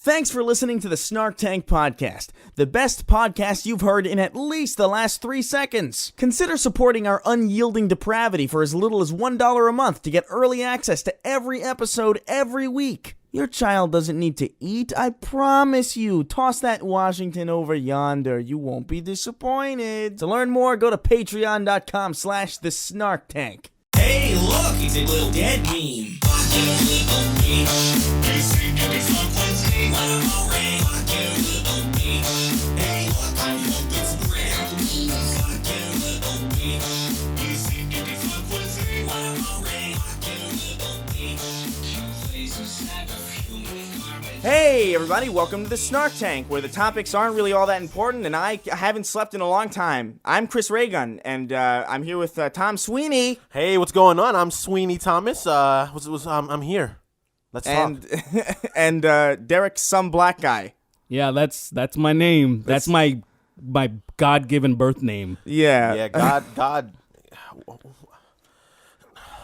Thanks for listening to the Snark Tank Podcast, the best podcast you've heard in at least the last 3 seconds. Consider supporting our unyielding depravity for as little as $1 a month to get early access to every episode every week. Your child doesn't need to eat, I promise you. Toss that Washington over yonder. You won't be disappointed. To learn more, go to patreon.com/thesnarktank. Hey, look, it's a little dead meme. Hey everybody, welcome to the Snark Tank, where the topics aren't really all that important and I haven't slept in a long time. I'm Chris Raygun, and I'm here with Tom Sweeny. Hey, what's going on? I'm Sweeney Thomas. I'm here. Let's talk. And Derek SomeBlackGuy. Yeah, that's my name. That's my God-given birth name. Yeah. Yeah, God.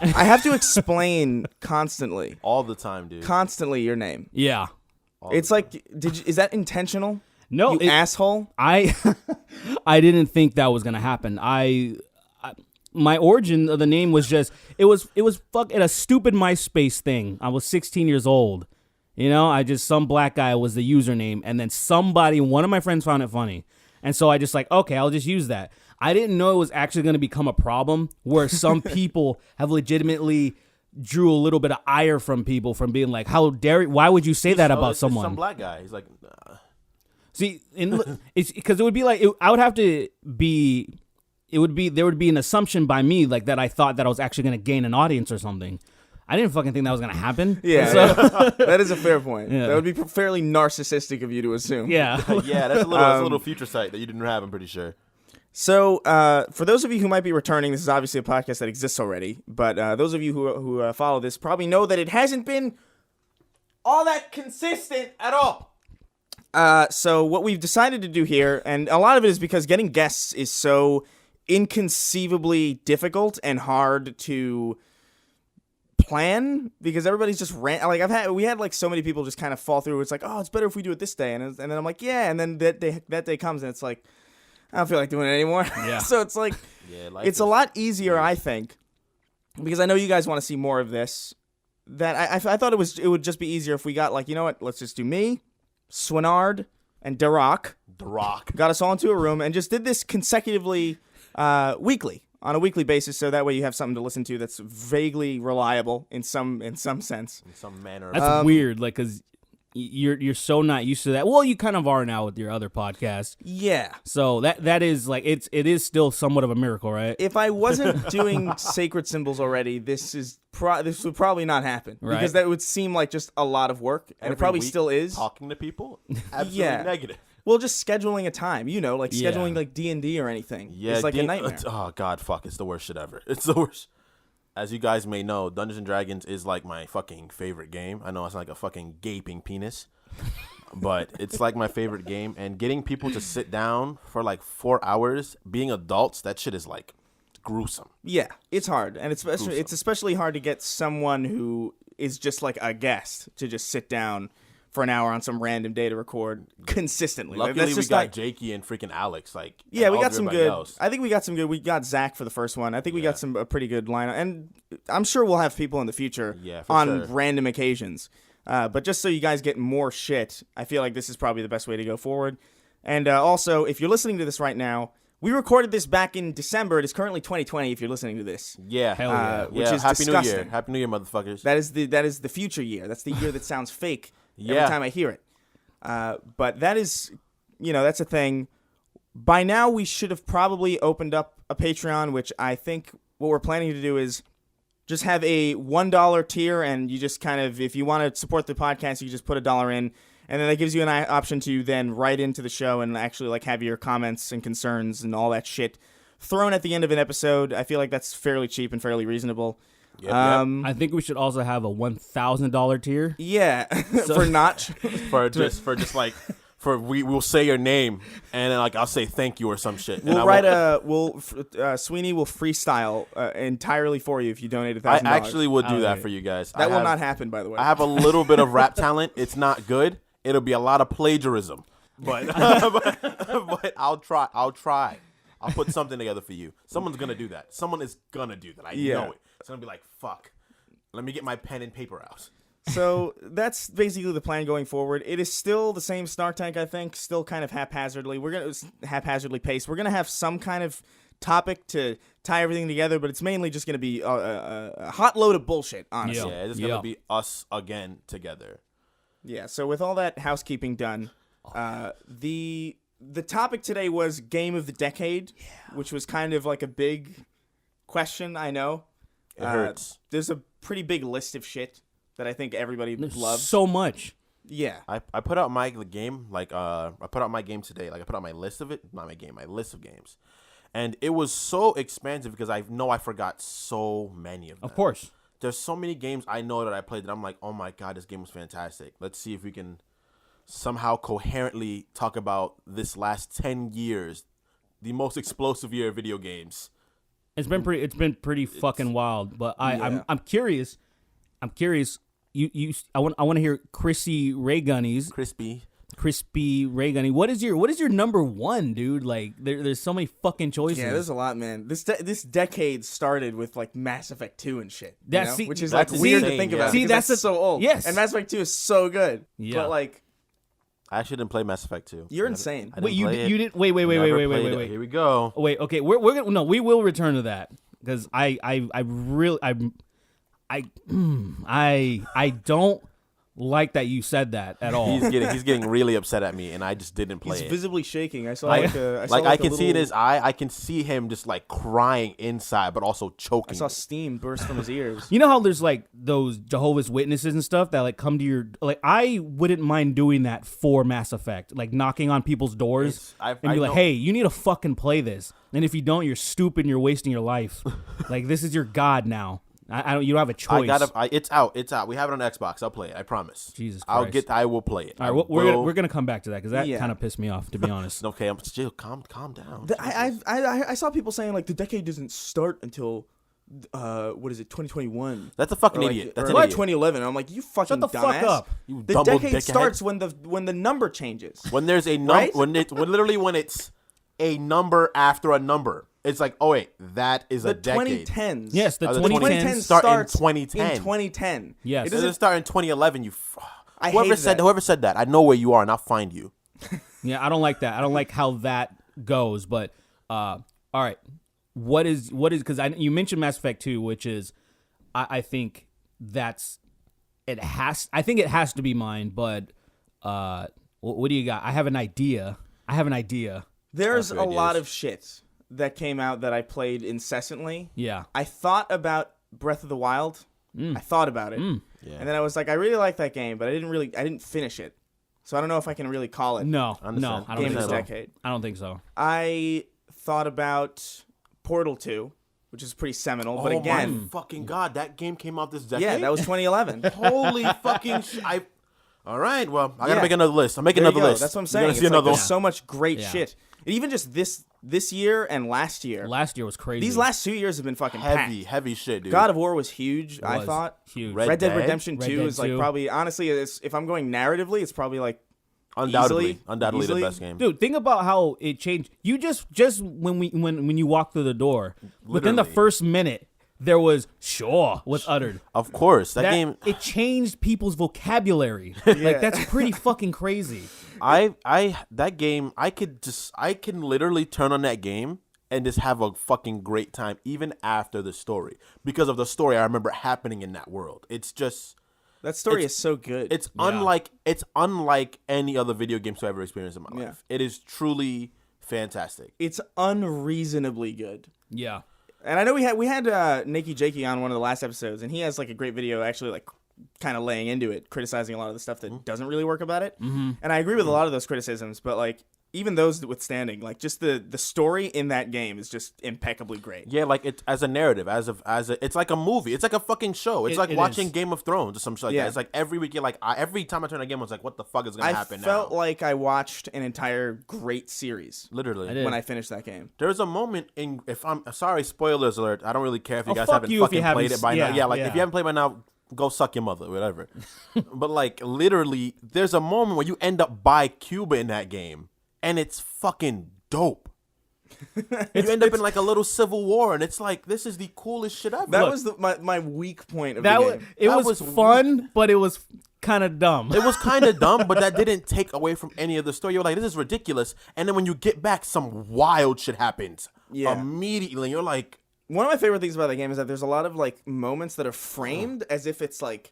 I have to explain constantly. All the time, dude. Constantly your name. Yeah. It's like, is that intentional? No, you asshole. I didn't think that was gonna happen. My origin of the name was just it was at a stupid MySpace thing. I was 16 years old. You know, some black guy was the username, and then one of my friends found it funny, and so I just like, okay, I'll just use that. I didn't know it was actually going to become a problem where some people have legitimately drew a little bit of ire from people from being like, how dare, why would you say that about someone? Some black guy. He's like, nah. See, it's because it would be like, I would have to be, there would be an assumption by me like that I thought that I was actually going to gain an audience or something. I didn't fucking think that was going to happen. Yeah, so, that is a fair point. Yeah. That would be fairly narcissistic of you to assume. Yeah. Yeah, that's a little future sight that you didn't have, I'm pretty sure. So, for those of you who might be returning, this is obviously a podcast that exists already, but those of you who follow this probably know that it hasn't been all that consistent at all. So what we've decided to do here, and a lot of it is because getting guests is so inconceivably difficult and hard to plan, because everybody's just we had like so many people just kind of fall through. It's like, oh, it's better if we do it this day, and then I'm like, yeah, and then that day comes and it's like, I don't feel like doing it anymore. Yeah. So it's like, it's a lot easier, I think, because I know you guys want to see more of this. That I thought it would just be easier if we got like, you know what? Let's just do me, Swinard, and Darak. Got us all into a room and just did this consecutively, weekly, on a weekly basis. So that way you have something to listen to that's vaguely reliable in some sense, In some manner. That's weird, like, because you're so not used to that. Well, you kind of are now with your other podcast. Yeah. So that is like it is still somewhat of a miracle, right? If I wasn't doing sacred symbols already, this would probably not happen, right? Because that would seem like just a lot of work, and Every it probably week, still is. Talking to people? Absolutely Yeah. negative. Well, just scheduling a time, like scheduling Yeah. like D&D or anything. Yeah, it's like a nightmare. Oh, God, fuck. It's the worst shit ever. It's the worst. As you guys may know, Dungeons & Dragons is like my fucking favorite game. I know it's like a fucking gaping penis, but it's like my favorite game. And getting people to sit down for like 4 hours, being adults, that shit is like gruesome. Yeah, it's hard, and it's especially hard to get someone who is just like a guest to just sit down for an hour on some random day to record consistently. Luckily, we got Jakey and freaking Alex. Yeah, we got some good. Else. I think we got some good. We got Zach for the first one. I think we got a pretty good lineup, and I'm sure we'll have people in the future on random occasions. But just so you guys get more shit, I feel like this is probably the best way to go forward. And also, if you're listening to this right now, we recorded this back in December. It is currently 2020. If you're listening to this, yeah, hell yeah, which is Happy disgusting. New Year, Happy New Year, motherfuckers. That is the future year. That's the year that sounds fake every time I hear it. But that is, that's a thing. By now, we should have probably opened up a Patreon, which I think what we're planning to do is just have a $1 tier, and you just kind of, if you want to support the podcast, you just put $1 in, and then that gives you an option to then write into the show and actually like have your comments and concerns and all that shit thrown at the end of an episode. I feel like that's fairly cheap and fairly reasonable. Yep. I think we should also have a $1,000 tier. Yeah, for Notch. We'll say your name and then like I'll say thank you or some shit. Sweeney will freestyle entirely for you if you donate $1,000. I actually would do that for you guys. That will not happen, by the way. I have a little bit of rap talent. It's not good. It'll be a lot of plagiarism, but but I'll try. I'll put something together for you. Someone's gonna do that. Someone is gonna do that. I know it. It's gonna be like, fuck. Let me get my pen and paper out. So that's basically the plan going forward. It is still the same Snark Tank, I think, still kind of haphazardly. We're gonna haphazardly paced. We're gonna have some kind of topic to tie everything together, but it's mainly just gonna be a hot load of bullshit, honestly. Yeah, it's gonna be us again together. Yeah. So with all that housekeeping done, the topic today was Game of the Decade, which was kind of like a big question. I know It hurts. There's a pretty big list of shit that I think everybody loves. So much. Yeah. I put out my game I put out my game today. Like I put out my list of it, not my game, my list of games, and it was so expansive because I know I forgot so many of them. Of course. There's so many games I know that I played that I'm like, oh my god, this game was fantastic. Let's see if we can somehow coherently talk about this last 10 years, the most explosive year of video games. It's been pretty fucking wild. But I'm curious. I want to hear Crispy Ray Gunny. What is your number one, dude? Like there's so many fucking choices. Yeah, there's a lot, man. This decade started with like Mass Effect 2 and shit. Which is that's like weird to insane, think yeah. about. See, That's that's so old. yes. And Mass Effect 2 is so good. Yeah. But like, I actually didn't play Mass Effect 2. you're insane. I didn't Wait, you play it. you did wait. Never played it. Here we go. Wait, okay, we're gonna no, we will return to that because I don't like that you said that at all. He's getting really upset at me, and I just didn't play He's it. visibly shaking. I saw I can see in his eye. I can see him just like crying inside, but also choking. I saw steam burst from his ears. You know how there's like those Jehovah's Witnesses and stuff that like come to your like. I wouldn't mind doing that for Mass Effect, like knocking on people's doors and be like, "Hey, you need to fucking play this." And if you don't, you're stupid and you're wasting your life. Like this is your god now. I don't. You don't have a choice. It's out. It's out. We have it on Xbox. I'll play it. I promise. Jesus Christ. I will play it. All right, we're gonna come back to that because that Yeah. kind of pissed me off, to be honest. Okay, I'm still calm down. I saw people saying like the decade doesn't start until what is it, 2021? That's a fucking Or, like, idiot. That's or an like idiot. 2011. I'm like, you fucking Shut the dumbass. fuck up. You The double decade dickhead. starts when the number changes. When there's a number, Right? when it's a number after a number. It's like, oh wait, that is The a decade. 2010s. Yes, the The 2010s start in starts 2010. In 2010. Yes. It doesn't start in 2011. Whoever Whoever said that, I know where you are, and I'll find you. Yeah, I don't like that. I don't like how that goes. But all right, what is because you mentioned Mass Effect 2, which is I think that's it has. I think it has to be mine. But what do you got? I have an idea. There's That's a good lot ideas. of shit that came out that I played incessantly. Yeah. I thought about Breath of the Wild. I thought about it. Yeah. And then I was like, I really like that game, but I didn't finish it. So I don't know if I can really call it No, Understand. I don't Game think of so. the Decade. I don't think so. I thought about Portal 2, which is pretty seminal, but oh again, my fucking god, that game came out this decade. yeah, that was 2011. holy fucking. All right, well, I gotta Yeah. make another list. I'm making There you another go. list. That's what I'm You're saying. gonna It's see like another there's one. so much great Yeah. shit. And even just this year and last year. Last year was crazy. These last 2 years have been fucking packed. heavy shit, dude. God of War was huge, I was thought. huge. Red Red Dead Dead? Redemption Red 2 Dead is like 2. probably, honestly, if I'm going narratively, it's probably like undoubtedly easily- the best game. Dude, think about how it changed. You just when you walk through the door, within the Literally. first minute, there was "sure" was uttered. Of course, that game. It changed people's vocabulary. Like that's pretty fucking crazy. That game, I can literally turn on that game and just have a fucking great time even after the story because of the story I remember happening in that world. It's just that story is so good. it's unlike any other video games I've ever experienced in my life. It is truly fantastic. It's unreasonably good. Yeah. And I know we had Nikki Jakey on one of the last episodes, and he has like a great video actually like kind of laying into it, criticizing a lot of the stuff that doesn't really work about it. Mm-hmm. And I agree with a lot of those criticisms, but like even those withstanding, like just the story in that game is just impeccably great. Yeah, like it's as a narrative, it's like a movie. It's like a fucking show. It's like it watching is. Game of Thrones or some shit like Yeah. that. It's like every week you're like, every time I turn a game, I was like, what the fuck is gonna happen I felt now? like I watched an entire great series Literally. I did. when I finished that game. There's a moment if I'm sorry, spoilers alert. I don't really care if you Oh, guys fuck haven't you if fucking you haven't played it by now. yeah, Yeah, like yeah. if you haven't played by now, go suck your mother, whatever. But like literally, there's a moment where you end up by Cuba in that game, and it's fucking dope. You end up in like a little civil war, and it's like this is the coolest shit ever. That was my weak point of the game. It That was was fun, but it was kind of dumb. It was kind of dumb, but that didn't take away from any of the story. You're like, this is ridiculous. And then when you get back, some wild shit happens. Yeah. Immediately. You're like, One of my favorite things about the game is that there's a lot of like moments that are framed as if it's like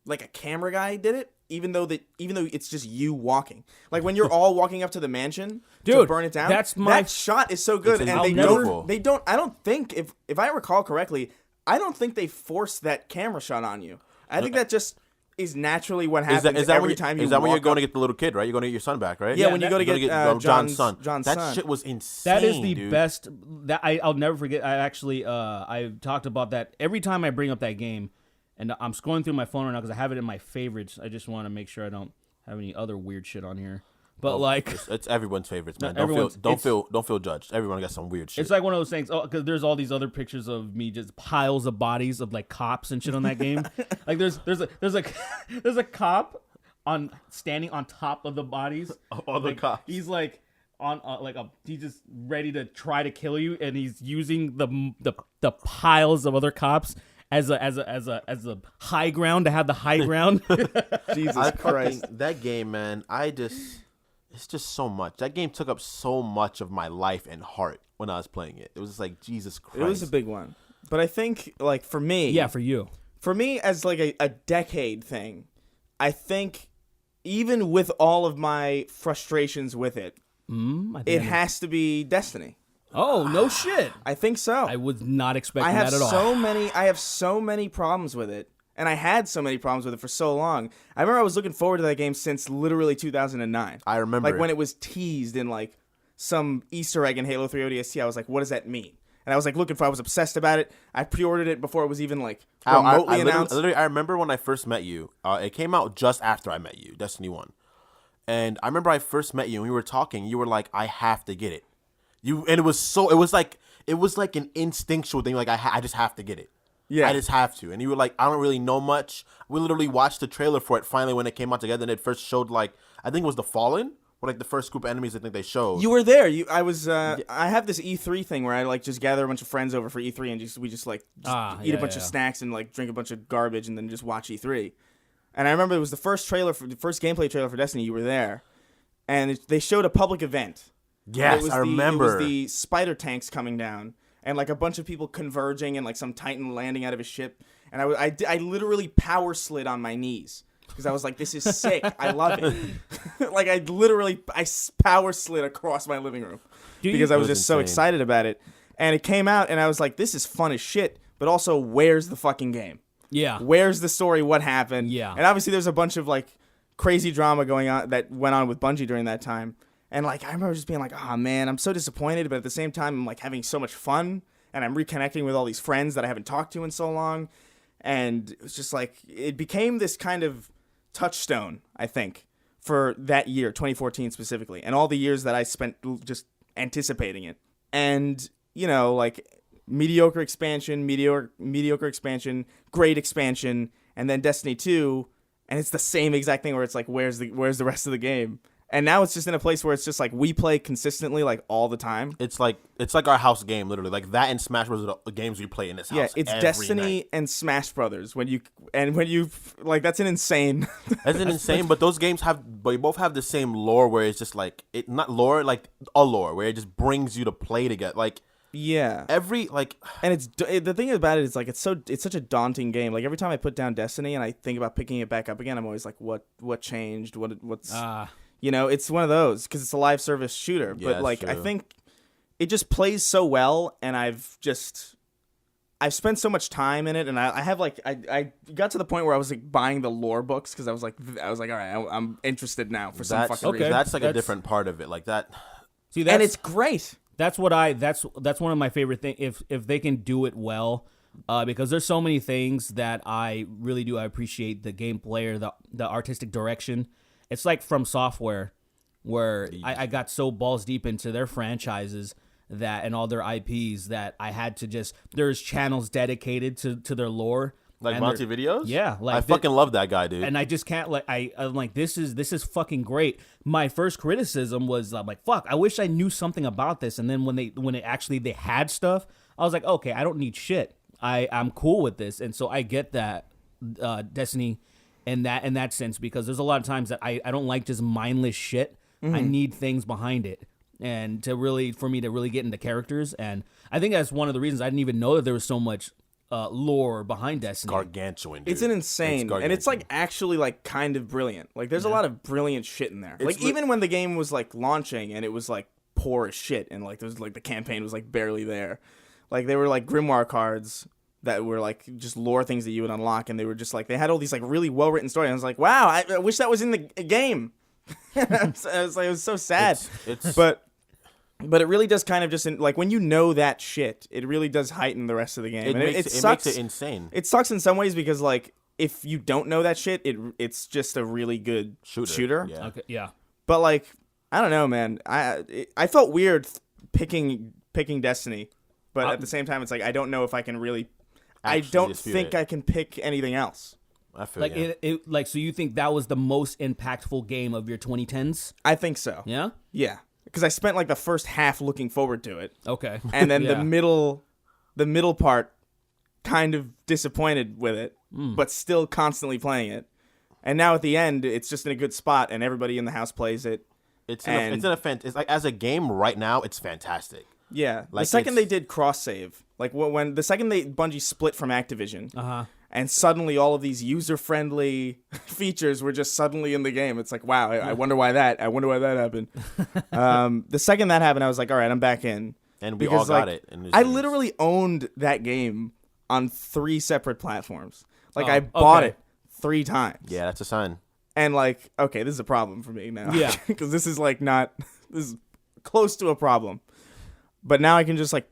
a camera guy did it, even though it's just you walking. Like when you're all walking up to the mansion to Dude, burn it down. that shot is so good, It's and beautiful. they don't. I don't think if I recall correctly, I don't think they forced that camera shot on you. I think that just is naturally what happens every time you Is that when you're walk going up. to get the little kid, right? You're going to get your son back, right? Yeah, when you go to You're get gonna John's son. John's that son. shit was insane. That is the dude. best. That I'll never forget. I actually I talked about that every time I bring up that game, and I'm scrolling through my phone right now because I have it in my favorites. I just want to make sure I don't have any other weird shit on here. But like, it's everyone's favorites, man. No, Don't feel judged. Everyone got some weird shit. it's like one of those things. Oh, because there's all these other pictures of me, just piles of bodies of like cops and shit on that game. Like there's a cop standing on top of the bodies. All the Like, cops. He's like on he's just ready to try to kill you, and he's using the piles of other cops as a high ground to have the high ground. Jesus Christ. That game, man. It's just so much. That game took up so much of my life and heart when I was playing it. It was just like Jesus Christ. It was a big one. But I think, like, for me... Yeah, for you. For me, as, like, a decade thing, I think even with all of my frustrations with it, it has to be Destiny. Oh, no shit. I think so. I was not expecting I have that at all. I have so many problems with it. And I had so many problems with it for so long. I remember I was looking forward to that game since literally 2009. I remember Like, when it was teased in, like, some Easter egg in Halo 3 ODST, I was like, what does that mean? And I was, like, looking for it. I was obsessed about it. I pre-ordered it before it was even, like, remotely announced. I remember when I first met you. It came out just after I met you, Destiny 1. And I remember I first met you, and we were talking. You were like, I have to get it. And it was like an instinctual thing. Like, I just have to get it. Yeah. I just have to. And you were like, I don't really know much. We literally watched the trailer for it finally when it came out together, and it first showed, like, I think it was the Fallen, or like the first group of enemies I think they showed. You were there. I have this E3 thing where I, like, just gather a bunch of friends over for E3 and we just eat a bunch of snacks and, like, drink a bunch of garbage and then just watch E3. And I remember it was the first gameplay trailer for Destiny. You were there. And they showed a public event. Yes, I remember. It was the spider tanks coming down. And, like, a bunch of people converging and, like, some Titan landing out of his ship. And I literally power slid on my knees. Because I was like, this is sick. I love it. Like, I power slid across my living room. Because I was just so excited about it. And it came out, and I was like, this is fun as shit. But also, where's the fucking game? Yeah. Where's the story? What happened? Yeah. And obviously, there's a bunch of, like, crazy drama going on that went on with Bungie during that time. And, like, I remember just being like, oh, man, I'm so disappointed. But at the same time, I'm, like, having so much fun. And I'm reconnecting with all these friends that I haven't talked to in so long. And it was just, like, it became this kind of touchstone, I think, for that year, 2014 specifically. And all the years that I spent just anticipating it. And, you know, like, mediocre expansion, great expansion, and then Destiny 2. And it's the same exact thing where it's like, where's the rest of the game? And now it's just in a place where it's just like we play consistently, like, all the time. It's like our house game, literally. Like that and Smash Bros. Are the games we play in this house. Yeah, it's every Destiny night. and Smash Brothers. When you like, that's an insane. That's an insane. But those games both have the same lore where it's just like not lore, like a lore where it just brings you to play together. Like yeah, and the thing about it is, like, it's such a daunting game. Like, every time I put down Destiny and I think about picking it back up again, I'm always like, what changed? What's you know, it's one of those because it's a live service shooter. Yeah, but, like, true. I think it just plays so well, and I've spent so much time in it, and I have, like, I got to the point where I was, like, buying the lore books because I was like, all right, I'm interested now for some fucking reason. That's like a different part of it, like that. See, and it's great. That's one of my favorite things. If they can do it well, because there's so many things that I really do. I appreciate the gameplay or the artistic direction. It's like From Software, where I got so balls deep into their franchises and all their IPs that I had to there's channels dedicated to their lore Like And Monty videos? Yeah, like I fucking love that guy, dude. and I just can't like I'm like this is fucking great. My first criticism was I'm like fuck, I wish I knew something about this. And then when they had stuff, I was like okay, I don't need shit. I'm cool with this, and so I get that Destiny in that sense because there's a lot of times that I don't like just mindless shit. I need things behind it. And for me to really get into characters, and I think that's one of the reasons I didn't even know that there was so much lore behind Destiny. Gargantuan, dude. It's an insane, and it's like actually like kind of brilliant. Like there's a lot of brilliant shit in there. Like even when the game was like launching and it was like poor as shit, and like there's like the campaign was like barely there. Like they were like grimoire cards that were like just lore things that you would unlock, and they were just like they had all these like really well written stories. And I was like, wow, I wish that was in the game. It was so sad, but it really does kind of just like when you know that shit, it really does heighten the rest of the game. It sucks. makes it insane. It sucks in some ways because like if you don't know that shit, it's just a really good shooter. Yeah. Okay, yeah. But like I don't know, man. I felt weird picking Destiny, but at the same time, it's like I don't know if I can really. I don't think I can pick anything else. I feel Like it. like so you think that was the most impactful game of your 2010s? I think so. Yeah. Yeah. Because I spent like the first half looking forward to it, Okay. and then Yeah. the middle part, kind of disappointed with it, but still constantly playing it. And now at the end, it's just in a good spot, and everybody in the house plays it. It's like as a game right now, it's fantastic. Yeah, Like, the second it's- they did cross save, like when the second Bungie split from Activision, Uh-huh. and suddenly all of these user friendly features were just suddenly in the game. It's like, wow, I wonder why that happened. The second that happened, I was like, all right, I'm back in, And we all got like, it. And I literally owned that game on 3 separate platforms. Like I bought okay. it 3 times. Yeah, that's a sign. And like, okay, this is a problem for me now. Yeah. Because this is close to a problem. But now I can just like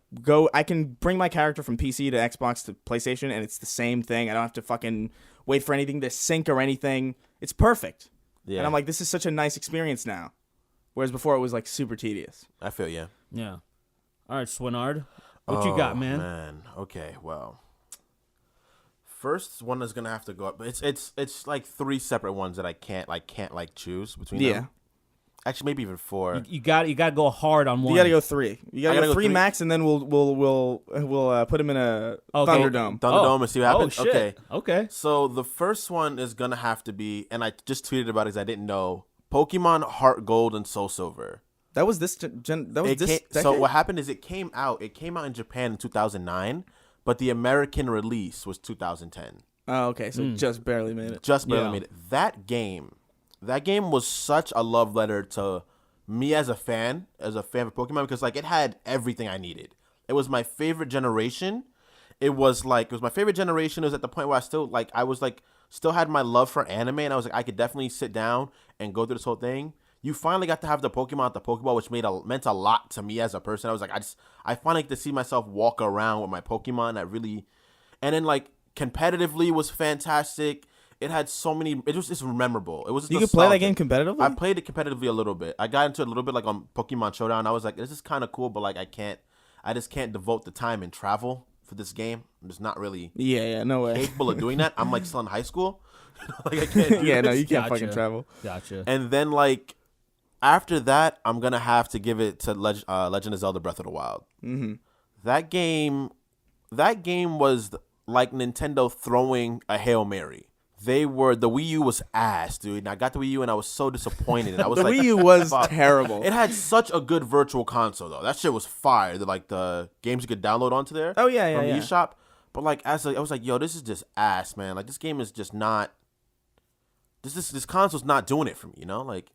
I can bring my character from PC to Xbox to PlayStation, and it's the same thing. I don't have to fucking wait for anything to sync or anything. It's perfect. Yeah. And I'm like, this is such a nice experience now. Whereas before it was like super tedious. I feel you. Yeah. All right, Swinard. What you got, man? Okay, well. First one is gonna have to go up. It's like 3 separate ones that I can't choose between them. Actually, maybe even 4. You got to go hard on one. You got to go 3. You got to go 3 3? max, and then we'll put him in a Thunderdome. Thunderdome and see what happens. Oh, shit. Okay. So the first one is gonna have to be, and I just tweeted about it because I didn't know, Pokemon Heart Gold and Soul Silver. That was this gen. That was this. So what happened is it came out in Japan in 2009, but the American release was 2010. Oh, okay. So just barely made it. Just barely Yeah. made it. That game was such a love letter to me as a fan of Pokemon, because like it had everything I needed. It was my favorite generation. It was my favorite generation. It was at the point where I still had my love for anime, and I was like, I could definitely sit down and go through this whole thing. You finally got to have the Pokemon at the Pokeball, which meant a lot to me as a person. I was like, I finally get to see myself walk around with my Pokemon. And then like competitively was fantastic. It had so many. It was just memorable. It was. Just You could play that nostalgic. game competitively? I played it competitively a little bit. I got into it a little bit like on Pokemon Showdown. I was like, this is kind of cool, but like I just can't devote the time and travel for this game. I'm just not really Yeah, no way. capable of doing that. I'm like still in high school. Like I can't do Yeah, no, this. you can't Gotcha. fucking travel. Gotcha. And then like after that, I'm gonna have to give it to Legend of Zelda: Breath of the Wild. Mm-hmm. That game was like Nintendo throwing a Hail Mary. The Wii U was ass, dude. And I got the Wii U and I was so disappointed. And I was The like, Wii U was fuck. terrible. It had such a good virtual console though. That shit was fire. The games you could download onto there. Oh, yeah, from yeah. the eShop. But like I was like, yo, this is just ass, man. Like this game is just not. This console's not doing it for me, you know. Like,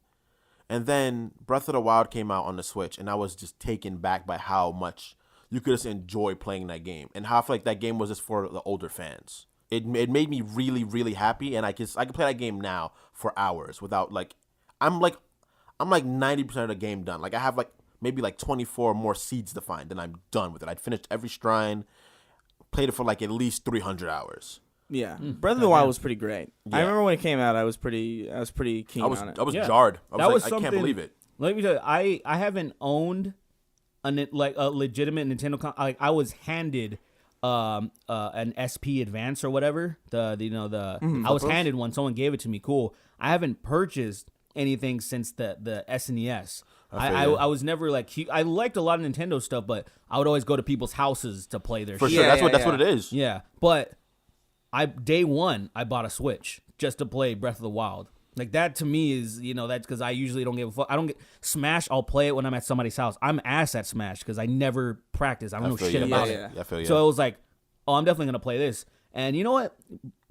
and then Breath of the Wild came out on the Switch, and I was just taken back by how much you could just enjoy playing that game, and how I feel like that game was just for the older fans. It made me really, really happy, and I can play that game now for hours without like, I'm like 90% of the game done. Like I have like maybe like 24 more seeds to find, and I'm done with it. I'd finished every shrine, played it for like at least 300 hours. Yeah, Breath of the Wild was pretty great. I remember when it came out, I was pretty keen on it. I was Yeah. jarred. I That was was like, I can't something- believe it. Let me tell you, I haven't owned a legitimate Nintendo. Like I was handed an SP Advance or whatever. I was handed one. Someone gave it to me. Cool. I haven't purchased anything since the SNES. I was never like I liked a lot of Nintendo stuff, but I would always go to people's houses to play their For shit. sure, that's what it is. Yeah, but day one I bought a Switch just to play Breath of the Wild. Like that to me is, that's because I usually don't give a fuck. I don't get Smash. I'll play it when I'm at somebody's house. I'm ass at Smash because I never practice. I don't know shit about it. I feel you. So it was like, oh, I'm definitely gonna play this. And you know what?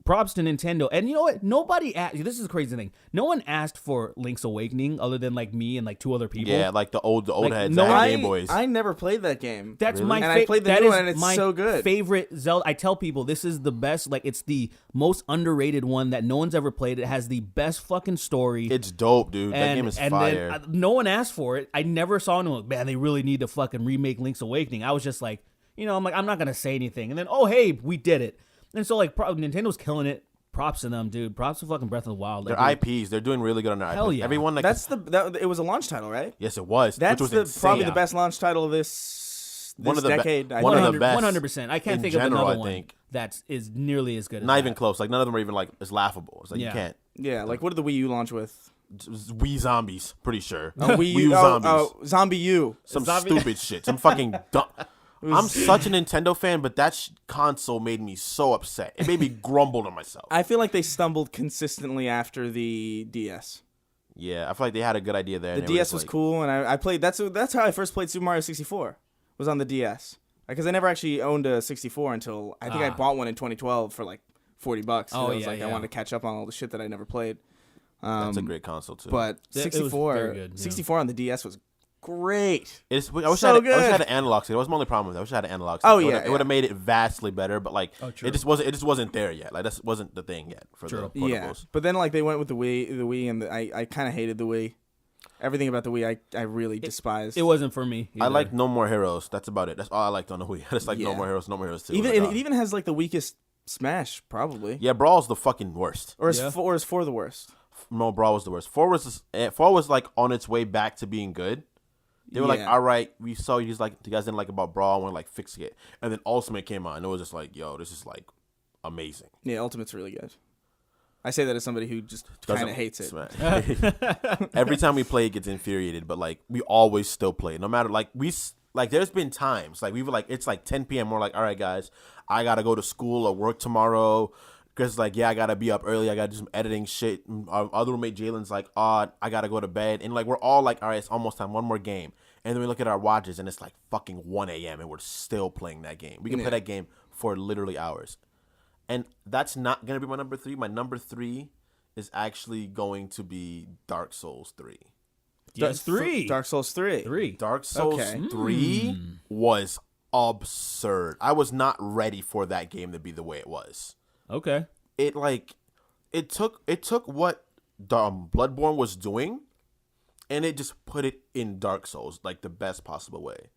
Props to Nintendo. And you know what? Nobody asked. This is a crazy thing. No one asked for Link's Awakening other than like me and like 2 other people. Yeah, like the old heads. No, Game Boys. I never played that game. That's my and I played the new one, and it's so good. Favorite Zelda. I tell people this is the best. Like it's the most underrated one that no one's ever played. It has the best fucking story. It's dope, dude. That game is fire. Then, no one asked for it. I never saw anyone. Man, they really need to fucking remake Link's Awakening. I was just like, I'm like, I'm not gonna say anything. And then, oh hey, we did it. And so like, Nintendo's killing it. Props to them, dude. Props to fucking Breath of the Wild. Their IPs, they're doing really good on their Hell IPs. yeah. Everyone like it was a launch title, right? Yes, it was. That's which was probably the best launch title of this One of the decade. one of the best. 100%. I can't in think general, of I another one think. that is nearly as good. Not as even close. Like none of them are even like as laughable. It's like you can't. Yeah, like what did the Wii U launch with? Wii Zombies, pretty sure. Wii U Zombies. Zombie U. Some stupid shit. Some fucking dumb. I'm such a Nintendo fan, but that console made me so upset. It made me grumble to myself. I feel like they stumbled consistently after the DS. Yeah, I feel like they had a good idea there. The DS was cool, and I played. That's how I first played Super Mario 64. Was on the DS because I never actually owned a 64 until I think I bought one in 2012 for like $40. Oh, I was yeah, like, I wanted to catch up on all the shit that I never played. That's a great console too. But It was 64, very good, yeah. 64 on the DS was great. I wish I So had good. an analog stick. That was my only problem with it. I wish I had an analog stick. Oh, It would have made it vastly better, but like true. it just wasn't there yet. Like that wasn't the thing yet for the portables. Yeah, but then like they went with the Wii, and I kind of hated the Wii. Everything about the Wii, I really despised. It wasn't for me. I either. like No More Heroes. That's about it. That's all I liked on the Wii. I just like No Yeah. More Heroes, No More Heroes 2. It even has like the weakest Smash probably. Yeah, Brawl's the fucking worst. Or is Yeah. 4 the worst? No, Brawl was the worst. 4 was like on its way back to being good. They were like, Yeah. all right, we saw you guys didn't like about Brawl, and we're like fixing it. And then Ultimate came out, and it was just like, yo, this is like amazing. Yeah, Ultimate's really good. I say that as somebody who just kind of hates it. Every time we play, it gets infuriated, but like we always still play. No matter there's been times like we were like it's like 10 p.m. We're like, all right, guys, I gotta go to school or work tomorrow. Because like, yeah, I gotta be up early. I gotta do some editing shit. Our other roommate Jalen's like, I gotta go to bed. And like we're all like, all right, it's almost time. One more game. And then we look at our watches, and it's like fucking 1 a.m. and we're still playing that game. We can play that game for literally hours. And that's not gonna be my number 3. My number 3 is actually going to be Dark Souls 3. Yes, 3. Dark Souls 3. 3. Dark Souls Okay. 3 was absurd. I was not ready for that game to be the way it was. Okay. It took what Bloodborne was doing, and it just put it in Dark Souls like the best possible way.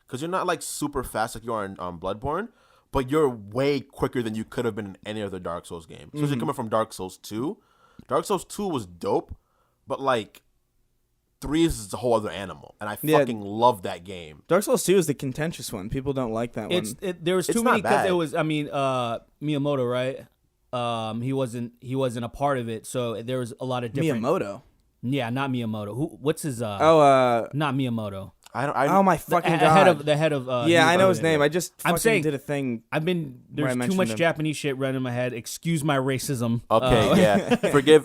Because you're not like super fast like you are in Bloodborne, but you're way quicker than you could have been in any other Dark Souls game. Especially coming from Dark Souls 2. Dark Souls 2 was dope, but like 3 is a whole other animal, and I fucking love that game. Dark Souls 2 is the contentious one. People don't like that one. There was too It's many not bad. because it was. I mean, Miyamoto, right? He wasn't a part of it, so there was a lot of different. Miyamoto. Yeah, not Miyamoto. What's his? Oh, not Miyamoto. I my fucking The god. head of. Yeah, I know Miyamoto. his name. I just I'm fucking saying- did a thing. There's where I too mentioned much him. Japanese shit running in my head. Excuse my racism. Okay, yeah.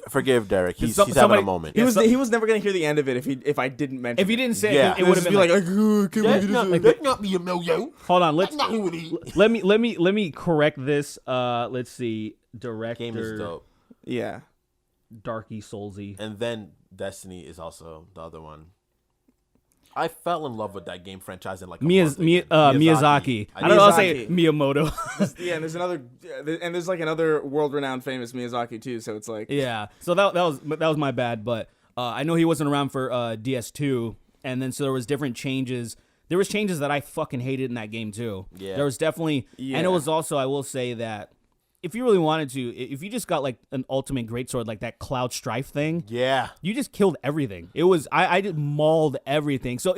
Forgive Derek. He's having somebody- a moment. He was never gonna hear the end of it if I didn't mention. If you didn't say Yeah. it, it would have been be like, like, "Oh, can't believe you just said that." not be a million. hold on, let's Not who it is. let me correct this. Let's see, director Game is dope. Yeah. Darky Soulsy. And then Destiny is also the other one. I fell in love with that game franchise in like a month again. Miyazaki. I don't know. I'll say Miyazaki. Miyamoto. Yeah, and there's like another world-renowned famous Miyazaki too. So it's like, Yeah. So that was my bad, but I know he wasn't around for DS2, and then so there was different changes. There was changes that I fucking hated in that game too. Yeah. There was definitely, and Yeah. it was also, I will say that if you really wanted to, if you just got like an ultimate greatsword, like that Cloud Strife thing, Yeah. you just killed everything. It was I just mauled everything. So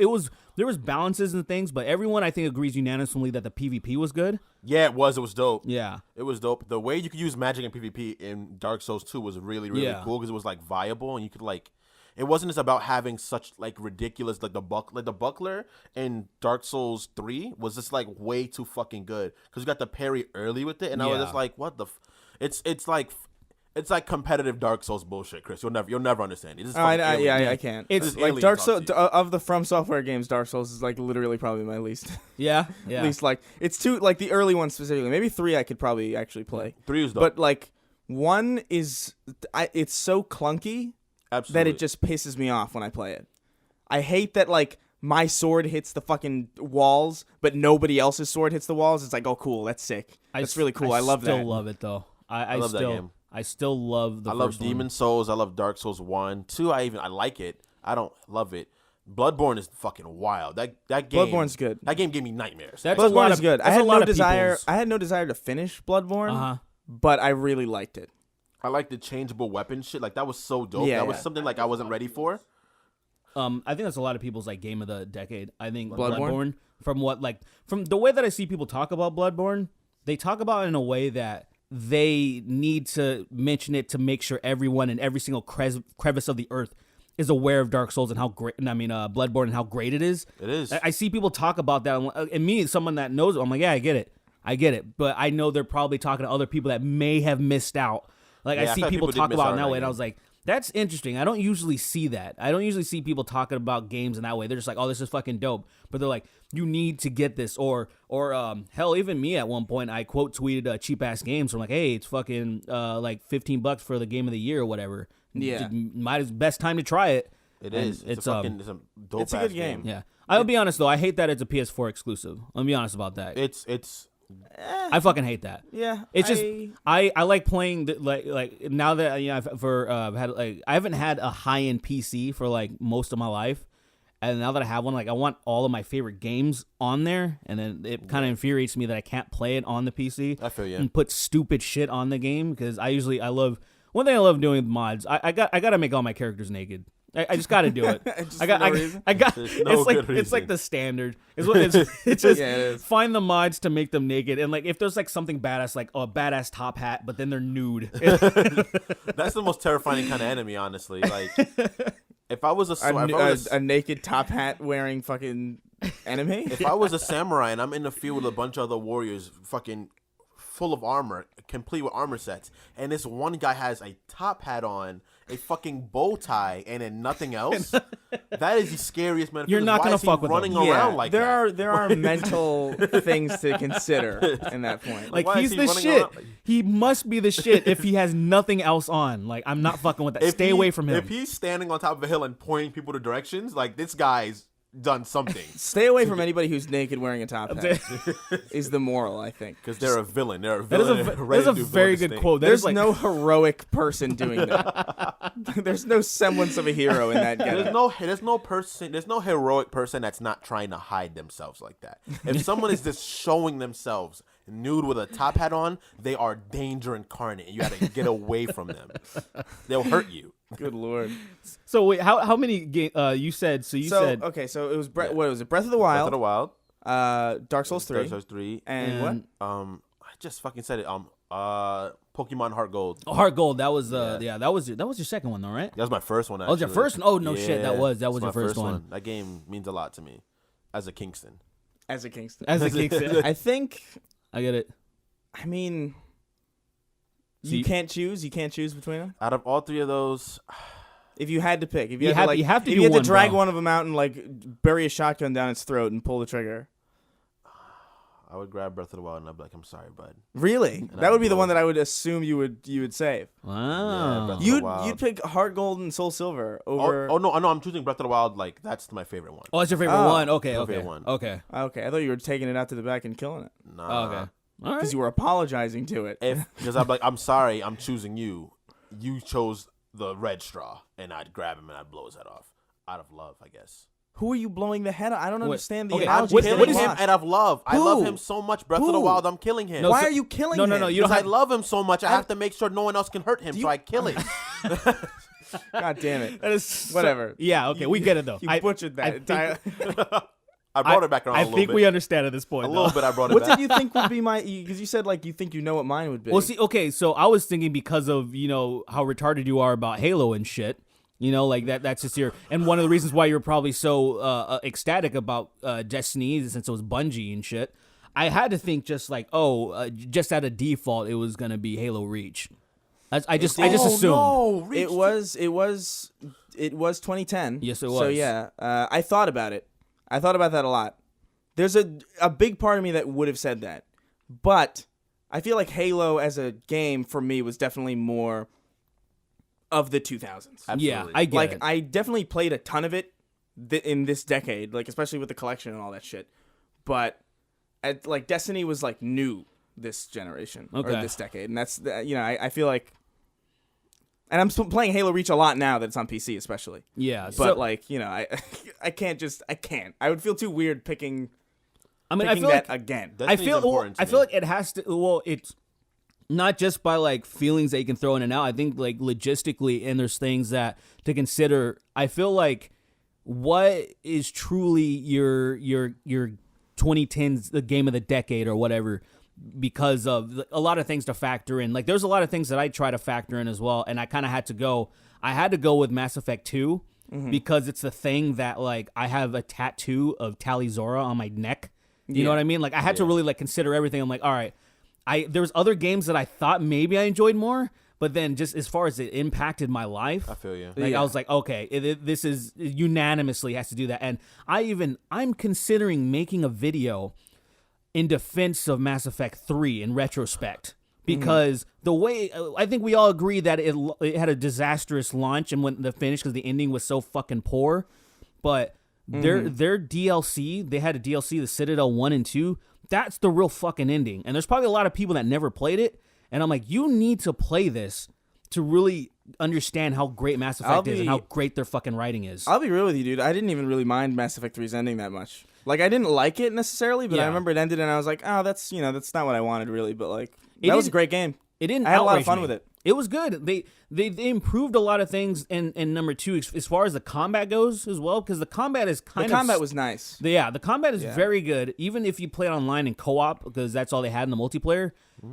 there was balances and things, but everyone I think agrees unanimously that the PvP was good. Yeah, it was. It was dope. Yeah. It was dope. The way you could use magic and PvP in Dark Souls 2 was really, really cool because it was like viable and you could like. It wasn't just about having such like ridiculous like the buckler in Dark Souls 3 was just like way too fucking good because you got the parry early with it and I was just like what the it's like competitive Dark Souls bullshit, Chris. You'll never understand it. I can't. It's like Dark Souls of the From Software games. Dark Souls is like literally probably my least. Yeah. least like it's too like the early ones specifically. Maybe 3 I could probably actually play. 3 is dope. But like 1 is it's so clunky. Absolutely. That it just pisses me off when I play it. I hate that like my sword hits the fucking walls, but nobody else's sword hits the walls. It's like, oh, cool, that's sick. That's really cool. I love that. I still love it though. I love still, that game. I still love the. I love first one. Demon Souls. I love Dark Souls 1. 2, I like it. I don't love it. Bloodborne is fucking wild. That game. Bloodborne's good. That game gave me nightmares. That's a lot Bloodborne of- is good. that's a lot of people's- I had no desire to finish Bloodborne, but I really liked it. I like the changeable weapon shit. Like that was so dope. Yeah, that was something like I wasn't ready for. I think that's a lot of people's like game of the decade. I think Bloodborne? From the way that I see people talk about Bloodborne, they talk about it in a way that they need to mention it to make sure everyone in every single crevice of the earth is aware of Dark Souls and how great. Bloodborne and how great it is. It is. I see people talk about that, and me, someone that knows it, I'm like, yeah, I get it, but I know they're probably talking to other people that may have missed out. Like I see feel like people did talk miss about out it in on that way, and I game. was like, that's interesting. I don't usually see that. I don't usually see people talking about games in that way. They're just like, oh, this is fucking dope. But they're like, you need to get this. Or hell, even me at one point, I quote tweeted cheap ass games. So I'm like, hey, it's fucking like $15 for the game of the year or whatever. Yeah. Best time to try it. It is. It's a dope. It's a good game. Yeah. I'll be honest though, I hate that it's a PS4 exclusive. I'll be honest about that. It's I fucking hate that. Yeah, It's just I like playing like now that I've had like I haven't had a high end PC for like most of my life, and now that I have one, like I want all of my favorite games on there, and then it kind of infuriates me that I can't play it on the PC. I feel you. And put stupid shit on the game because I love one thing I love doing with mods. I gotta make all my characters naked. I just got to do it. There's no good it's like reason. the standard. It's just Yeah, it is. find the mods to make them naked, and like if there's like something badass, like a badass top hat, but then they're nude. that's the most terrifying kind of enemy, honestly. Like if I was a naked top hat wearing fucking enemy. if I was a samurai and I'm in the field with a bunch of other warriors, fucking full of armor, complete with armor sets, and this one guy has a top hat on, a fucking bow tie, and then nothing else. That is the scariest man. You're not gonna fuck with running him. around like that. There are mental things to consider in that point. Like why he's is he the running shit. around? He must be the shit if he has nothing else on. Like I'm not fucking with that. Stay away from him. If he's standing on top of a hill and pointing people to directions, like this guy's done something. Stay away from anybody who's naked wearing a top hat. Is the moral, I think. Because they're a villain. They're a That is villain. that is a very good quote. That is There's like, no heroic person doing that. There's no semblance of a hero in that There's getup. no heroic person that's not trying to hide themselves like that. If someone is just showing themselves nude with a top hat on, they are danger incarnate, and you got to get away from them. They'll hurt you. Good lord. So wait, how many you said? So you said okay, so it was what was it? Breath of the Wild, Breath of the Wild, Dark Souls 3, Dark Souls 3, and what? I just fucking said it. Pokemon Heart Gold. Heart Gold. That was that was your second one though, right? That was my first one. Oh, it was your actually. first one? Oh, no shit, that was it's your my first one. That game means a lot to me, as a Kingston. As a Kingston. As a Kingston. I think. I get it. I mean, So you can't choose. You can't choose between them. Out of all three of those, If you had to pick, if You you, have- like, you have to if do you had one, to drag bro. one of them out and like bury a shotgun down its throat and pull the trigger. I would grab Breath of the Wild and I'd be like, I'm sorry, bud. Really? That would be the one that I would assume you would save. Wow. Breath of the Wild. You'd pick Heart Gold and Soul Silver over. Oh no, I'm choosing Breath of the Wild. Like that's my favorite one. Oh, that's your favorite Oh. one. Okay, My okay, favorite one. okay. Okay, I thought you were taking it out to the back and killing it Nah. Oh, okay. All right. because you were apologizing to it. Because I'm like, I'm sorry, I'm choosing you. You chose the red straw, and I'd grab him and I'd blow his head off out of love, I guess. Who are you blowing the head on? I don't understand the okay, analogy. I'm what killing is him it? out of love. I Who? love him so much. Breath of the Who? Wild, I'm killing him. No, Why so- are you killing No, him? no, no. You don't Because I have. love him so much, I have to make sure no one else can hurt him, so I kill him. God damn it. That is Whatever. Yeah. Okay. We get it though. You butchered that entire. I brought it back around a I little think bit. we understand at this point. A though. little bit, I brought it What back. did you think would be my? Because you said like you think you know what mine would be. Well, see, okay, so I was thinking because of how retarded you are about Halo and shit. Like that's just your and one of the reasons why you're probably so ecstatic about Destiny since it was Bungie and shit. I had to think just like just out of default it was gonna be Halo Reach. I just assumed. No, Reach it was 2010. Yes, it So was. yeah, I thought about it. I thought about that a lot. There's a big part of me that would have said that, but I feel like Halo as a game for me was definitely more of the 2000s. Absolutely. Yeah, I get Like it. I definitely played a ton of it in this decade, like especially with the collection and all that shit. But like Destiny was like new this generation or Okay. this decade, and that's I feel like, and I'm still playing Halo Reach a lot now that it's on PC, especially. Yeah, But I can't. I would feel too weird picking I that again. Destiny's important to I feel me. like it has to. Well, it's not just by like feelings that you can throw in and out. I think like logistically, and there's things that to consider. I feel like what is truly your 2010s the game of the decade or whatever, because of a lot of things to factor in. Like there's a lot of things that I try to factor in as well, and I kind of had to go. I had to go with Mass Effect 2 because it's the thing that like I have a tattoo of Tali Zora on my neck. You know what I mean? Like I had to really like consider everything. I'm like, all right, there's other games that I thought maybe I enjoyed more, but then just as far as it impacted my life, I feel you. like I was like, okay, this is unanimously has to do that. And I'm considering making a video in defense of Mass Effect 3 in retrospect. Because the way I think we all agree that it had a disastrous launch and when the finish because the ending was so fucking poor, but their DLC, they had a DLC, the Citadel 1 and 2. That's the real fucking ending. And there's probably a lot of people that never played it. And I'm like, you need to play this to really understand how great Mass Effect is and how great their fucking writing is. I'll be real with you, dude. I didn't even really mind Mass Effect 3's ending that much. Like I didn't like it necessarily, but I Yeah. remember it ended and I was like, oh, that's not what I wanted really. But like It that was a didn't- great game. It didn't. I had a lot of outrage fun me. with it. It was good. They improved a lot of things in number 2 as far as the combat goes as well, because the combat is kind The of combat was nice. the combat is very good. Even if you play it online in co-op, because that's all they had in the multiplayer,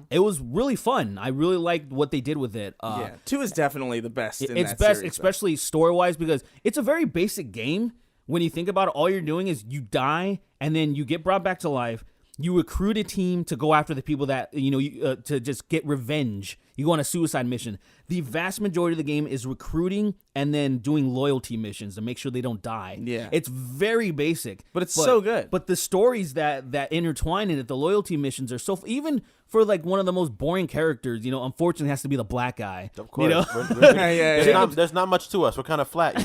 it was really fun. I really liked what they did with it. Yeah, 2 is definitely the best. In It's that best, series, especially story-wise, because it's a very basic game. When you think about it, all you're doing is you die, and then you get brought back to life. You recruit a team to go after the people that, to just get revenge. You go on a suicide mission. The vast majority of the game is recruiting and then doing loyalty missions to make sure they don't die. Yeah. It's very basic. But it's so good. But the stories that intertwine in it, the loyalty missions are so... Even for, like, one of the most boring characters, unfortunately has to be the black guy. Of course. Yeah. There's not much to us. We're kind of flat,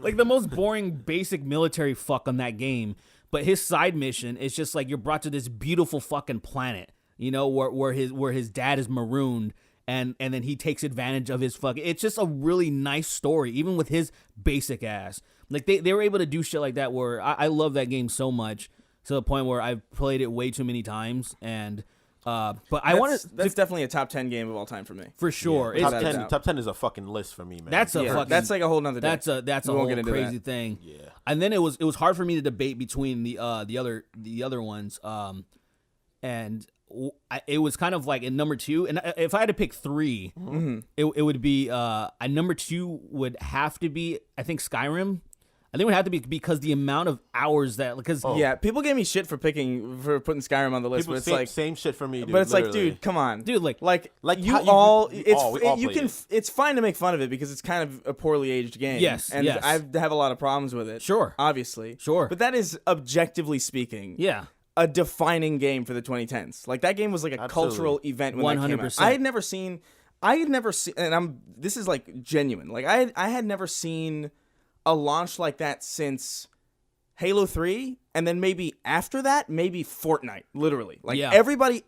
Like, the most boring, basic military fuck on that game. But his side mission is just like you're brought to this beautiful fucking planet, where his dad is marooned, and then he takes advantage of his fucking. It's just a really nice story, even with his basic ass. Like they were able to do shit like that. Where I love that game so much to the point where I've played it way too many times, and but I want to. That's definitely a top 10 game of all time for me. For sure. Top It's- 10. Top 10 is a fucking list for me, man. That's a fucking. That's like a whole nother day. That's a We won't whole get into crazy that. thing. Yeah. And then it was hard for me to debate between the other ones. And it was kind of like in number 2. And if I had to pick 3, it would be number 2 would have to be, I think, Skyrim. I think it would have to be because the amount of hours that Yeah, people gave me shit for putting Skyrim on the list, People but it's same, like same shit for me, dude. But it's literally. like, dude, come on, Dude, like you how- all, we it's all you played can. it. It's fine to make fun of it because it's kind of a poorly aged game. Yes, and yes. I have a lot of problems with it. Sure. obviously, Sure. But that is objectively speaking, yeah. a defining game for the 2010s. Like that game was like a cultural event when that came out. 100%. I had never seen, and this is like genuine. Like I had never seen a launch like that since Halo 3, and then maybe after that, maybe Fortnite, literally. Like Yeah. everybody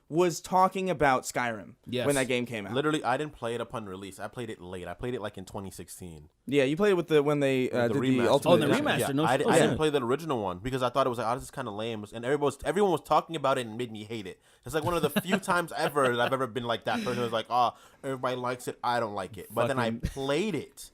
was talking about Skyrim Yes. when that game came out. Literally, I didn't play it upon release. I played it late. I played it like in 2016. Yeah, you played it with when they did the remaster. Ultimate Oh, the Edition. remaster. Yeah, No I shit. didn't play the original one because I thought it was like, oh, this is kind of lame, and everyone was talking about it and made me hate it. It's like one of the few times ever that I've ever been like that person who's like, oh, everybody likes it, I don't like it. But then I played it,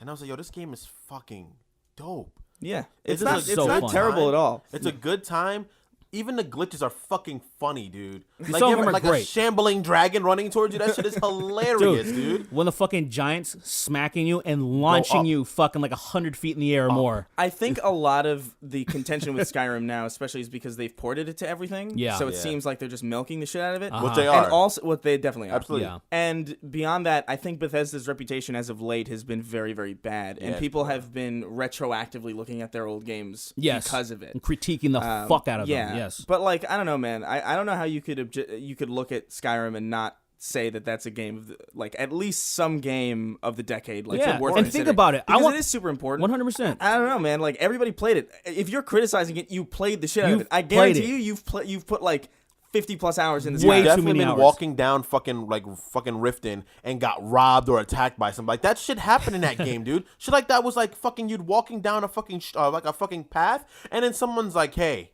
and I was like, yo, this game is fucking dope. Yeah, It's it's not, just it's so not fun. terrible at all. It's a good time. Even the glitches are fucking funny, dude. Like, some you of them ever, are like great. a shambling dragon running towards you. That shit is hilarious, dude. When the fucking giants smacking you and launching up. you fucking like 100 feet in the air or more. I think a lot of the contention with Skyrim now, especially, is because they've ported it to everything. Yeah. So it Yeah. seems like they're just milking the shit out of it. Which they are. And also, what they definitely are. Absolutely. Yeah. And beyond that, I think Bethesda's reputation as of late has been very, very bad. And Yes, people bro. have been retroactively looking at their old games Yes. because of it. And critiquing the fuck out of them. Yes. But like, I don't know, man. I don't know how you could you could look at Skyrim and not say that that's a game of like at least some game of the decade. Like, Yeah, worth and think considering. about it. I Because want- it is super important. 100%. I don't know, man. Like, everybody played it. If you're criticizing it, you played the shit out of You've it. I played guarantee it. you've put like 50+ hours in this Way game. too Definitely many been hours. walking down fucking Riften and got robbed or attacked by somebody. Like, that shit happened in that game, dude. Shit like that was like fucking you'd walking down a fucking like a fucking path, and then someone's like, "Hey,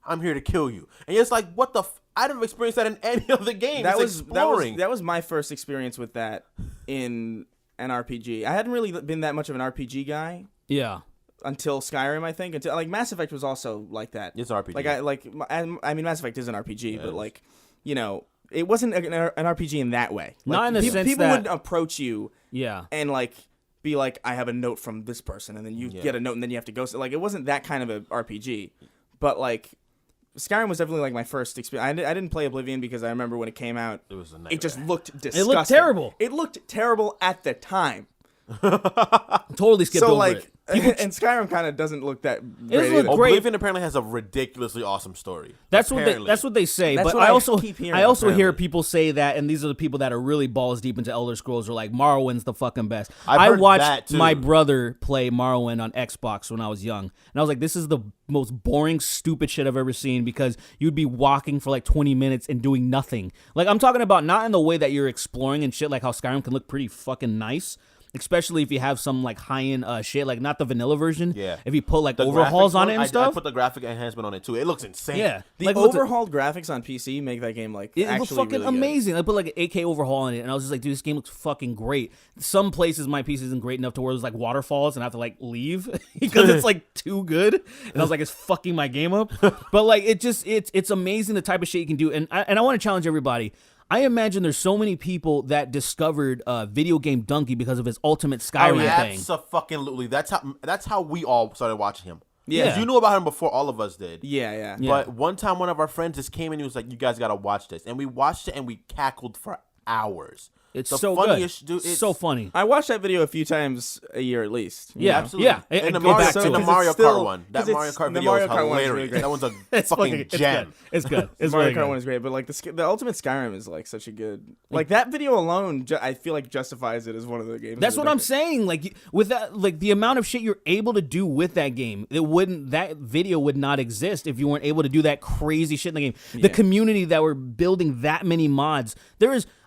I'm here to kill you," and you're just like, "What the?" I didn't experience that in any of the games. That It's exploring. was my first experience with that in an RPG. I hadn't really been that much of an RPG guy Yeah. until Skyrim, I think. Until like Mass Effect was also like that. It's an RPG. I mean, Mass Effect is an RPG, but like, you know, it wasn't an RPG in that way. Like, Not in the sense people that- would approach you Yeah. and like be like, I have a note from this person, and then you get a note, and then you have to go. So, like, it wasn't that kind of a RPG, but like. Skyrim was definitely like my first experience. I didn't play Oblivion because I remember when it came out, It was a it just nightmare. looked disgusting. looked terrible. It looked terrible at the time. Totally skipped So over like, it. and Skyrim kind of doesn't look that great. doesn't look either. great. Oblivion apparently has a ridiculously awesome story. That's Apparently. what they say. That's But what I I also keep hearing, I also hear apparently. people say that, and these are the people that are really balls deep into Elder Scrolls. Are like Morrowind's the fucking best. I've I heard that, watched too. my brother play Morrowind on Xbox when I was young, and I was like, this is the most boring, stupid shit I've ever seen because you'd be walking for like 20 minutes and doing nothing. Like, I'm talking about not in the way that you're exploring and shit, like how Skyrim can look pretty fucking nice. Especially if you have some like high-end shit, like not the vanilla version. Yeah. If you put like The overhauls graphics on it and I stuff. put the graphic enhancement on it too. It looks insane. Yeah. The like, what's it- overhauled graphics on PC make that game like It actually looks fucking really good. amazing. I put like an 8K overhaul on it, and I was just like, dude, this game looks fucking great. Some places my PC isn't great enough to where there's like waterfalls and I have to like leave because it's like too good. And I was like, it's fucking my game up. But like, it's amazing the type of shit you can do. And I want to challenge everybody. I imagine there's so many people that discovered Video Game Donkey because of his Ultimate Skyrim thing. Absolutely. That's how we all started watching him. Yeah. 'Cause you knew about him before all of us did. Yeah. But one time, one of our friends just came and he was like, "You guys gotta watch this," and we watched it and we cackled for hours. It's the so funniest, good. dude. It's So funny. I watched that video a few times a year at least. Yeah, Absolutely. yeah. And the go Mario, back to and the it. Mario It's still- Kart one. That 'cause Mario it's- Kart the video Mario is Kart one is really hilarious. great. That one's a It's fucking it's gem. good. It's good. It's Mario really Kart good. one is great, but like the Ultimate Skyrim is like such a good like that video alone. I feel like justifies it as one of the games. That's of what the I'm decade. saying. Like with that, like the amount of shit you're able to do with that game, that video would not exist if you weren't able to do that crazy shit in the game. The community that were building that many mods.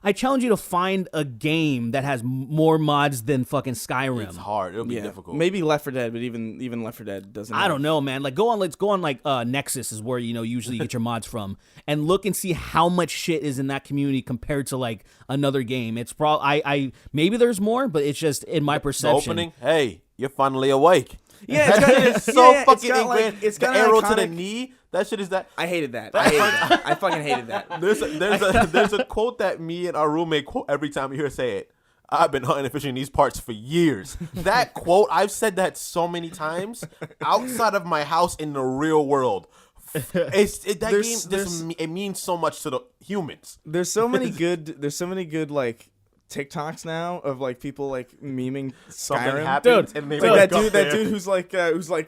I challenge you to find a game that has more mods than fucking Skyrim. It's hard. It'll be Yeah, difficult. maybe Left 4 Dead, but even Left 4 Dead doesn't. I don't know, man. Like let's go on like Nexus is where usually you get your mods from, and look and see how much shit is in that community compared to like another game. It's probably I maybe there's more, but it's just in my The perception. opening. Hey, you're finally awake. Yeah, it's that got- shit is so yeah, it's fucking got, like- ingrained. it's the got an arrow to the iconic- knee. That shit is that. I hated that. I fucking hated that. There's a quote that me and our roommate quote every time we hear her say it. I've been hunting and fishing in these parts for years. That quote, I've said that so many times outside of my house in the real world. It means so much to the humans. There's so many good like TikToks now of like people like memeing Something Skyrim. happens Dude, and they Like wake up that there. dude who's like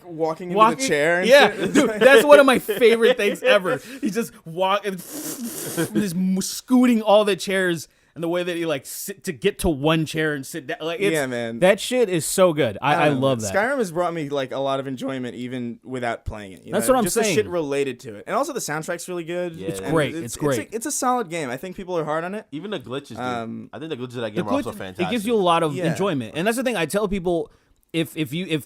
walking into the chair. And Yeah, shit. dude, that's one of my favorite things ever. He's just scooting all the chairs and the way that he like sit to get to one chair and sit down. Like, Yeah, man. that shit is so good. I don't know, love man. that. Skyrim has brought me like a lot of enjoyment even without playing it. That's what I'm just saying. The shit related to it, and also the soundtrack's really good. Yeah, It's And great. It's great. It's a solid game. I think people are hard on it. Even the glitches, dude. I think the glitches of that The game are also glitch- fantastic. It gives you a lot of Yeah. enjoyment, and that's the thing. I tell people. If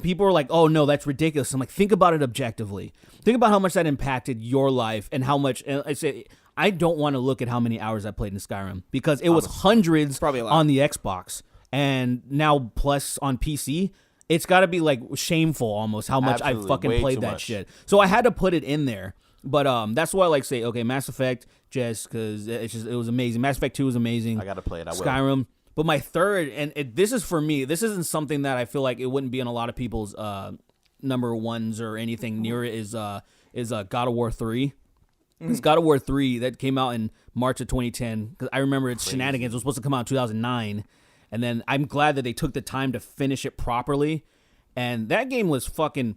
people are like, oh no, that's ridiculous, I'm like, think about it objectively. Think about how much that impacted your life and how much. And I say, I don't want to look at how many hours I played in Skyrim because it was hundreds probably a lot. on the Xbox, and now plus on PC. It's got to be like shameful almost how much Absolutely. I fucking Way played too that much. shit. So I had to put it in there. But that's why I like say, okay, Mass Effect, just because it was amazing. Mass Effect 2 was amazing. I gotta play it. I will. Skyrim. But my third, and this is for me, this isn't something that I feel like it wouldn't be in a lot of people's number ones or anything near it, is God of War 3. Because God of War 3, that came out in March of 2010, because I remember its shenanigans. It was supposed to come out in 2009. And then I'm glad that they took the time to finish it properly. And that game was fucking,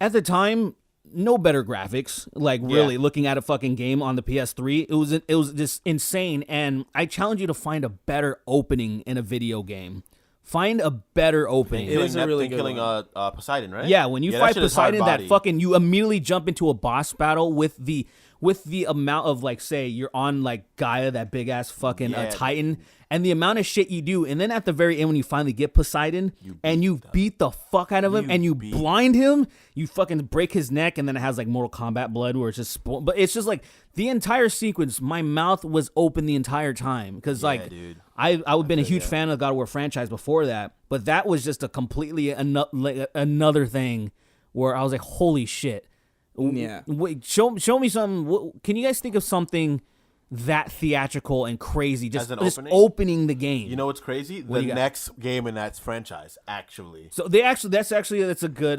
at the time, no better graphics. Like, really, looking at a fucking game on the PS3, it was just insane. And I challenge you to find a better opening in a video game. Find a better opening. It was a really good killing one. Poseidon, right? Yeah, when you fight shit is hard Poseidon, that body. fucking, you immediately jump into a boss battle with the amount of, like, say you're on like Gaia, that big ass fucking Yeah. Titan, and the amount of shit you do, and then at the very end when you finally get Poseidon and you beat the fuck out of him and you blind him, you fucking break his neck, and then it has like Mortal Kombat blood where it's just but it's just like the entire sequence, my mouth was open the entire time because like dude. I've been a huge fan of the God of War franchise before that, but that was just a completely another thing where I was like, holy shit. Yeah. Wait, show me something. Can you guys think of something that theatrical and crazy? Just, As an just opening? opening the game. You know what's crazy? do The you got? next game in that franchise, actually. So that's a good.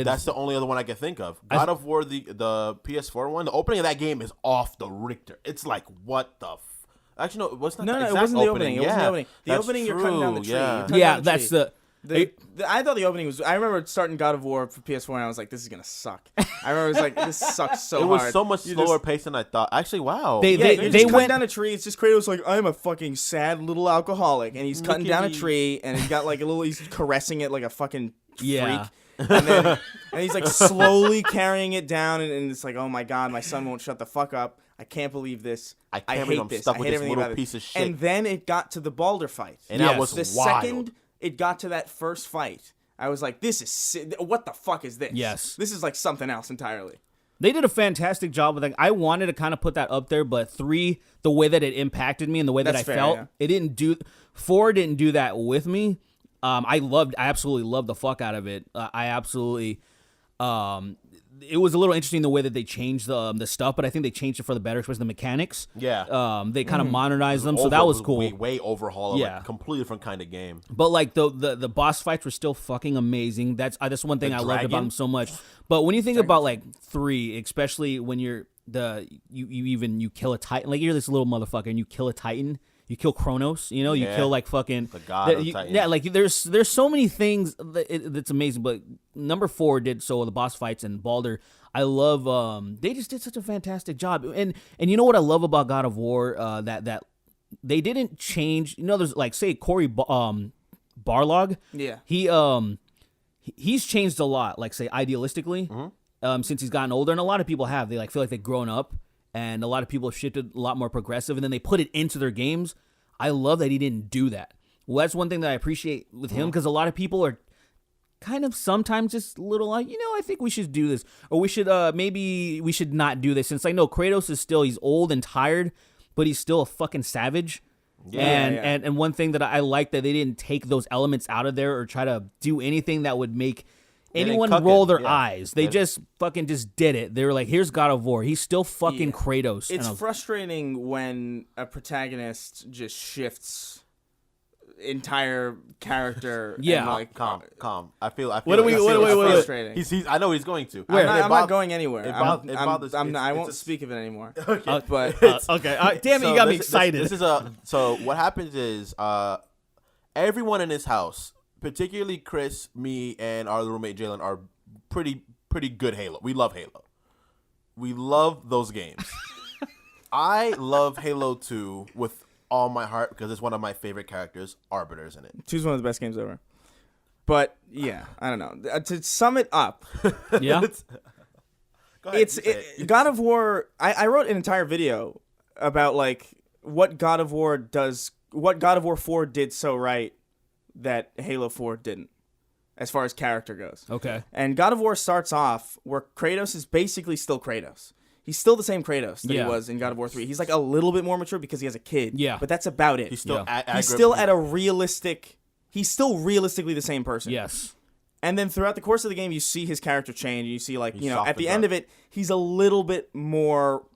That's the only other one I can think of. God of War, the PS4 one, the opening of that game is off the Richter. It's like, what the Actually, no, it wasn't. No, the it exact wasn't the opening. opening. It wasn't the opening. The That's opening, you're cutting down the true, tree. yeah. You're cutting Yeah, down the that's tree. the. I thought the opening was. I remember starting God of War for PS4, and I was like, "This is gonna suck." I remember it was like, "This sucks so It hard." was so much slower paced than I thought. Actually, wow. They- Yeah, you're they just cutting went- down a tree. It's just Kratos like, I'm a fucking sad little alcoholic, and he's cutting Look down at a me. tree, and he's got like a little. He's caressing it like a fucking Yeah. freak, and he's like slowly carrying it down, and it's like, oh my god, my son won't shut the fuck up. I can't believe this. I can't believe hate I'm this. stuck I with hate this everything little about piece it. of shit. And then it got to the Balder fight. And that was the wild. second it got to that first fight, I was like, this is what the fuck is this? Yes. This is like something else entirely. They did a fantastic job with that. I wanted to kind of put that up there, but 3, the way that it impacted me and the way that That's I fair, felt, yeah. it didn't do. 4 didn't do that with me. I absolutely loved the fuck out of it. I absolutely. It was a little interesting the way that they changed the stuff, but I think they changed it for the better, especially the mechanics. Yeah. They kind of modernized them, so Over- that was cool. Way overhaul. Yeah. Like, completely different kind of game. But like the boss fights were still fucking amazing. That's one thing I loved about dragon? them so much. But when you think about like 3, especially when you're you kill a Titan, like you're this little motherfucker and you kill a Titan, you kill Kronos, you Yeah. kill like fucking The god of Titans. yeah, like there's so many things that's amazing. But number 4 did so the boss fights and Balder. I love they just did such a fantastic job. And you know what I love about God of War that they didn't change. You know, there's like say Corey Barlog. Yeah. He's changed a lot. Like say idealistically, since he's gotten older, and a lot of people have. They like feel like they've grown up, and a lot of people have shifted a lot more progressive, and then they put it into their games. I love that he didn't do that. Well, that's one thing that I appreciate with him because a lot of people are kind of sometimes just a little like, I think we should do this, or we should maybe we should not do this. Since I know Kratos is still he's old and tired, but he's still a fucking savage. Yeah. And one thing that I like that they didn't take those elements out of there or try to do anything that would make didn't anyone cuck roll it, their yeah. eyes. They just fucking just did it. They were like, here's God of War. He's still fucking Yeah. Kratos. And It's I was- frustrating when a protagonist just shifts entire character. Yeah. and like Calm. I feel. What do we- like- what do we- it's what do we- frustrating. He's. I know he's going to. Where? I'm It not both- going anywhere. it I'm, bothers- I'm, it's- I'm not, I it's won't a- speak of it anymore. Okay. But okay. Damn it, So you got me this- excited. This is so what happens is everyone in this house, particularly Chris, me, and our roommate Jalen, are pretty good Halo. We love Halo. We love those games. I love Halo 2 with all my heart because it's one of my favorite characters, Arbiter's in it. 2's one of the best games ever. But yeah, I don't know. To sum it up, Yeah. Go ahead, God of War. I wrote an entire video about like what God of War does, what God of War 4 did so right that Halo 4 didn't, as far as character goes. Okay. And God of War starts off where Kratos is basically still Kratos. He's still the same Kratos that he was in God of War 3. He's like a little bit more mature because he has a kid. Yeah. But that's about it. He's still He's still at a realistic. He's still realistically the same person. Yes. And then throughout the course of the game, you see his character change. You see, like, He's you know, at the softened end up. of it, he's a little bit more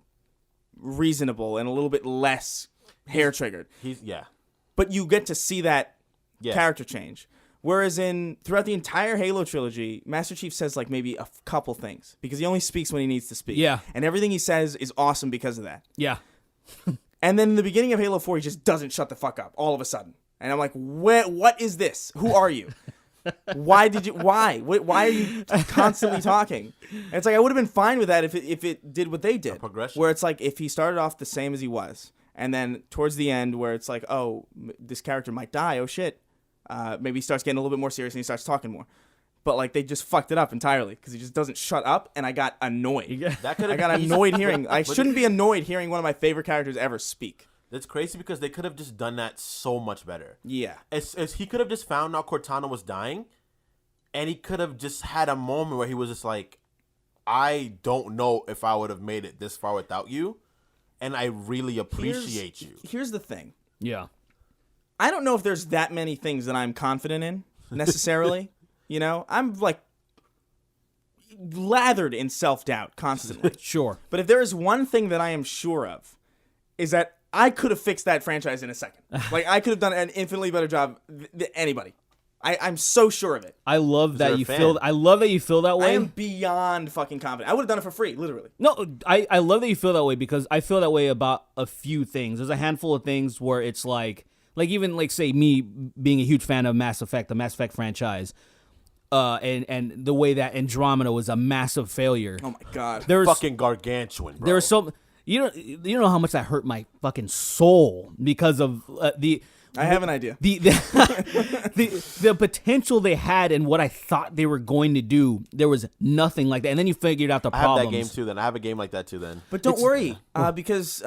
reasonable and a little bit less hair triggered. Yeah. But you get to see that Yeah. character change. Whereas throughout the entire Halo trilogy, Master Chief says like maybe a couple things because he only speaks when he needs to speak. Yeah. And everything he says is awesome because of that. Yeah. And then in the beginning of Halo 4, he just doesn't shut the fuck up all of a sudden. And I'm like, what is this? Who are you? Why are you constantly talking? And it's like, I would have been fine with that if it did what they did. progression. Where it's like, if he started off the same as he was, and then towards the end where it's like, oh, this character might die, oh shit. Maybe he starts getting a little bit more serious and he starts talking more. But like they just fucked it up entirely because he just doesn't shut up, and I got annoyed. I got annoyed hearing. I shouldn't be annoyed hearing one of my favorite characters ever speak. That's crazy because they could have just done that so much better. Yeah. As he could have just found out Cortana was dying, and he could have just had a moment where he was just like, I don't know if I would have made it this far without you, and I really appreciate you. Here's the thing. Yeah. I don't know if there's that many things that I'm confident in necessarily. You know, I'm like lathered in self-doubt constantly. Sure. But if there is one thing that I am sure of, is that I could have fixed that franchise in a second. Like, I could have done an infinitely better job than anybody. I'm so sure of it. I love that you're a you fan. feel. I love that you feel that I way. am beyond fucking confident. I would have done it for free, literally. No, I love that you feel that way because I feel that way about a few things. There's a handful of things where it's like even like say me being a huge fan of Mass Effect, the Mass Effect franchise, and the way that Andromeda was a massive failure. Oh my god. There's Fucking gargantuan, bro. there was so you know how much that hurt my fucking soul because of I have an idea. the potential they had and what I thought they were going to do. There was nothing like that, and then you figured out the I have problems. that game too. Then I have a game like that too. Then. But don't worry, because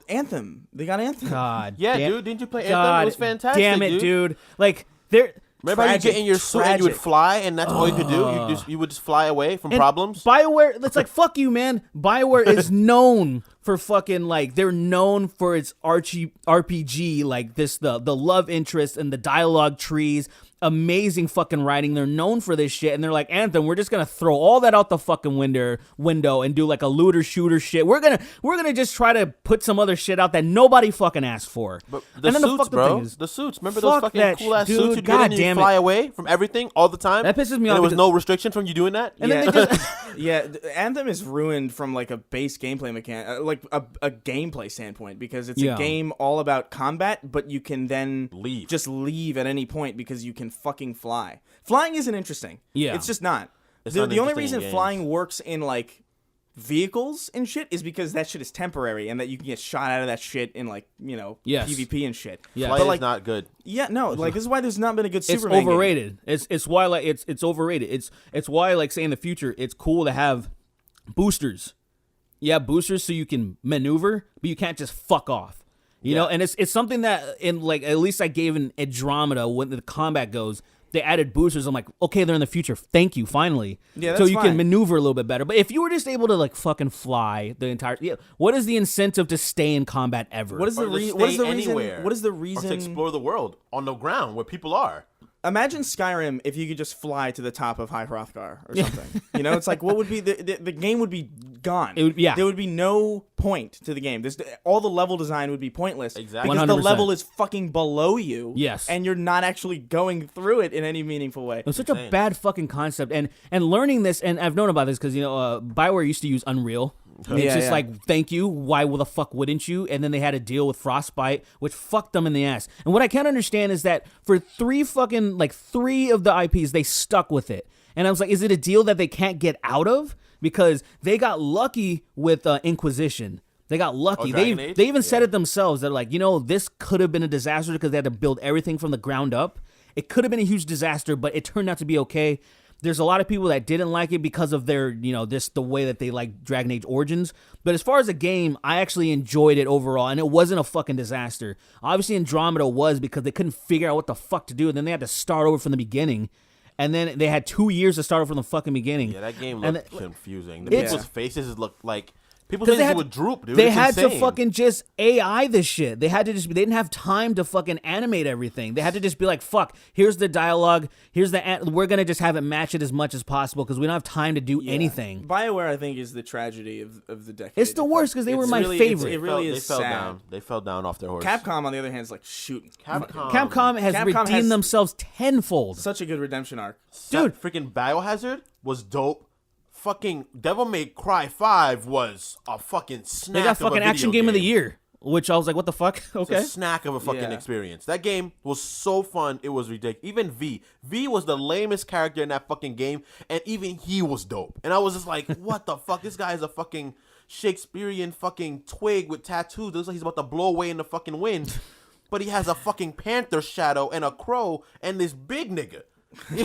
Anthem. They got Anthem. God, Yeah, damn- dude. Didn't you play Anthem? God, It was fantastic, damn it, dude. Like there. Remember how you get in your suit and you would Tragic. fly, and that's all you could do. You would just fly away from problems. BioWare, it's like, fuck you, man. BioWare is known for fucking, like, they're known for its RPG, like this, the love interest and the dialogue trees, amazing fucking writing. They're known for this shit, and they're like, Anthem, we're just gonna throw all that out the fucking window and do like a looter shooter shit. We're gonna just try to put some other shit out that nobody fucking asked for. But And the then suits, fucking bro. thing is, The suits. Remember those fuck fucking that cool ass dude, suits you God get in and you damn fly it. away from everything all the time? That pisses me And off there was because- no restriction from you doing that? and then they just Yeah, Anthem is ruined from like a base gameplay mechanic, like a gameplay standpoint, because it's Yeah. a game all about combat, but you can then Leave. leave at any point because you can fucking fly. Flying isn't interesting. Yeah. It's just not. It's The not only interesting in reason games. flying works in like vehicles and shit is because that shit is temporary and that you can get shot out of that shit in like, you know, Yes. PvP and shit. Yeah. Flight But is like not good. yeah, no, like this is why there's not been a good it's Superman game. overrated. It's why like it's overrated. It's why like say in the future it's cool to have boosters. Yeah, boosters so you can maneuver, but you can't just fuck off. You know, and it's something that in like at least I gave in Andromeda when the combat goes. They added boosters. I'm like, okay, they're in the future. Thank you, finally. Yeah, so that's you fine. can maneuver a little bit better. But if you were just able to like fucking fly the entire, what is the incentive to stay in combat ever? What is Or the to reason? stay What is the reason? anywhere. What is the Or to reason? explore the world on the ground where people are. Imagine Skyrim if you could just fly to the top of High Hrothgar or something. You know, it's like what would be the game would be gone. It would- yeah. There would be no point to the game. All the level design would be pointless. Exactly. Because the 100%. level is fucking below you. Yes. And you're not actually going through it in any meaningful way. It was such a bad fucking concept, and learning this, and I've known about this because BioWare used to use Unreal. And it's Yeah, just yeah. like, thank you. Why the fuck wouldn't you? And then they had to deal with Frostbite, which fucked them in the ass. And what I can't understand is that for three of the IPs, they stuck with it. And I was like, is it a deal that they can't get out of? Because they got lucky with Inquisition. They got lucky. Dragon Age? They even said it themselves. They're like, this could have been a disaster because they had to build everything from the ground up. It could have been a huge disaster, but it turned out to be okay. There's a lot of people that didn't like it because of their, the way that they like Dragon Age Origins. But as far as a game, I actually enjoyed it overall, and it wasn't a fucking disaster. Obviously, Andromeda was because they couldn't figure out what the fuck to do, and then they had to start over from the beginning. And then they had 2 years to start over from the fucking beginning. Yeah, that game looked confusing. The It's- people's faces looked like... People's faces would droop, dude. They It's had to insane. fucking just AI this shit. They had to they didn't have time to fucking animate everything. They had to just be like, fuck, here's the dialogue, we're going to just have it match it as much as possible because we don't have time to do anything. BioWare, I think, is the tragedy of the decade. It's the worst because they were my favorite. It really is sad. Down. They fell down off their horse. Capcom, on the other hand, is like shooting. Capcom has redeemed has themselves tenfold. Such a good redemption arc. Dude, freaking Biohazard was dope. Fucking Devil May Cry 5 was a fucking snack. They got fucking action game of the year, which I was like, what the fuck? Okay. It's a snack of a fucking experience. That game was so fun. It was ridiculous. Even V was the lamest character in that fucking game, and even he was dope. And I was just like, what the fuck? This guy is a fucking Shakespearean fucking twig with tattoos. It looks like he's about to blow away in the fucking wind. But he has a fucking panther shadow and a crow and this big nigga. He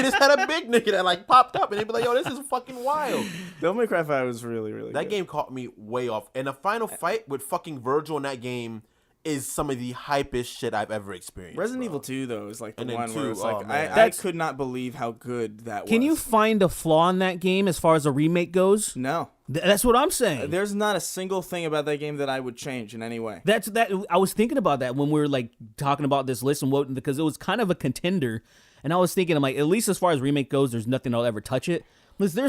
just had a big nigga that like popped up, and they'd be like, "Yo, this is fucking wild." Devil May Cry 5 was really, really That good. game caught me way off. And the final fight with fucking Virgil in that game is some of the hypest shit I've ever experienced. Resident Evil 2 though is like the And then one where 2, it's like oh, man. I could not believe how good that was. Can you find a flaw in that game as far as a remake goes? No. That's what I'm saying. There's not a single thing about that game that I would change in any way. I was thinking about that when we were like talking about this list and what, because it was kind of a contender. And I was thinking, I'm like, at least as far as remake goes, there's nothing I'll ever touch it. There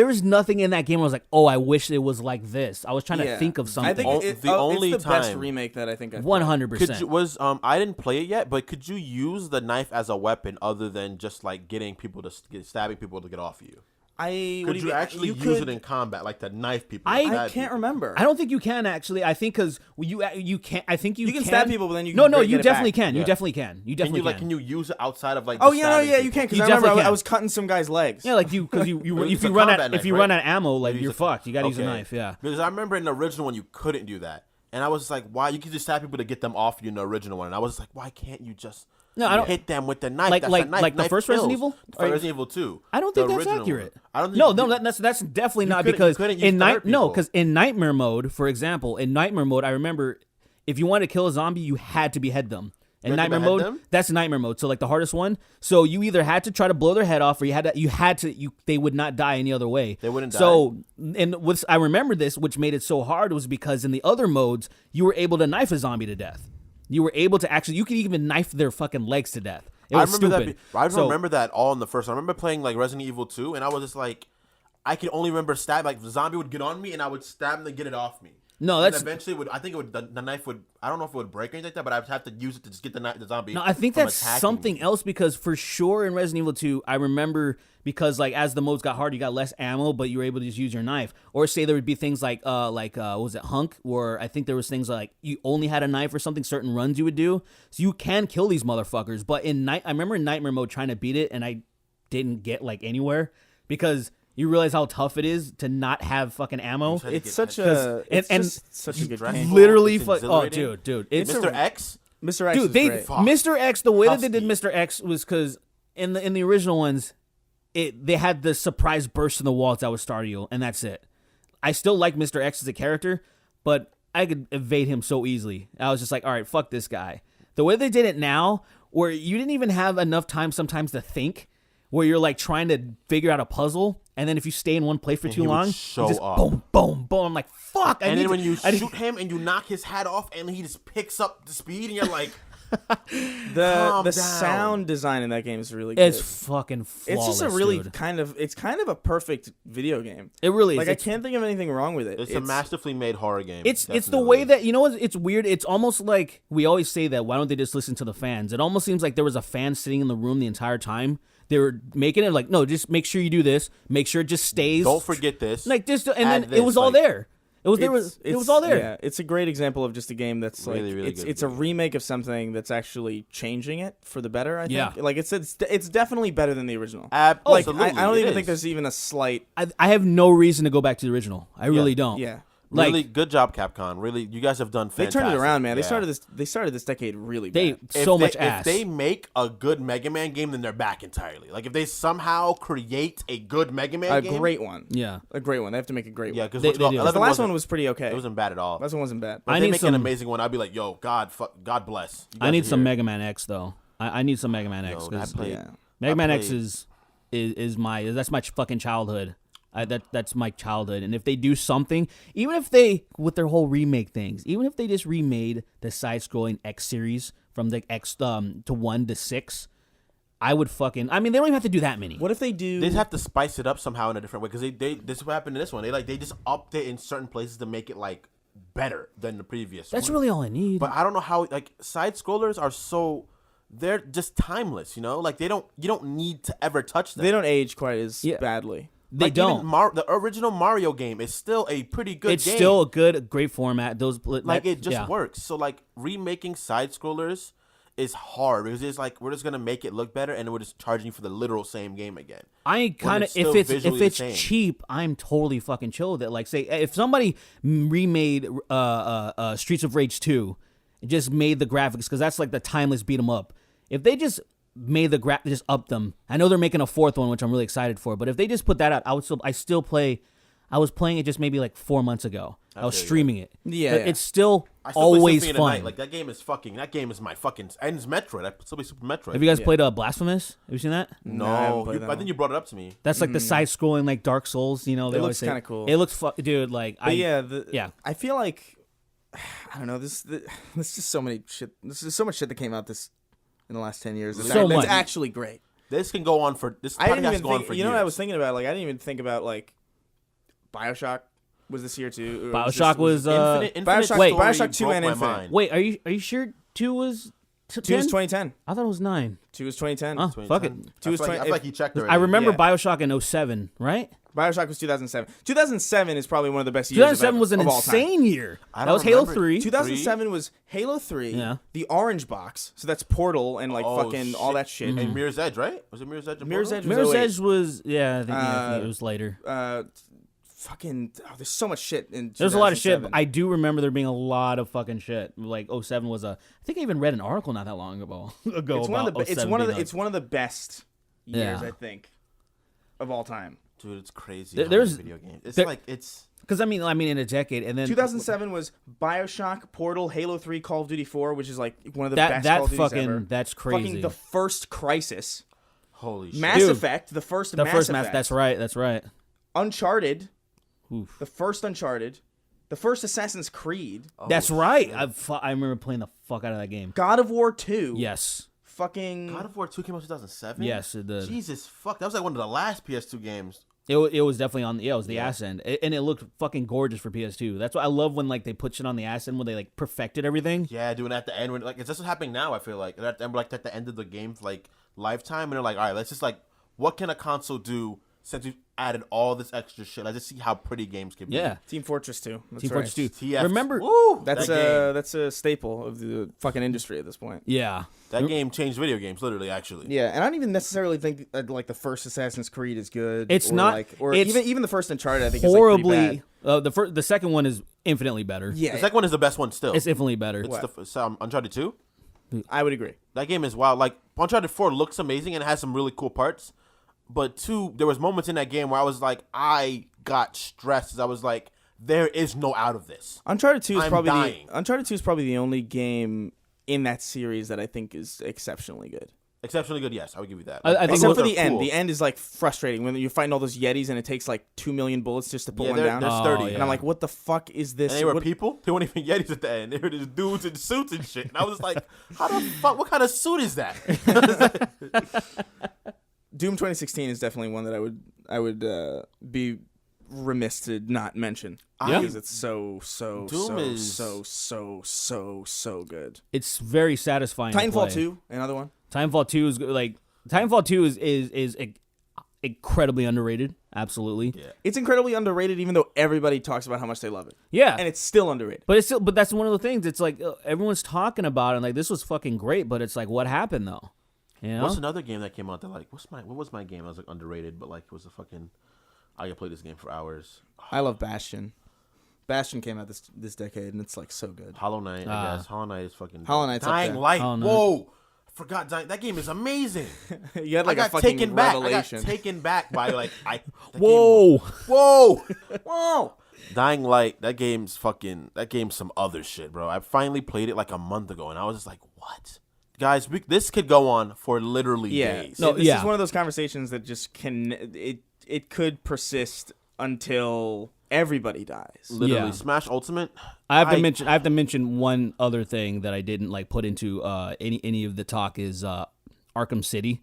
was nothing in that game where I was like, oh, I wish it was like this. I was trying to think of something. I think it's the best time- remake that I think I've 100%. I didn't play it yet, but could you use the knife as a weapon other than just like getting people to stabbing people to get off of you? Could you actually use it in combat, like to knife people? I can't remember. I don't think you can actually. I think because you can't. I think you can stab people, but then you no, can you get it definitely back. can. You definitely can. You definitely can. Can you use it outside of like? Oh the yeah, no, stabbing yeah, you people? can. Because You I remember definitely I can. was cutting some guy's legs. Yeah, like if It's you a run combat out knife, if you run right? out of ammo, like You you're use fucked. You gotta use a Okay. knife. Yeah. Because I remember in the original one you couldn't do that, and I was just like, why? You could just stab people to get them off you in the original one, and I was like, why can't you just? No, I don't hit them with the knife. Like- That's like- a knife. like the Knife first Resident kills. Evil? Resident Evil 2. I don't think The that's original accurate. one. I don't think No, that's definitely not couldn't- because you couldn't use in third people. because in nightmare mode, for example, in nightmare mode, I remember if you wanted to kill a zombie, you had to behead them. In You had to nightmare behead mode, them? that's nightmare mode. So like the hardest one. So you either had to try to blow their head off, or they would not die any other way. They wouldn't die. So and I remember this, which made it so hard, was because in the other modes you were able to knife a zombie to death. You were able to you could even knife their fucking legs to death. It was stupid. I remember that all in the first one. I remember playing like Resident Evil 2, and I was just like, I could only remember stab. Like the zombie would get on me, and I would stab him to get it off me. No, And that's eventually the knife would. I don't know if it would break or anything like that, but I'd have to use it to just get the zombie. No, I think from that's attacking something me. else because for sure in Resident Evil 2, I remember because like as the modes got hard, you got less ammo, but you were able to just use your knife. Or say there would be things like what was it, Hunk? Or I think there was things like you only had a knife or something, certain runs you would do. So you can kill these motherfuckers. But I remember in Nightmare mode trying to beat it, and I didn't get like anywhere because you realize how tough it is to not have fucking ammo. It's such a such a good game. Literally, It's oh exhilarating. dude, it's Mr. X. Mr. X dude, is great. Mr. X, the way that they did Husky. Mr. X was because in the original ones, they had the surprise burst in the walls that would startle you, and that's it. I still like Mr. X as a character, but I could evade him so easily. I was just like, all right, fuck this guy. The way they did it now, where you didn't even have enough time sometimes to think, where you're like trying to figure out a puzzle, and then if you stay in one place for too he would long, show you just up. boom, boom, boom. I'm like, fuck. And then when you shoot him and you knock his hat off, and he just picks up the speed, and you're like, The Calm down. sound design in that game is really good. it's fucking flawless. It's just a really dude. kind of a perfect video game. It really is. Like I can't think of anything wrong with it. it's a masterfully made horror game. It's the Definitely. way that you know what, it's weird. It's almost like we always say that why don't they just listen to the fans? It almost seems like there was a fan sitting in the room the entire time. They were making it like, no, just make sure you do this. Make sure it just stays. Don't forget this. Like this, and Add then this, it was all like- there. It was all there. Yeah, it's a great example of just a game that's like Really, really good it's a video game. remake of something that's actually changing it for the better. I think. Yeah. Like it's definitely better than the original. Absolutely, Like I don't it even is. think there's even a slight. I have no reason to go back to the original. I really don't. Yeah. Really good job, Capcom. Really, you guys have done They fantastic. turned it around, man. Yeah. They started this decade really They bad. much ass. If they make a good Mega Man game, then they're back entirely. Like if they somehow create a good Mega Man A game, great one. Yeah. A great one. They have to make a great one. because They do. The last one was pretty okay. It wasn't bad at all. Last one wasn't bad. But I if they need make some- an amazing one, I'd be like, yo, God bless. You I guys need are some here. Mega Man X though. I need some Mega Man X Yo, because I played- Yeah. Mega Man X played- is my fucking childhood. That's my childhood. And if they do something, even if they with their whole remake things, even if they just remade the side-scrolling X series from the X to 1 to 6, I would fucking. I mean, they don't even have to do that many. What if they do? They just have to spice it up somehow in a different way because they this is what happened in this one. They just upped it in certain places to make it like better than the previous. That's one. really all I need. But I don't know how like side scrollers are so. They're just timeless, you know. Like you don't need to ever touch them. They don't age quite as Yeah. badly. They like, don't. Even the original Mario game is still a pretty good It's game. still a great format. Those like it just yeah. works. So like remaking side scrollers is hard because it's like we're just gonna make it look better and then we're just charging you for the literal same game again. I kind of it's still if visually the it's same. cheap, I'm totally fucking chill with it. Like say if somebody remade Streets of Rage 2, and just made the graphics because that's like the timeless beat 'em up. If they just made the just up them, I know they're making a fourth one, which I'm really excited for. But if they just put that out, I still play. I was playing it just maybe like 4 months ago. I was feel you. streaming it. Yeah, But yeah. it's still I still play always Symphony of the fun. Night. Like that game is fucking. That game is my fucking. And it's Metroid. I still play Super Metroid. Have you guys played Blasphemous? Have you seen that? No, I haven't No, played that I think you brought it up to me. That's like the side-scrolling like Dark Souls. You know, they It always looks say- kinda cool. It looks dude. Like But yeah. yeah. I feel like I don't know. There's just so many shit. There's just so much shit that came out in the last 10 years. So much. That's actually great. This can go on for this. I didn't podcast even go on think. for You know years. what I was thinking about? Like I didn't even think about like BioShock was this year too. Or BioShock was Infinite BioShock- Story BioShock 2 broke and my Infinite. mind. Wait, are you sure 2 was 2 was 10? 2010. I thought it was 9. 2 was 2010. Oh, fuck it. 2 was I 20. feel like he checked already. I remember Yeah. BioShock in 07, right? BioShock was 2007. 2007 is probably one of the best years. 2007 was an of all time. insane year. I That don't was Halo remember. 3. 2007 was Halo 3, Yeah. the Orange Box, so that's Portal and like Oh, fucking all that shit. And Mirror's Edge, right? Was it Mirror's Edge? and Mirror's Portal? Edge Mirror's 08. Edge was I think it was later. There's so much shit in. There's a lot of shit. 2007. I do remember there being a lot of fucking shit. Like 07 was I think I even read an article not that long ago. It's one of the. about It's 07 one of being the. It's one of the best years, Yeah. I think, of all time. Dude, it's crazy. There- how there's- many video games. It's there- like it's. because I mean in a decade and then 2007 was BioShock, Portal, Halo 3, Call of Duty 4, which is like one of the best Call that of Duties fucking ever. that's crazy. Fucking the first Crisis, Holy shit. Mass Dude. Effect, the first the Mass first Effect, match. That's right. That's right. Uncharted, Oof. the first Uncharted, the first Assassin's Creed, That's right. I remember playing the fuck out of that game. God of War 2. Yes. Fucking. God of War 2 came out in 2007? Yes, it did. Jesus fuck. That was like one of the last PS2 games. It was definitely on. Yeah, it was the ass end, and it looked fucking gorgeous for PS2. That's why I love when like they put shit on the ass end when they like perfected everything. Yeah, doing at the end when like it's just what's happening now. I feel like they're at the end of the game's like lifetime, and they're like, all right, let's just like, what can a console do since we've added all this extra shit? Let's just see how pretty games can be. Yeah, Team Fortress 2. That's Team right. Fortress 2. TF Remember? Woo, That's that game. a staple of the fucking industry at this point. Yeah. That game changed video games, literally. Actually, Yeah, and I don't even necessarily think like the first Assassin's Creed is good. It's or not- like, or it's even the first Uncharted. I think Horribly. Is The second one is infinitely better. yeah, the second one is the best one still. It's infinitely better. It's Uncharted 2. I would agree. That game is wild. Like Uncharted 4 looks amazing and it has some really cool parts, but 2, there was moments in that game where I was like, I got stressed. 'Cause I was like, there is no out of this. Uncharted 2 is I'm probably dying. Uncharted 2 is probably the only game in that series that I think is exceptionally good. Exceptionally good, yes, I would give you that. I think Except what- for the they're end. cool. The end is like frustrating when you're fighting all those Yetis and it takes like 2 million bullets just to put Yeah, one down. they're Oh, sturdy. yeah. And I'm like, what the fuck is this? And they were What- people. They weren't even Yetis at the end. They were just dudes in suits and shit. And I was like, how the fuck? What kind of suit is that? Doom 2016 is definitely one that I would be remiss to not mention Yeah. because it's so Doom is- so good. It's very satisfying. to Titanfall play. 2, another one. Titanfall 2 is like Titanfall 2 is incredibly underrated. Absolutely. Yeah. It's incredibly underrated, even though everybody talks about how much they love it, Yeah. and it's still underrated. But that's one of the things. It's like everyone's talking about it. And like this was fucking great, but it's like what happened though? You know? What's another game that came out that like, what was my game? I was like underrated, but like it was a fucking, I could play this game for hours. I love Bastion. Bastion came out this decade, and it's like so good. Hollow Knight, I guess. Hollow Knight is fucking. Hollow Knight's up Dying there. Light. Hollow Knight. Whoa. Forgot that game is amazing. You had like I a got fucking taken back. I revelation. got taken back by like Whoa. Whoa. Dying Light, that game's some other shit, bro. I finally played it like a month ago, and I was just like, what? Guys, this could go on for literally days. No, this is one of those conversations that just it could persist until everybody dies. Literally, Yeah. Smash Ultimate. I have to mention one other thing that I didn't like put into any of the talk is Arkham City,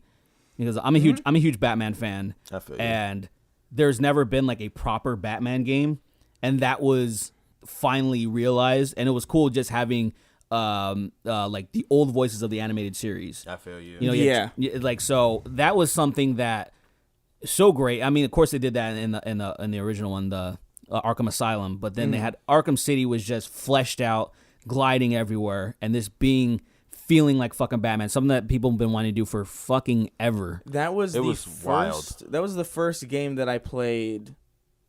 because I'm a huge Batman fan, I feel you. and there's never been like a proper Batman game, and that was finally realized, and it was cool just having like the old voices of the animated series. I feel you. You know, Yeah. like so that was something that so great. I mean, of course they did that in the original one, the Arkham Asylum, but then they had Arkham City was just fleshed out, gliding everywhere, and this feeling like fucking Batman, something that people have been wanting to do for fucking ever. That was wild. That was the first game that I played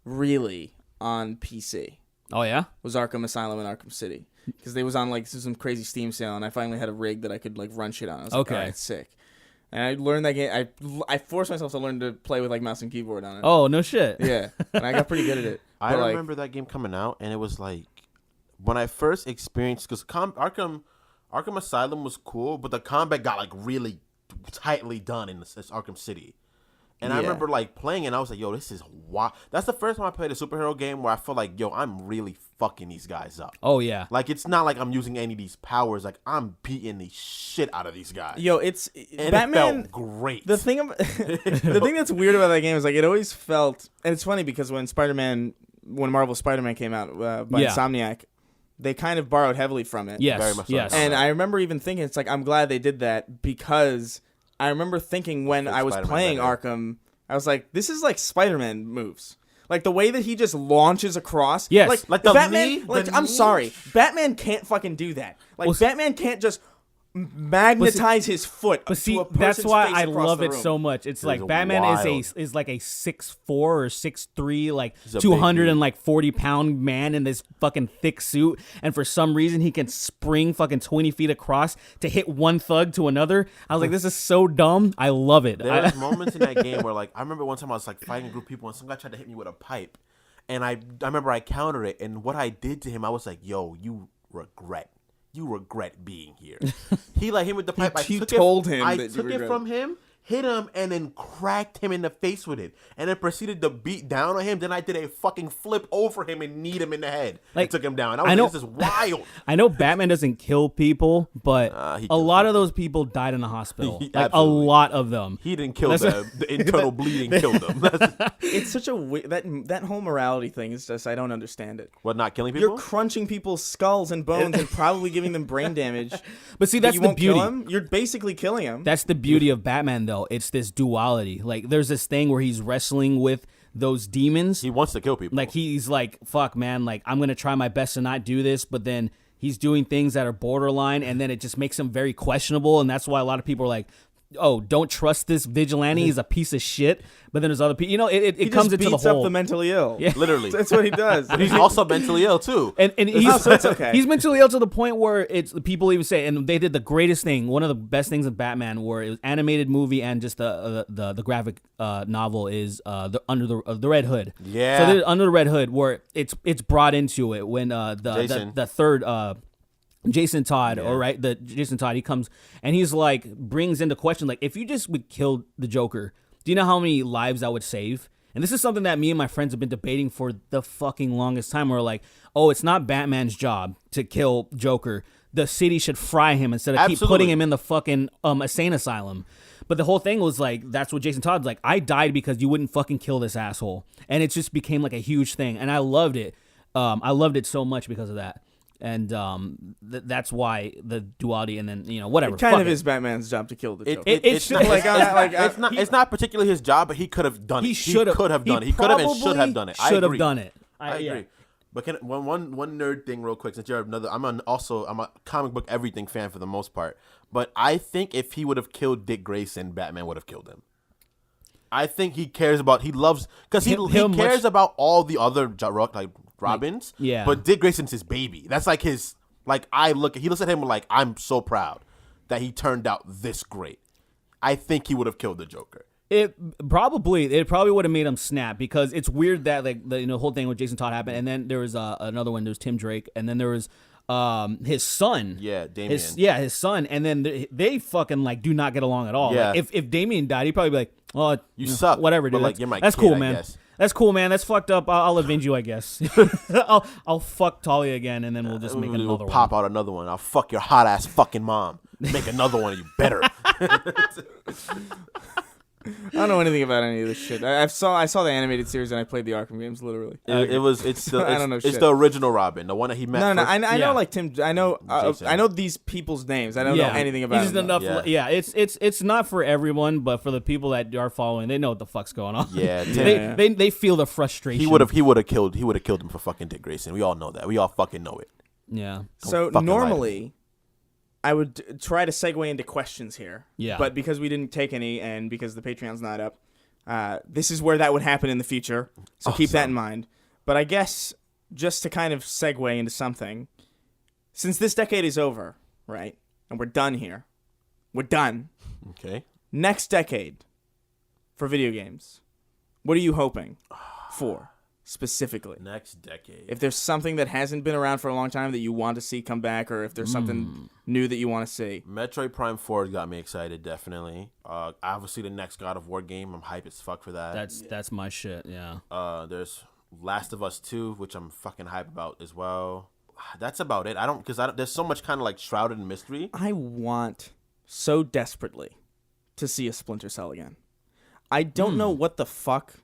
really on PC. Oh yeah, Was Arkham Asylum and Arkham City, because they was on like some crazy Steam sale, and I finally had a rig that I could like run shit on. I was like, Okay. all right, sick. And I learned that game. I forced myself to learn to play with like mouse and keyboard on it. Oh no shit. Yeah, and I got pretty good at it. I But, like, remember that game coming out, and it was like when I first experienced, because Arkham Asylum was cool, but the combat got like really tightly done in this Arkham City. And I Yeah. remember like playing, and I was like, "Yo, this is wild." That's the first time I played a superhero game where I felt like, "Yo, I'm really fucking these guys up." Oh yeah. Like it's not like I'm using any of these powers. Like I'm beating the shit out of these guys. Yo, it's and Batman. it felt great. The thing that's weird about that game is like it always felt, and it's funny because when Marvel Spider-Man came out by Yeah. Insomniac, they kind of borrowed heavily from it. Yes. Very much so. Yes. And I remember even thinking, it's like, I'm glad they did that, because I remember thinking when I was Spider-Man playing better. Arkham, I was like, this is like Spider-Man moves. Like the way that he just launches across. Yes. Like the Batman. knee- Like, the I'm knee- sorry, Batman can't fucking do that. Like Well, Batman can't just magnetize his foot. But see, to a that's person's why face I across love the it room. so much. It's like is Batman wild. is like a 6'4" or 6'3", like a big 240-pound man in this fucking thick suit, and for some reason he can spring fucking 20 feet across to hit one thug to another. I was like, this is so dumb. I love it. There was moments in that game where, like, I remember one time I was like fighting a group of people, and some guy tried to hit me with a pipe, and I remember I countered it, and what I did to him, I was like, "Yo, you regret being here." He like him with the pipe. He I told him I that you took it regret from him, hit him, and then cracked him in the face with it, and then proceeded to beat down on him. Then I did a fucking flip over him and kneed him in the head. Like, and took him down. I was I know- like, this is wild. I know Batman doesn't kill people, but he a kills lot of those people died in the hospital. Like a Absolutely. lot of them. He didn't kill That's- the internal bleeding killed him. It's such a that whole morality thing is just, I don't understand it. What, not killing people? You're crunching people's skulls and bones and probably giving them brain damage. But see, But that's you the won't kill beauty. him. You're basically killing him. That's the beauty of Batman, though. It's this duality. Like, there's this thing where he's wrestling with those demons. He wants to kill people. Like, he's like, fuck, man, like, I'm going to try my best to not do this, but then he's doing things that are borderline, and then it just makes him very questionable, and that's why a lot of people are like, oh, don't trust this vigilante. He's a piece of shit. But then there's other people. You know, it he comes just into beats the up whole. the mentally ill. Yeah. Literally. That's what he does. He's also mentally ill, too. And he's so it's okay. He's mentally ill to the point where it's people even say, and they did the greatest thing. One of the best things of Batman, where it was animated movie and just the graphic novel, is Under the Red Hood. Yeah. So there's Under the Red Hood, where it's brought into it when Jason. the third. Jason Todd, or right, the Jason Todd, he comes and he's like brings into question, like, if you just would kill the Joker, do you know how many lives that would save? And this is something that me and my friends have been debating for the fucking longest time. We're like, oh, it's not Batman's job to kill Joker. The city should fry him instead of keep Absolutely. putting him in the fucking insane asylum. But the whole thing was like, that's what Jason Todd's like, I died because you wouldn't fucking kill this asshole. And it just became like a huge thing. And I loved it. I loved it so much because of that. And that's why the duality, and then, you know, whatever. It kind fuck of it. is Batman's job to kill the Joker. It's not, like, it's not particularly his job, but he could have done it. He should have. could have done it. He could have and should have done it. I Should have agree. done it. I agree. Yeah. But one nerd thing real quick, since you're another, I'm a comic book everything fan for the most part. But I think if he would have killed Dick Grayson, Batman would have killed him. I think he cares about, he loves, because he He'll cares about all the other Robins. yeah. But Dick Grayson's his baby. That's like his. Like he looks at him like, I'm so proud that he turned out this great. I think he would have killed the Joker. It probably would have made him snap, because it's weird that like the whole thing with Jason Todd happened, and then there was another one. There was Tim Drake, and then there was his son. Yeah, Damien. His son, and then they fucking like do not get along at all. Yeah. Like, if Damien died, he'd probably be like, "Oh, You suck, whatever, but, dude. like, you're my That's kid, cool, I man. guess." That's cool, man. That's fucked up. I'll avenge you, I guess. I'll fuck Talia again, and then we'll just make another one. Pop out another one. I'll fuck your hot ass fucking mom. Make another one of you better. I don't know anything about any of this shit. I saw the animated series and I played the Arkham games literally. It's I don't know it's shit. the original Robin, the one that he met. No, first. I know Yeah. like Tim. I know Jason. I know these people's names. I don't know anything about He's them. enough. Yeah. Yeah, it's not for everyone, but for the people that are following, they know what the fuck's going on. Yeah, they feel the frustration. He would have killed him for fucking Dick Grayson. We all know that. We all fucking know it. Yeah. So fucking normally, I would try to segue into questions here. Yeah. But because we didn't take any, and because the Patreon's not up, this is where that would happen in the future. So keep that in mind. But I guess just to kind of segue into something, since this decade is over, right, and we're done here, we're done. Okay. Next decade for video games, what are you hoping for specifically? Next decade. If there's something that hasn't been around for a long time that you want to see come back, or if there's something new that you want to see. Metroid Prime 4 got me excited, definitely. Obviously, the next God of War game, I'm hype as fuck for that. That's my shit. Yeah. There's Last of Us 2, which I'm fucking hype about as well. That's about it. There's so much kind of like shrouded in mystery. I want so desperately to see a Splinter Cell again. I don't know what the fuck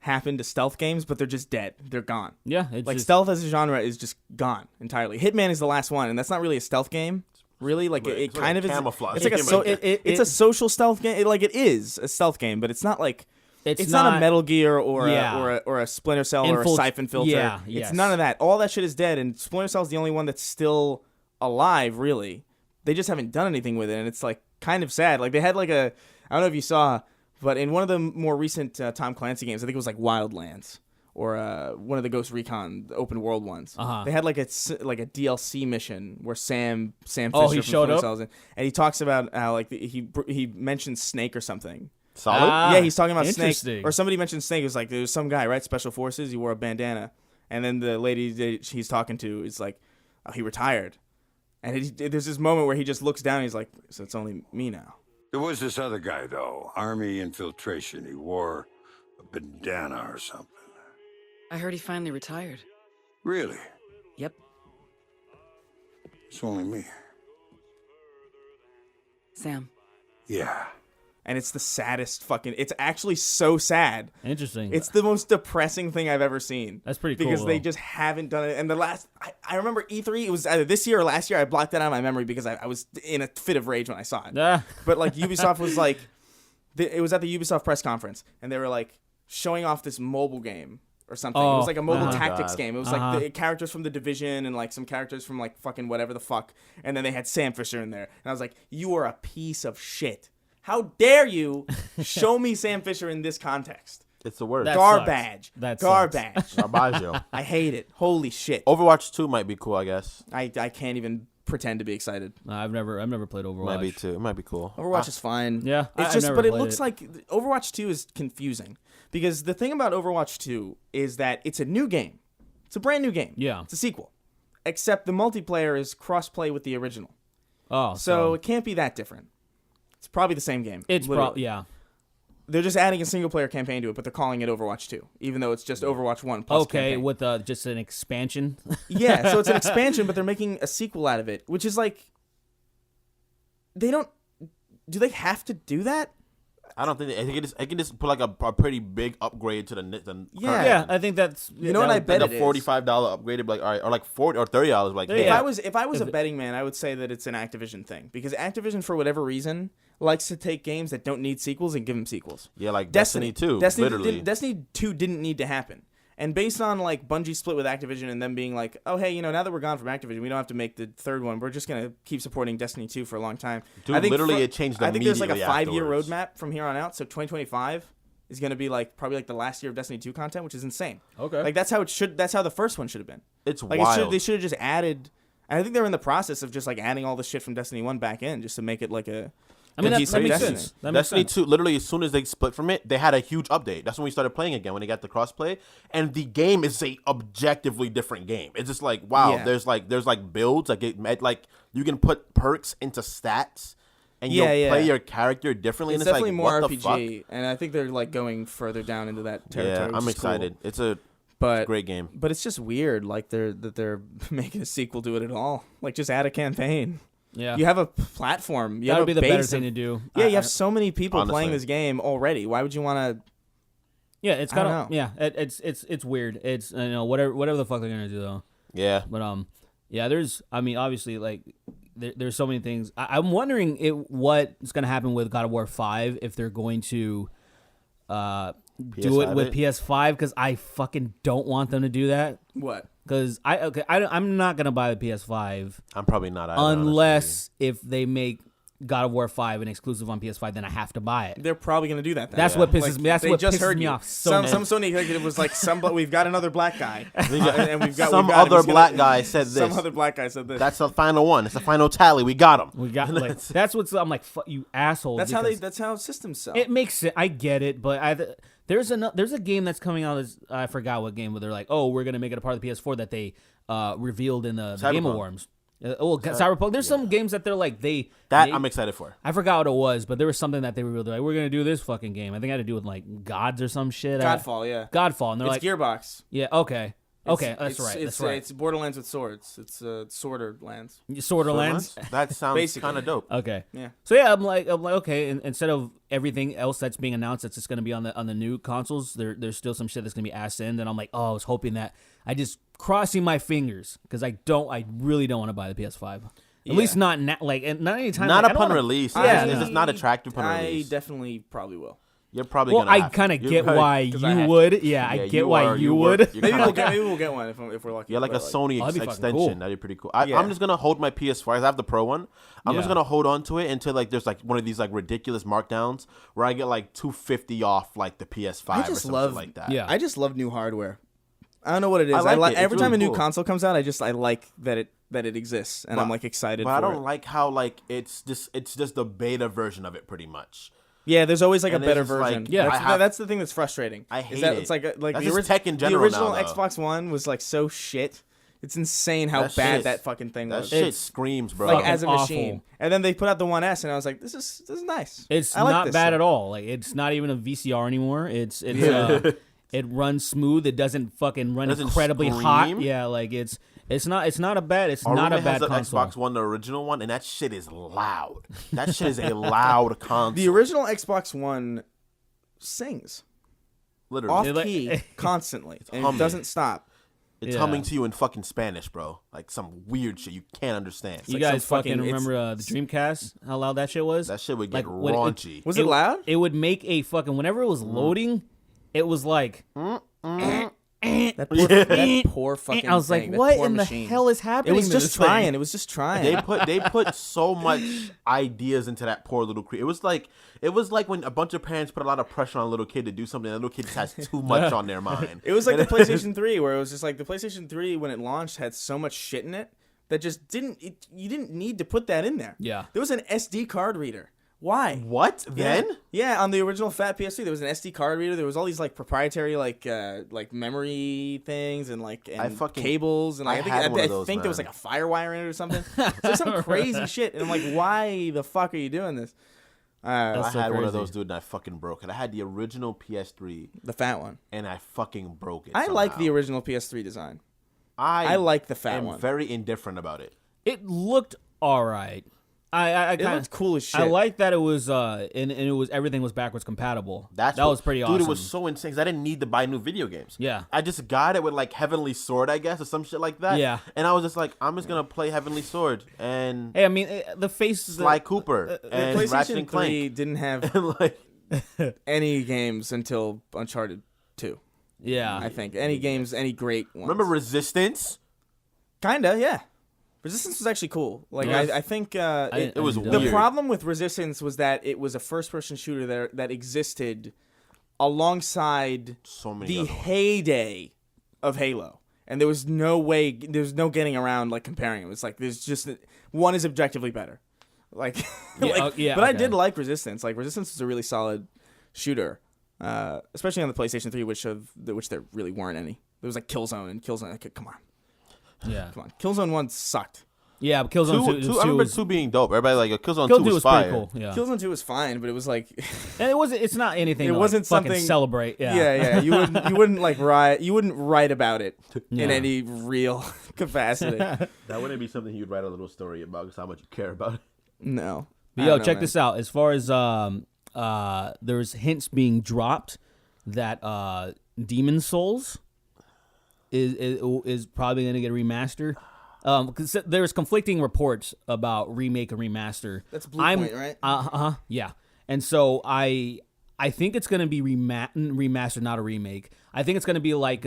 happened to stealth games, but they're just dead. They're gone. Yeah. It's Like just, stealth as a genre is just gone entirely. Hitman is the last one, and that's not really a stealth game. Really, like Right. it It's like kind a of is. camouflage It's like a game, it's a social stealth game. It is a stealth game, but it's not like it's not a not- Metal Gear or Yeah. or a Splinter Cell or a Siphon Filter. Yeah, It's yes. none of that. All that shit is dead, and Splinter Cell is the only one that's still alive. Really, they just haven't done anything with it, and it's like kind of sad. Like they had like I don't know if you saw, but in one of the more recent Tom Clancy games, I think it was like Wildlands or one of the Ghost Recon open world ones. Uh-huh. They had like a DLC mission where Sam Fisher Oh, he from showed Splinter up? Cell's in, and he talks about how like he mentioned Snake or something. Solid. Ah, Yeah, he's talking about Snake. interesting. Or somebody mentioned Snake. It was like, there was some guy, right? Special Forces. He wore a bandana. And then the lady that he's talking to is like, oh, he retired. And there's this moment where he just looks down and he's like, so it's only me now. There was this other guy, though. Army infiltration. He wore a bandana or something. I heard he finally retired. Really? Yep. It's only me. Sam. Yeah. And it's the saddest fucking... It's actually so sad. Interesting. It's the most depressing thing I've ever seen. That's pretty cool, Because they though. just haven't done it. And the last... I remember E3, it was either this year or last year. I blocked that out of my memory because I was in a fit of rage when I saw it. Ah. But like Ubisoft was like... It was at the Ubisoft press conference. And they were like showing off this mobile game or something. It was like a mobile tactics God. game. It was like the characters from The Division and like some characters from like fucking whatever the fuck. And then they had Sam Fisher in there. And I was like, you are a piece of shit. How dare you show me Sam Fisher in this context? It's the worst. That Garbage. sucks. That Garbage. Garbaggio. I hate it. Holy shit. Overwatch 2 might be cool, I guess. I can't even pretend to be excited. I've never played Overwatch. Might be too. It might be cool. Overwatch is fine. Yeah, It's I've just, never but it played looks it. like Overwatch 2 is confusing because the thing about Overwatch 2 is that it's a new game. It's a brand new game. Yeah. It's a sequel. Except the multiplayer is cross-play with the original. Oh, So it can't be that different. It's probably the same game. it's literally. yeah. They're just adding a single-player campaign to it, but they're calling it Overwatch 2, even though it's just Overwatch 1 plus Okay, campaign. with just an expansion. Yeah, so it's an expansion, but they're making a sequel out of it, which is like... They don't... Do they have to do that? I don't think I can just put like a pretty big upgrade to the Yeah. Yeah, I think that's You know what I bet like it a is? $45 upgrade, it'd be like all right, or like $40 or $30, like Yeah. If I was a betting man, I would say that it's an Activision thing because Activision, for whatever reason, likes to take games that don't need sequels and give them sequels. yeah, like Destiny 2, literally. Destiny 2 didn't need to happen. And based on like Bungie split with Activision and them being like, oh hey, now that we're gone from Activision, we don't have to make the third one. We're just gonna keep supporting Destiny 2 for a long time. Dude, I think literally it changed I think there's like a immediately 5-year afterwards. roadmap from here on out. So 2025 is going to be like probably like the last year of Destiny 2 content, which is insane. Okay. Like that's how the first one should have been. It's like wild. they should have just added. And I think they're in the process of just like adding all the shit from Destiny 1 back in just to make it like a. I mean, that makes Destiny. sense. That makes Destiny sense. 2, literally as soon as they split from it, they had a huge update. That's when we started playing again, when they got the crossplay. And the game is a objectively different game. It's just like, wow, Yeah. there's like builds, like you can put perks into stats and you'll play your character differently. It's And it's definitely like, more what the fuck? RPG, and I think they're like going further down into that territory. Yeah, I'm which is cool. excited. It's a But great game. But it's just weird, like they're making a sequel to it at all. Like just add a campaign. Yeah. You have a platform. You That have would be a the better base thing of- to do. Yeah, you have so many people Honestly. playing this game already. Why would you want to? Yeah, it's I don't got. know. Yeah, it's weird. It's whatever the fuck they're gonna do though. Yeah. But yeah. Obviously like there's so many things. I'm wondering what's gonna happen with God of War 5 if they're going to do it PS5 with it? PS5 because I fucking don't want them to do that. What? Because I'm not gonna buy the PS5 I'm probably not either, unless if they make God of War 5 an exclusive on PS5, then I have to buy it. They're probably gonna do that. Then. That's what pisses me. That's they what just pisses heard me you. off so Some much. Sony executive was like, we've got another black guy, and we've got Some we've got him. other He's gonna- black guy said this. Some other black guy said this. That's the final one. It's the final tally. We got him. We got like that's what's. I'm like, fuck you assholes. That's because that's how systems sell. it makes sense. I get it, but there's a game that's coming out. I forgot what game, but they're like, oh, we're gonna make it a part of the PS4 that they revealed in the Game Cyberpunk. Awards. Cyberpunk. There's some games that they're like I'm excited for. I forgot what it was, but there was something that they revealed. They're like, we're gonna do this fucking game. I think it had to do with like gods or some shit. Godfall, yeah. Godfall, and they're It's like, Gearbox. yeah, okay, that's It's- right. It's, That's right. It's Borderlands with swords. It's Sworderlands. Borderlands. That sounds Basically. kind of dope. Okay. Yeah. So yeah, I'm like okay. Instead of everything else that's being announced that's just gonna be on the new consoles, there's still some shit that's gonna be asked in. And I'm like, oh, I was hoping that I just crossing my fingers because I really don't want to buy the PS5. At least not like not anytime. Not like, I don't upon wanna- release. Yeah, It's just not attractive upon I release. definitely probably will. You're probably Well, gonna I have to. kind of You're get gonna- why 'cause I have you to. would. Yeah, I Yeah, get you why are- you you would. were- you're Maybe kinda- we'll get one if we're lucky. You're like a but, Sony that'd be fucking extension. cool. That'd be pretty cool. Yeah. I'm just gonna hold my PS4. I have the Pro one. I'm just Yeah. gonna hold on to it until like there's like one of these like ridiculous markdowns where I get like $250 off like the PS5 I or just something love like that. Yeah. I just love new hardware. I don't know what it is. I like it. It's every time really a new cool. console comes out, I like that it exists, and I'm like excited. But for I don't it. like how like it's just the beta version of it pretty much. Yeah, there's always like And a it's better just like, version. yeah, that's the thing that's frustrating. I is hate that it. It's like That's the, just tech in general the original now, though. Xbox One was like so shit. It's insane how That bad shit- that fucking thing That was. shit screams, bro. like fucking as a machine. awful. And then they put out the 1S, and I was like, this is nice. It's I like not this bad stuff. at all. Like it's not even a VCR anymore. It's it runs smooth. It doesn't fucking run Doesn't incredibly hot. scream? Yeah, like it's not a bad Our not a roommate bad has the console. Xbox One, the original one, and that shit is loud. That shit is a loud console. The original Xbox One sings Literally, off key constantly, and it humming. doesn't stop. it's Yeah. humming to you in fucking Spanish, bro. Like some weird shit you can't understand. You like guys some fucking fucking- remember the Dreamcast? How loud that shit was? That shit would Like, get when raunchy. Was it loud? It would make a fucking whenever it was loading, it was like That poor fucking. I was like, thing, that what poor in machine. the hell is It happening? was to just this thing? trying. It was just trying. They put so much ideas into that poor little kid. It was like when a bunch of parents put a lot of pressure on a little kid to do something, and the little kid just has too much on their mind. It was like the PlayStation 3, where it was just like the PlayStation 3 when it launched had so much shit in it that just you didn't need to put that in there. Yeah. There was an SD card reader. Why? What then? Yeah, on the original fat PS3, there was an SD card reader. There was all these like proprietary like memory things and cables and I like, had one of I those, think there was man. like a FireWire in it or something. It's like some crazy shit, and I'm like, why the fuck are you doing this? I That's so had one of crazy. those, dude, and I fucking broke it. I had the original PS3, The fat one. and I fucking broke it. I like somehow. the original PS3 design. I like the fat am one. very indifferent about it. It looked all right. I It kind looked cool as shit. I like that it was and it was everything was backwards compatible. That was pretty awesome. Dude, it was so insane 'cause I didn't need to buy new video games. Yeah. I just got it with like Heavenly Sword, I guess, or some shit like that. Yeah. And I was just like, I'm just gonna play Heavenly Sword and Hey, I mean the face Sly Cooper the and Ratchet PlayStation and 3 Clank. didn't have And like, any games until Uncharted 2. Yeah. I think any great ones. remember Resistance? Kinda, yeah. Resistance was actually cool. Like Yeah. I think It was the weird. problem with Resistance was that it was a first-person shooter that existed alongside So many the other ones. heyday of Halo. And there was no getting around like comparing them. It's like there's just one is objectively better. Like, but I did like Resistance. Like Resistance was a really solid shooter, especially on the PlayStation 3, which there really weren't any. There was like Killzone and Killzone. Like, come on. Killzone 1 sucked. Yeah, but Killzone 2 I remember was, 2 being dope. Everybody like Killzone 2 Killzone 2 was was fire. pretty cool. Yeah. Killzone 2 was fine, but it was like And it's not anything it to wasn't like, fucking something celebrate. Yeah. yeah. You wouldn't like write about it Yeah. in any real capacity. That wouldn't be something you'd write a little story about because how much you care about it. No. But yo, check this out. As far as there's hints being dropped that Demon Souls is probably going to get a remaster. Because there's conflicting reports about remake and remaster. That's Bluepoint, right? Yeah. And so I think it's going to be remastered, not a remake. I think it's going to be like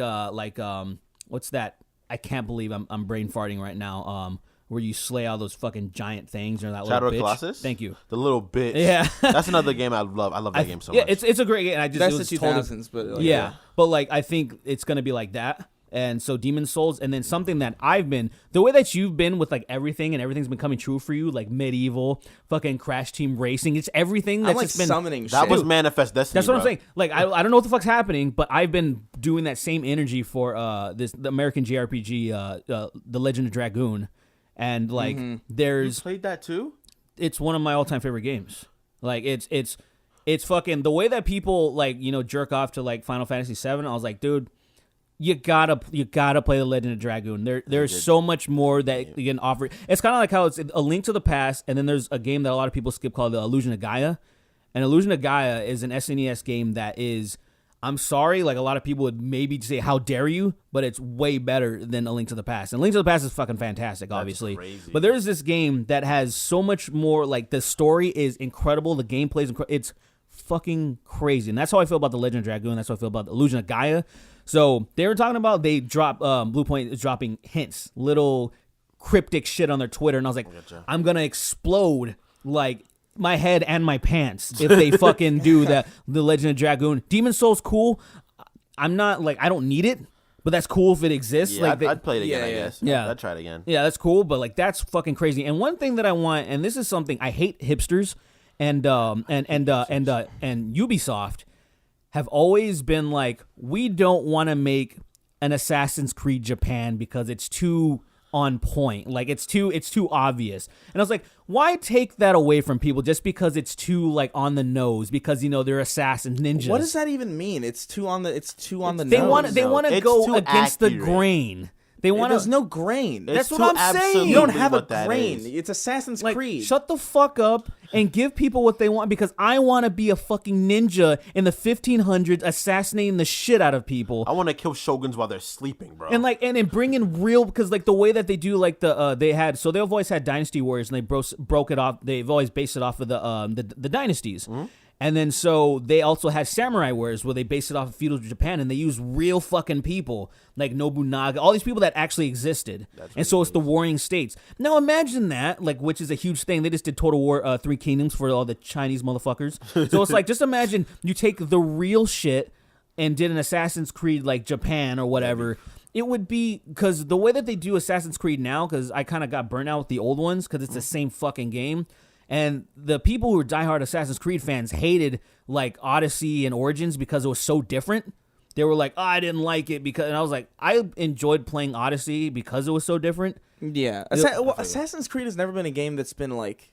what's that? I can't believe I'm brain farting right now. Where you slay all those fucking giant things or that Shadow little bitch. Colossus? Thank you. The little bitch. Yeah. That's another game I love. I love that game so much. Yeah, it's a great game. That's the 2000s, but like, yeah, but like I think it's gonna be like that. And so Demon Souls, and then something that the way that you've been with like everything, and everything's been coming true for you, like Medieval, fucking Crash Team Racing. It's everything that's I'm like just been summoning that shit. was Manifest Destiny. That's what I'm bro. saying. Like I don't know what the fuck's happening, but I've been doing that same energy for the American JRPG, The Legend of Dragoon, and like You there's played that too? it's one of my all-time favorite games. Like it's fucking the way that people like jerk off to like Final Fantasy VII. I was like, dude, you gotta play The Legend of Dragoon. There's so much more that you can offer. It's kind of like how it's A Link to the Past, and then there's a game that a lot of people skip called The Illusion of Gaia. And Illusion of Gaia is an SNES game that is, I'm sorry, like a lot of people would maybe say, how dare you? But it's way better than A Link to the Past. And Link to the Past is fucking fantastic, obviously. crazy. But there's this game that has so much more, like the story is incredible, the gameplay is incredible. It's fucking crazy. And that's how I feel about The Legend of Dragoon. That's how I feel about The Illusion of Gaia. So they were talking about Bluepoint is dropping hints, little cryptic shit on their Twitter, and I was like, I'm gonna explode like my head and my pants if they fucking do the Legend of Dragoon. Demon Souls cool. I'm not like I don't need it, but that's cool if it exists. Yeah, like I'd play it again, I guess. Yeah. I'd try it again. Yeah, that's cool, but like that's fucking crazy. And one thing that I want, and this is something I hate hipsters and Ubisoft have always been like, we don't want to make an Assassin's Creed Japan because it's too on point. Like it's too obvious. And I was like, why take that away from people just because it's too like on the nose because they're assassins, ninjas. What does that even mean? It's too on the They nose. they want to It's go too against the accurate. grain. They want There's to no grain. That's It's what too I'm saying. absolutely You don't have a what that grain. is. It's Assassin's like, Creed. shut the fuck up and give people what they want because I want to be a fucking ninja in the 1500s assassinating the shit out of people. I want to kill shoguns while they're sleeping, bro. And bring in real because like the way that they do like they've always had Dynasty Warriors and they broke it off. They've always based it off of the dynasties. Mm-hmm. And then so they also had Samurai Warriors where they based it off of feudal Japan and they use real fucking people like Nobunaga, all these people that actually existed. And so it's the warring states. Now imagine that, like, which is a huge thing. They just did Total War 3 Kingdoms for all the Chinese motherfuckers. So it's like, just imagine you take the real shit and did an Assassin's Creed like Japan or whatever. It would be, because the way that they do Assassin's Creed now, because I kind of got burnt out with the old ones because it's the same fucking game. And the people who were diehard Assassin's Creed fans hated like Odyssey and Origins because it was so different. They were like, I didn't like it because, and I was like, I enjoyed playing Odyssey because it was so different. Yeah. Assassin's Creed has never been a game that's been like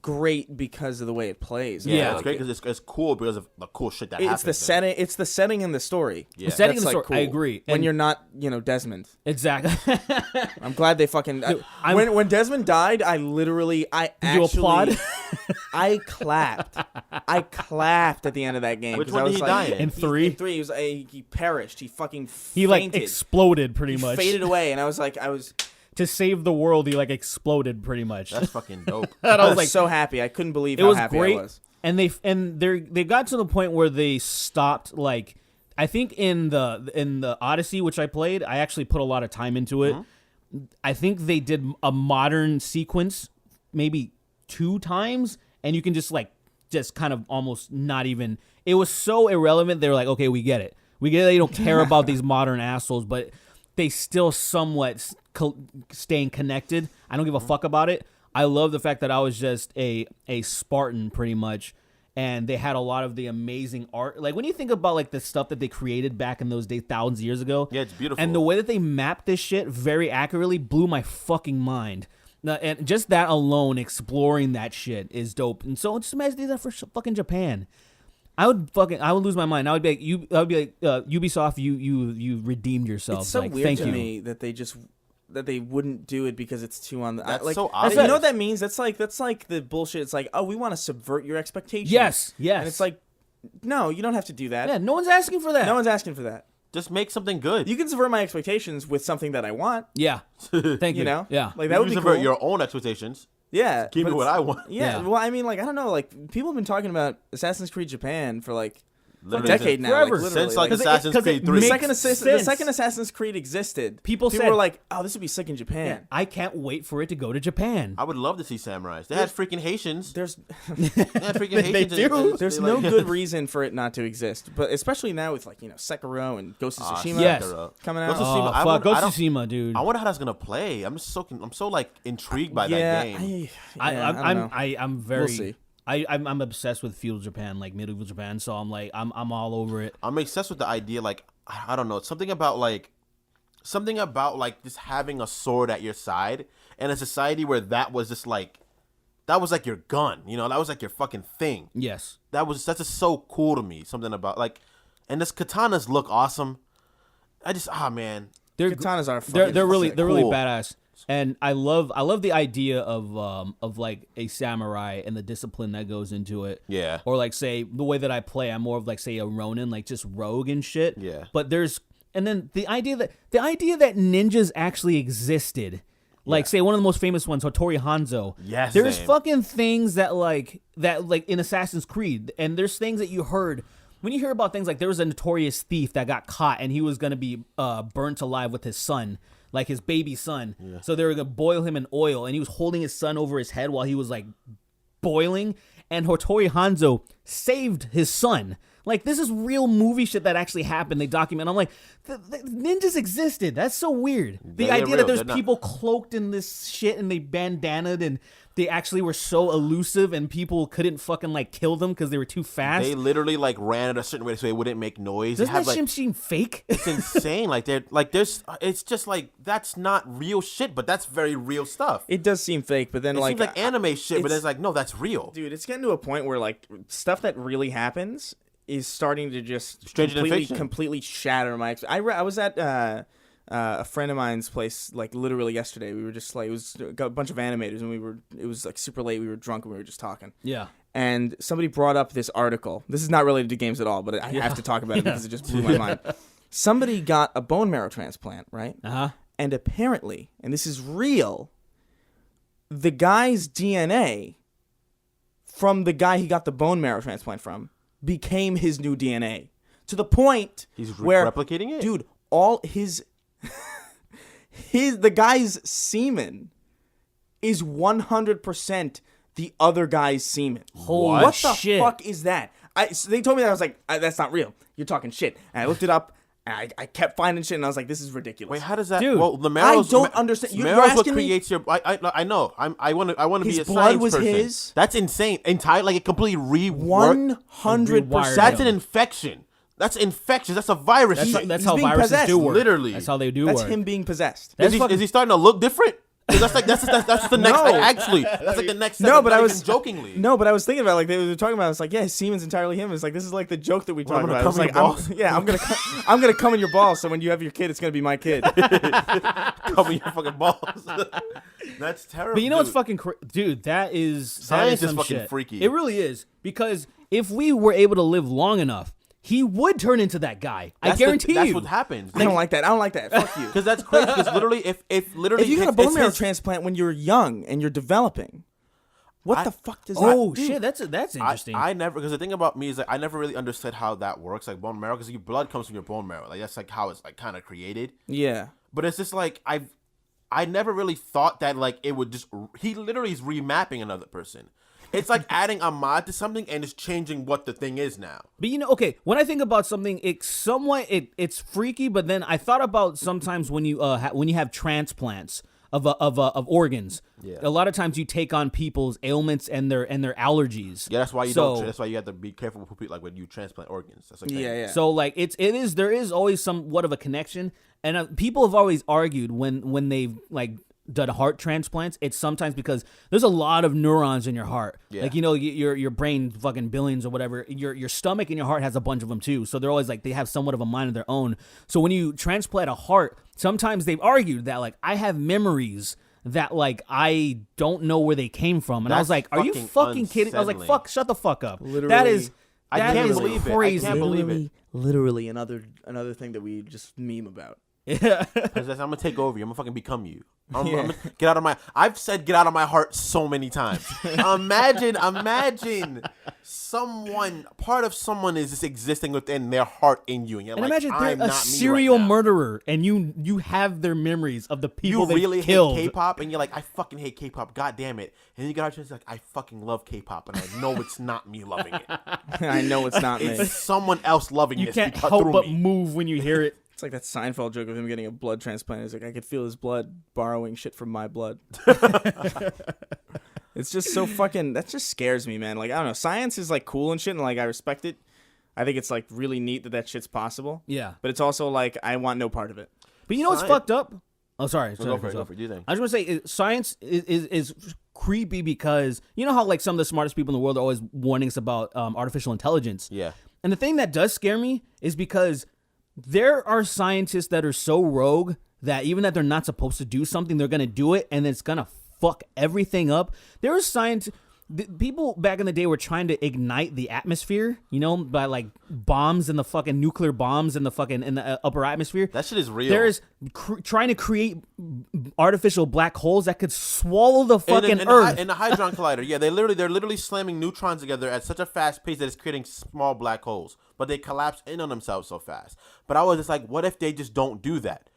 great because of the way it plays. Yeah, Like, it's great because it's cool because of the cool shit that happens. It's the setting. It's the setting and the story. Yeah. The setting That's, and the like, story, I cool. agree. When And- you're not, Desmond. Exactly. I'm glad they fucking. When Desmond died, I applaud? I clapped. I clapped at the end of that game. Which 'cause one I did was he like, die in? In 3? In 3, he perished. He fucking He like fainted. exploded pretty He much. faded away, and I was To save the world, he like exploded pretty much. That's fucking dope. I was like- so happy. I couldn't believe It how was happy great. I was. And they got to the point where they stopped like I think in the Odyssey, which I played, I actually put a lot of time into it. I think they did a modern sequence maybe 2 times, and you can just like just kind of almost not even. It was so irrelevant. They were like, okay, we get it. We get it. They don't care about these modern assholes, but they still somewhat staying connected. I don't give a fuck about it. I love the fact that I was just a Spartan pretty much. And they had a lot of the amazing art. Like when you think about like the stuff that they created back in those days, thousands of years ago. Yeah, it's beautiful. And the way that they mapped this shit very accurately blew my fucking mind. Now, and just that alone, exploring that shit is dope. And so just imagine that for fucking Japan. I would lose my mind. I would be like, Ubisoft, you redeemed yourself. It's so like, weird thank to you. me that they wouldn't do it because it's too on the. That's so You obvious. know what that means? That's like the bullshit. It's like, oh, we want to subvert your expectations. Yes. And it's like, no, you don't have to do that. Yeah, no one's asking for that. No one's asking for that. Just make something good. You can subvert my expectations with something that I want. Yeah. Thank you. You know? Yeah. Like that would be subvert cool. your own expectations. Yeah. Give but me what it's- I want. Yeah. Yeah. Well, I mean, like, I don't know. Like, people have been talking about Assassin's Creed Japan for like a Literally decade now. forever. Like, literally. Since like 'cause Assassin's Creed 3. the makes second sense. Assassin's Creed existed, People said- were like, "Oh, this would be sick in Japan." I can't wait for it to go to Japan. I would love to see samurais. They had freaking Haitians. There's They had freaking They Haitians. do. there's they, no like- good reason for it not to exist, but especially now with like Sekiro and Ghost of Tsushima Yes. coming Ghost of out. Tsushima. Oh, I fuck. wonder- Ghost I of Tsushima, dude. I wonder how that's gonna play. I'm so like intrigued by yeah, that game. I don't know. I'm very. We'll see. I'm obsessed with feudal Japan, like medieval Japan. So I'm like, I'm all over it. I'm obsessed with the idea, like I don't know, something about like just having a sword at your side in a society where that was just like your gun, you know, that was like your fucking thing. Yes. That's just so cool to me. Something about like, and this katanas look awesome. I just man, Katanas are They're really sick. Cool. badass. And I love the idea of like a samurai and the discipline that goes into it. Yeah. Or like say the way that I play, I'm more of like say a Ronin, like just rogue and shit. Yeah. But then the idea that ninjas actually existed. Like say one of the most famous ones, Hattori Hanzo. Yes, There's same. fucking things that like in Assassin's Creed, and there's things that you heard. When you hear about things like there was a notorious thief that got caught and he was going to be burnt alive with his son, like his baby son. Yeah. So they were going to boil him in oil, and he was holding his son over his head while he was like boiling, and Hattori Hanzo saved his son. Like, this is real movie shit that actually happened. They document. I'm like, the ninjas existed. That's so weird. The They're idea real. that there's They're not- people cloaked in this shit and they bandanaed and they actually were so elusive and people couldn't fucking like kill them because they were too fast. They literally like ran it a certain way so they wouldn't make noise. Doesn't they have that like shit seem fake? it's insane. Like they're like it's just like that's not real shit, but that's very real stuff. It does seem fake, but then It like seems like anime shit, but it's- it's like no, that's real. dude, it's getting to a point where like stuff that really happens is starting to just Stranger than fiction. completely shatter my. I was at a friend of mine's place like literally yesterday. We were just like, it was a bunch of animators, and it was like super late. We were drunk and we were just talking. Yeah. And somebody brought up this article. This is not related to games at all, but I have to talk about it because it just blew my mind. Somebody got a bone marrow transplant, right? Uh-huh. And apparently, and this is real, the guy's DNA from the guy he got the bone marrow transplant from became his new DNA. To the point He's where replicating it? Dude, all his the guy's semen is 100% the other guy's semen. Holy What the shit. fuck is that? So they told me that. I was like, that's not real. You're talking shit. And I looked it up, and I kept finding shit, and I was like, this is ridiculous. Wait, how does that? Dude, well, the marrow. I don't understand. You're Marrow's what asking me- creates your. I know. I want to be His a blood science was person. his? That's insane. Entire like it completely reworked. 100%. That's an infection. That's infectious. That's a virus. That's he's how being viruses possessed. do work. Literally. That's how they do That's work. him being possessed. That's fucking- is he starting to look different? 'Cause that's the next. No. Actually, that's like the next. Step. No, but Not I even was jokingly. No, but I was thinking about like they were talking about. It's like, yeah, his semen's entirely him. It's like this is like the joke that we talk I'm gonna about. It's come in like, your balls? I'm gonna come in your balls. So when you have your kid, it's gonna be my kid. Cover your fucking balls. That's terrible. But you know what's dude. fucking dude? That is Science is some fucking shit. freaky. It really is, because if we were able to live long enough, he would turn into that guy. I guarantee That's you. what happens. I don't like that. I don't like that. Fuck you. Because that's crazy. Because literally, if If you got a bone marrow his, transplant when you're young and you're developing, what the fuck does Oh that do? shit, that's interesting. I never, because the thing about me is like I never really understood how that works, like bone marrow, because your blood comes from your bone marrow, like that's like how it's like kind of created. Yeah. But it's just like I never really thought that like it would just he literally is remapping another person. It's like adding a mod to something and it's changing what the thing is now. But okay, when I think about something, it's freaky. But then I thought about sometimes when you have transplants of organs. Yeah. A lot of times you take on people's ailments and their allergies. Yeah, that's why you don't. That's why you have to be careful with people, like when you transplant organs. That's okay. Yeah. So like there is always somewhat of a connection, and people have always argued when they've like done heart transplants, it's sometimes because there's a lot of neurons in your heart. Yeah. Like, your brain fucking billions or whatever. Your stomach and your heart has a bunch of them too. So they're always like, they have somewhat of a mind of their own. So when you transplant a heart, sometimes they've argued that like, I have memories that like I don't know where they came from. And I was like, are you fucking kidding? I was like, fuck, shut the fuck up. Literally. I can't believe it. Crazy. I can't believe it. Literally another thing that we just meme about. Yeah. I'm gonna take over you. I'm gonna fucking become you. I'm gonna get out of my. I've said get out of my heart so many times. Imagine part of someone is just existing within their heart in you, and you're And like, imagine I'm they're a not serial me right now. murderer, and you have their memories of the people You they really killed. hate K-pop, and you're like, I fucking hate K-pop. God damn it! And then you get out and like, I fucking love K-pop, and I know it's not me loving it. I know it's not me. It's someone else loving You this. can't because help through but me. move when you hear it. It's like that Seinfeld joke of him getting a blood transplant. He's like, I could feel his blood borrowing shit from my blood. It's just so fucking. That just scares me, man. Like, I don't know. Science is like cool and shit, and like I respect it. I think it's like really neat that shit's possible. Yeah. But it's also like I want no part of it. But you know what's fucked up? Oh, sorry. Go for it. Go for it. Do you think? I just want to say science is creepy because you know how like some of the smartest people in the world are always warning us about artificial intelligence. Yeah. And the thing that does scare me is because there are scientists that are so rogue that even that they're not supposed to do something, they're going to do it, and it's going to fuck everything up. There are people back in the day were trying to ignite the atmosphere, by like bombs and the fucking nuclear bombs in the upper atmosphere. That shit is real. There's trying to create artificial black holes that could swallow the fucking Earth. In the Hadron Collider, yeah, they're literally slamming neutrons together at such a fast pace that it's creating small black holes, but they collapse in on themselves so fast. But I was just like, what if they just don't do that?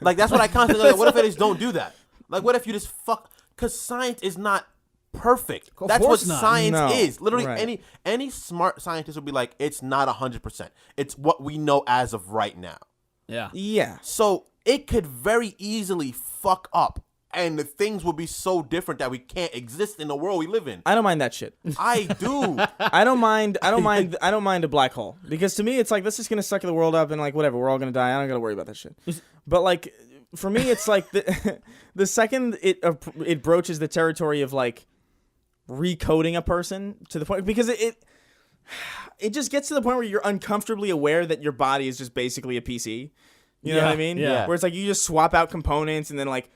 Like, that's what I constantly like. What if they just don't do that? Like, what if you just fuck? Because science is not perfect. Of That's what course not. science No. is. Literally, Right. any smart scientist would be like, it's not 100%. It's what we know as of right now. Yeah. Yeah. So it could very easily fuck up, and the things will be so different that we can't exist in the world we live in. I don't mind that shit. I do. I don't mind a black hole because to me it's like this is gonna suck the world up and like whatever, we're all gonna die. I don't gotta worry about that shit. But like for me, it's like the second it broaches the territory of like recoding a person to the point because it just gets to the point where you're uncomfortably aware that your body is just basically a PC. You know what I mean? Yeah. Where it's like you just swap out components and then like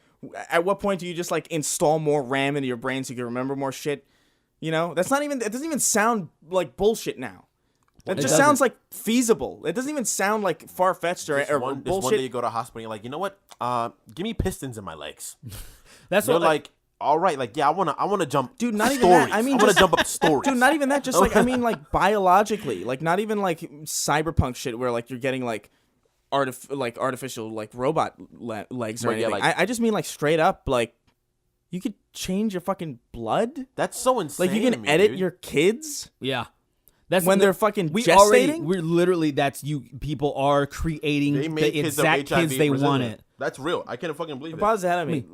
at what point do you just like install more RAM into your brain so you can remember more shit? It doesn't even sound like bullshit now. It just sounds like feasible. It doesn't even sound like far-fetched or One bullshit. day you go to a hospital and you're like, you know what? Give me pistons in my legs. That's You're what like, all right, like, yeah, I wanna jump. Dude, not even stories. that. I mean, I wanna just- jump up stories. Dude, not even that. Just like, I mean, like biologically, like not even like cyberpunk shit where like you're getting like artificial like robot legs or But yeah, anything. like- I just mean like straight up like you could change your fucking blood. That's so insane. Like you to can me, edit dude. your kids. Yeah. That's When they're fucking we're gestating? literally people are creating They the make kids of exact HIV kids they resistant. wanted. That's real. I can't fucking believe It it. bothers the head of me.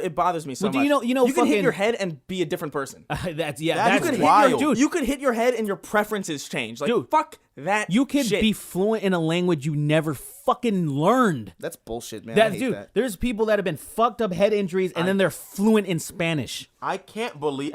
It bothers me so But do much. you know you can hit fucking- your head and be a different person. That's That's You could wild. hit you could hit your head and your preferences change. Like Dude, fuck that. You could shit. be fluent in a language you never fucking learned. That's bullshit, man. I hate Dude, that. there's people that have been fucked up head injuries and then they're fluent in Spanish. I can't believe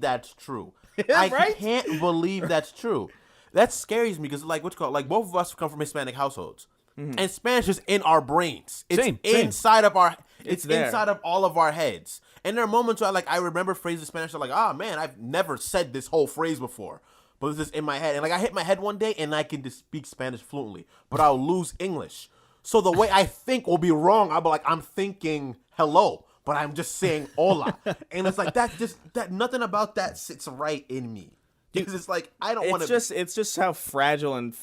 that's true. I right? can't believe that's true. That scares me because like like both of us come from Hispanic households. And Spanish is in our brains. It's Same. inside of our it's there. inside of all of our heads. And there are moments where I remember phrases in Spanish I'm like, oh man, I've never said this whole phrase before. But it's just in my head. And like I hit my head one day and I can just speak Spanish fluently. But I'll lose English. So the way I think will be wrong. I'll be like, I'm thinking hello, but I'm just saying hola. And it's like that nothing about that sits right in me. Because it's like I don't want to It's just how fragile and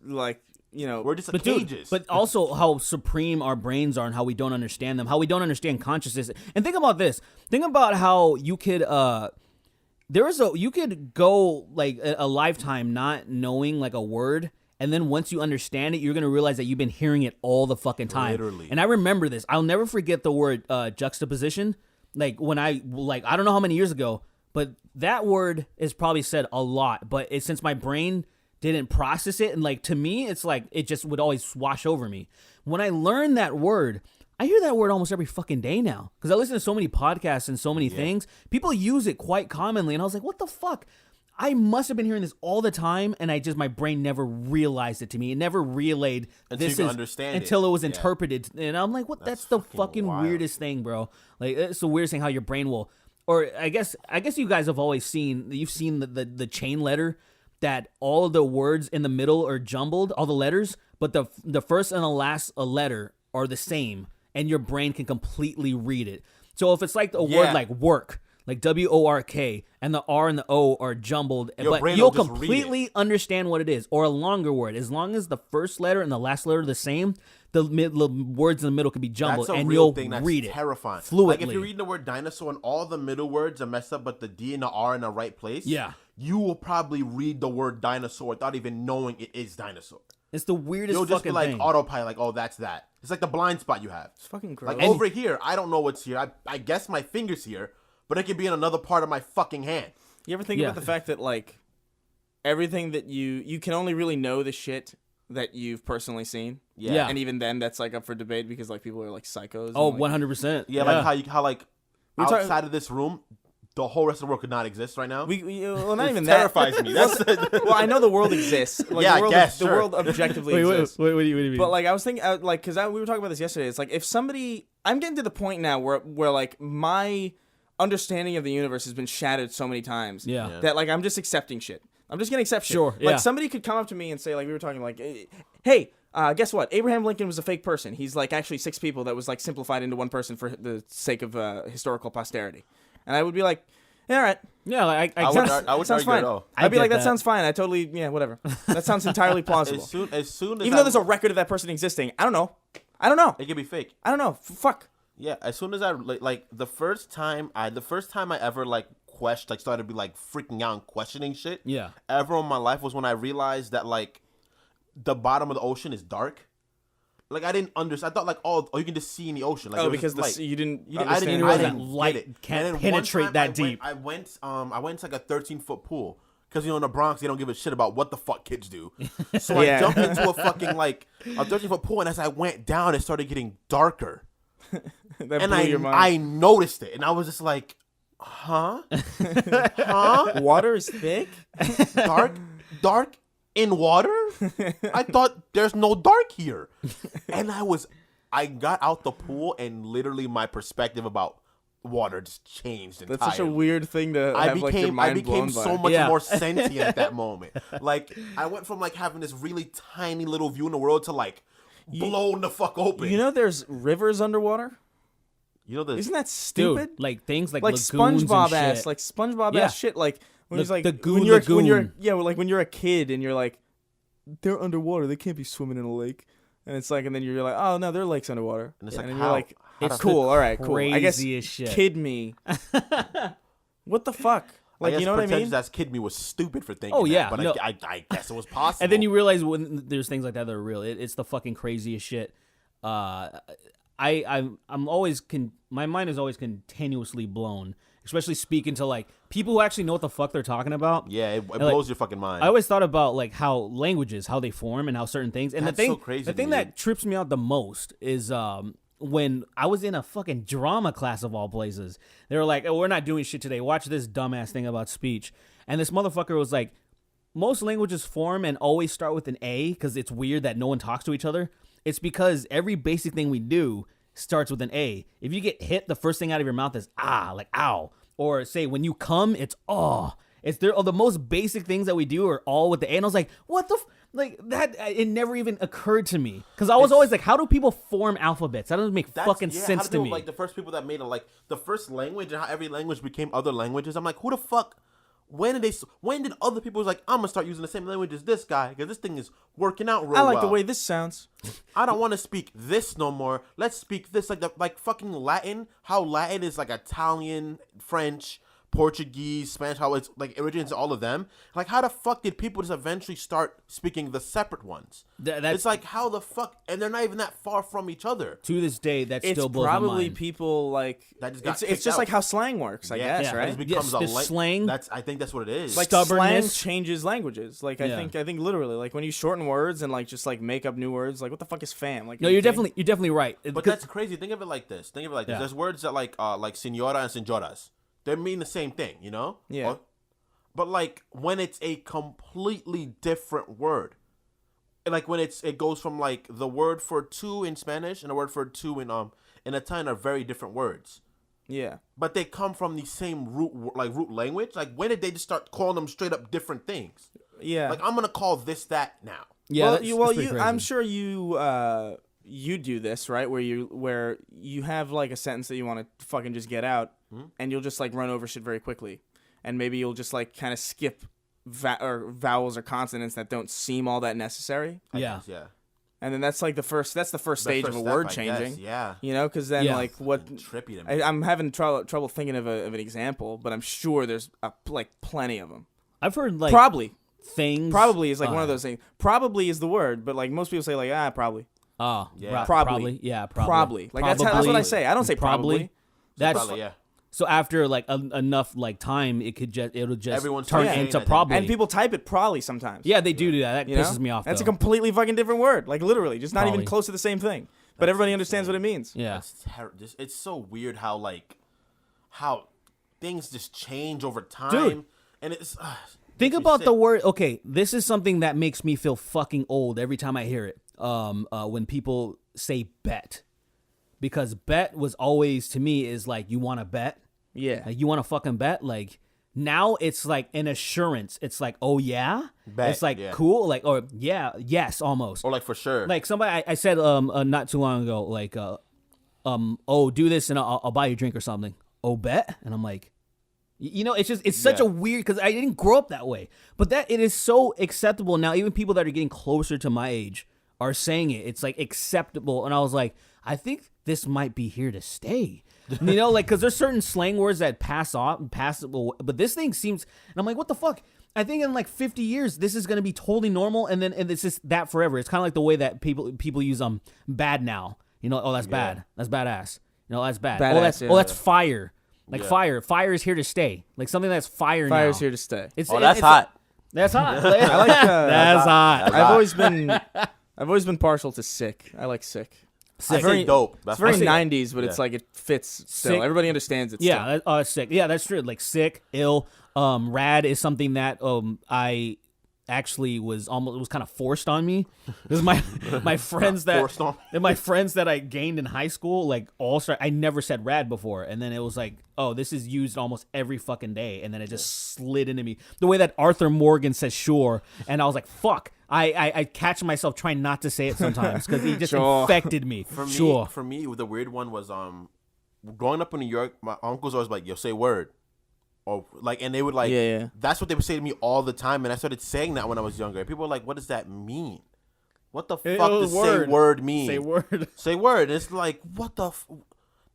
like we're just But cages. but also how supreme our brains are and how we don't understand them, how we don't understand consciousness. And think about this. Think about how you could you could go like a lifetime not knowing like a word, and then once you understand it, you're gonna realize that you've been hearing it all the fucking time. Literally. And I remember this. I'll never forget the word juxtaposition. Like when I don't know how many years ago, but that word is probably said a lot. But since my brain didn't process it, and like to me, it's like it just would always wash over me. When I learned that word, I hear that word almost every fucking day now because I listen to so many podcasts and so many things. People use it quite commonly, and I was like, what the fuck? I must have been hearing this all the time, and my brain never realized it to me. It never relayed until it was interpreted. And I'm like, what? That's the fucking wild. Weirdest thing, bro. Like, it's the weirdest thing how your brain will. Or I guess you guys have always seen the chain letter that all the words in the middle are jumbled, all the letters, but the first and the last letter are the same, and your brain can completely read it. So if it's like a word like work, like WORK, and the R and the O are jumbled, but you'll completely understand what it is. Or a longer word, as long as the first letter and the last letter are the same, the words in the middle can be jumbled, and you'll read it terrifying. fluently. Like if you're reading the word dinosaur and all the middle words are messed up, but the D and the R in the right place, you will probably read the word dinosaur without even knowing it is dinosaur. It's the weirdest You'll just be like thing. autopilot, like, oh, that's that. It's like the blind spot you have. It's fucking gross. Like over here, I don't know what's here. I guess my finger's here, but it could be in another part of my fucking hand. You ever think about the fact that like everything that you can only really know the shit that you've personally seen? Yeah. And even then, that's like up for debate because like people are like psychos. Oh, and, like, 100%. Yeah, like how like We're outside of this room, the whole rest of the world could not exist right now. well, not even terrifies that. me. That's Well, I know the world exists. Like, Yeah, the world, I guess, the sure. world objectively Wait, exists. what do you mean? But like I was thinking, like, because we were talking about this yesterday. It's like if somebody, I'm getting to the point now where like my understanding of the universe has been shattered so many times. Yeah. That like I'm just accepting shit. I'm just gonna accept shit. Sure, yeah. Like somebody could come up to me and say, like we were talking, like, hey, guess what? Abraham Lincoln was a fake person. He's like actually 6 people that was like simplified into one person for the sake of historical posterity. And I would be like, yeah, all right. Yeah, like I would sounds argue fine. at all. I'd be get like, that that. sounds fine. I totally, whatever. That sounds entirely plausible. As soon as Even though there's a record of that person existing, I don't know. it could be fake. I don't know. Fuck. Yeah, as soon as I like the first time I ever like started to be like freaking out and questioning shit. Yeah. Ever in my life was when I realized that like the bottom of the ocean is dark. Like I didn't understand. I thought like you can just see in the ocean. Like, Because light. you didn't. I didn't realize get that light it. can't And then one penetrate time that deep. I went to like a 13-foot pool because in the Bronx they don't give a shit about what the fuck kids do. So Yeah. I jumped into a fucking like a 13-foot pool, and as I went down, it started getting darker. That And blew your mind. I noticed it, and I was just like, huh? Water is thick. Dark in water? I thought there's no dark here. And I got out the pool, and literally my perspective about water just changed entirely. That's such a weird thing to have like your mind I became blown so by. much Yeah. more sentient at that moment. Like I went from like having this really tiny little view in the world to like blown the fuck open. You know, there's rivers underwater. Isn't that Dude, stupid? like things like like lagoons SpongeBob and ass, shit. like SpongeBob Yeah. ass shit. Like when The- he's like the when Goon you're Lagoon. like when you're a kid and you're like, they're underwater. They can't be swimming in a lake. And it's like, and then you're like, oh no, there are lakes underwater. And it's like, you're how? like, How it's the- cool. All right, cool. I guess Craziest shit. kid me. What the fuck? Like, you know what I mean? That kid me was stupid for thinking. Oh, that, yeah, but no. I guess it was possible. And then you realize when there's things like that that are real, it's the fucking craziest shit. I'm always my mind is always continuously blown, especially speaking to like people who actually know what the fuck they're talking about. yeah, it like, blows your fucking mind. I always thought about like how languages, how they form, and how certain things. And That's the thing, so crazy the to thing me. that trips me out the most is when I was in a fucking drama class of all places. They were like, "Oh, we're not doing shit today. Watch this dumbass thing about speech." And this motherfucker was like, "Most languages form and always start with an A because it's weird that no one talks to each other. It's because every basic thing we do starts with an A. If you get hit, the first thing out of your mouth is ah, like ow. Or say when you come, it's oh. It's the most basic things that we do are all with the A. And I was like, what the like that? It never even occurred to me because I was always like, how do people form alphabets? That doesn't make fucking sense to me. Like the first people that made it, like the first language and how every language became other languages. I'm like, who the fuck? When did other people was like, I'm gonna start using the same language as this guy because this thing is working out real I like well. the way this sounds. I don't want to speak this no more. Let's speak this like fucking Latin. How Latin is like Italian, French, Portuguese, Spanish, how it's like originates all of them. Like, how the fuck did people just eventually start speaking the separate ones? It's like, how the fuck, and they're not even that far from each other. To this day, that It's still blows my probably mind. people like That just got it's kicked just out. like how slang works, I guess, Yeah. right? It just becomes Yes, the slang. I think that's what it is. Like slang Stubbornness. changes languages. Like I Yeah. think literally, like when you shorten words and like just like make up new words, like what the fuck is fam? Like No, are you you're kidding? definitely right. but Because- that's crazy. Think of it like this. Yeah. There's words that like senora and señoras. They mean the same thing, you know? Yeah. But like when it's a completely different word, like when it goes from like the word for two in Spanish and the word for two in Italian are very different words. Yeah. But they come from the same root language. Like when did they just start calling them straight up different things? Yeah. Like I'm gonna call this that now. yeah, well, that's- you, that's well, pretty you, crazy. I'm sure you do this, right? Where you have like a sentence that you want to fucking just get out, and you'll just like run over shit very quickly, and maybe you'll just like kind of skip vowels or consonants that don't seem all that necessary, Yeah. Yeah. and then that's like the first stage First of a step, word I changing. guess, yeah. You know, because then Yeah. like what Trippy to me. I'm having trouble thinking of an example, but I'm sure there's like plenty of them. I've heard like Probably things. is like one of those things. Probably is the word, but like most people say like probably. Oh, Yeah. Probably. Yeah, Probably. Like that's what I say. I don't say probably. That's Probably, yeah. so after like enough like time, it'll just Everyone's turn saying into that. probably. And people type it probably sometimes. yeah, they do that. That You know? pisses me off. That's though. a completely fucking different word. Like literally, just not even Probably. close to the same thing. But everybody understands what it means. yeah. It's so weird how things just change over time. Dude. And it's Think makes me about the sick. word. Okay, this is something that makes me feel fucking old every time I hear it. When people say bet, because bet was always to me is like you want to bet. Yeah. Like, you want to fucking bet? Like, now it's like an assurance. It's like, oh, yeah? Bet, it's like, yeah. cool. Like, or yeah, yes, almost. Or like for sure. Like, somebody, I said not too long ago, like, oh, do this and I'll buy you a drink or something. Oh, bet? And I'm like, you know, it's such Yeah. a weird, because I didn't grow up that way. But that, it is so acceptable now. Even people that are getting closer to my age are saying it. It's like acceptable. And I was like, I think this might be here to stay. You know, like, because there's certain slang words that pass off, but this thing seems, and I'm like, what the fuck? I think in like 50 years, this is going to be totally normal, and it's just that forever. It's kind of like the way that people use bad now. You know, oh, that's bad. That's badass. You know, that's bad. Badass, Oh, yeah. that's fire. Like fire. Fire is here to stay. Like something that's fire now. Fire's here to stay. Oh, that's hot. That's hot. I like That's hot. I've always been partial to sick. I like sick. I very- say dope. It's That's very what I say. 90s, but it's like it fits still. Sick. Everybody understands it Yeah, still. that's sick. Yeah, that's true. Like sick, ill, rad is something that I actually was kind of forced on me. This is my friends Forced on. and my friends that I gained in high school, like I never said rad before, and then it was like, oh, this is used almost every fucking day, and then it just slid into me. The way that Arthur Morgan says sure, and I was like, fuck. I catch myself trying not to say it sometimes because it just Sure. infected me. For me, the weird one was growing up in New York. My uncles always like, "Yo, say word," or like, and they would like, Yeah. That's what they would say to me all the time. And I started saying that when I was younger. And people were like, "What does that mean? What the fuck does say word mean? Say word. Say word." And it's like, what the?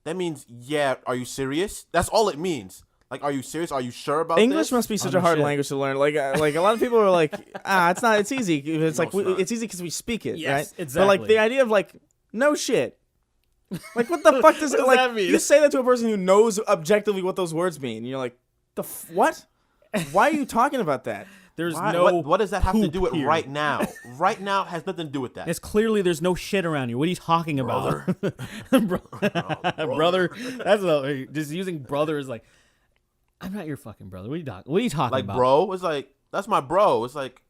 That means, yeah. Are you serious? That's all it means. Like, are you serious? Are you sure about English this? must be such Oh, a hard shit. language to learn. Like a lot of people are like, it's not. It's easy. It's like it's not. it's easy because we speak it, Yes, right? exactly. But like the idea of like no shit. Like what the fuck does it like? that mean? You say that to a person who knows objectively what those words mean. And you're like, what? Why are you talking about that? There's Why- no. what does that have to poop do with here. right now? Right now has nothing to do with that. It's clearly there's no shit around you. What are you talking about, brother? That's just using brother is like, I'm not your fucking brother. What are you talking Like, about? bro, it's like, that's my bro. It's like,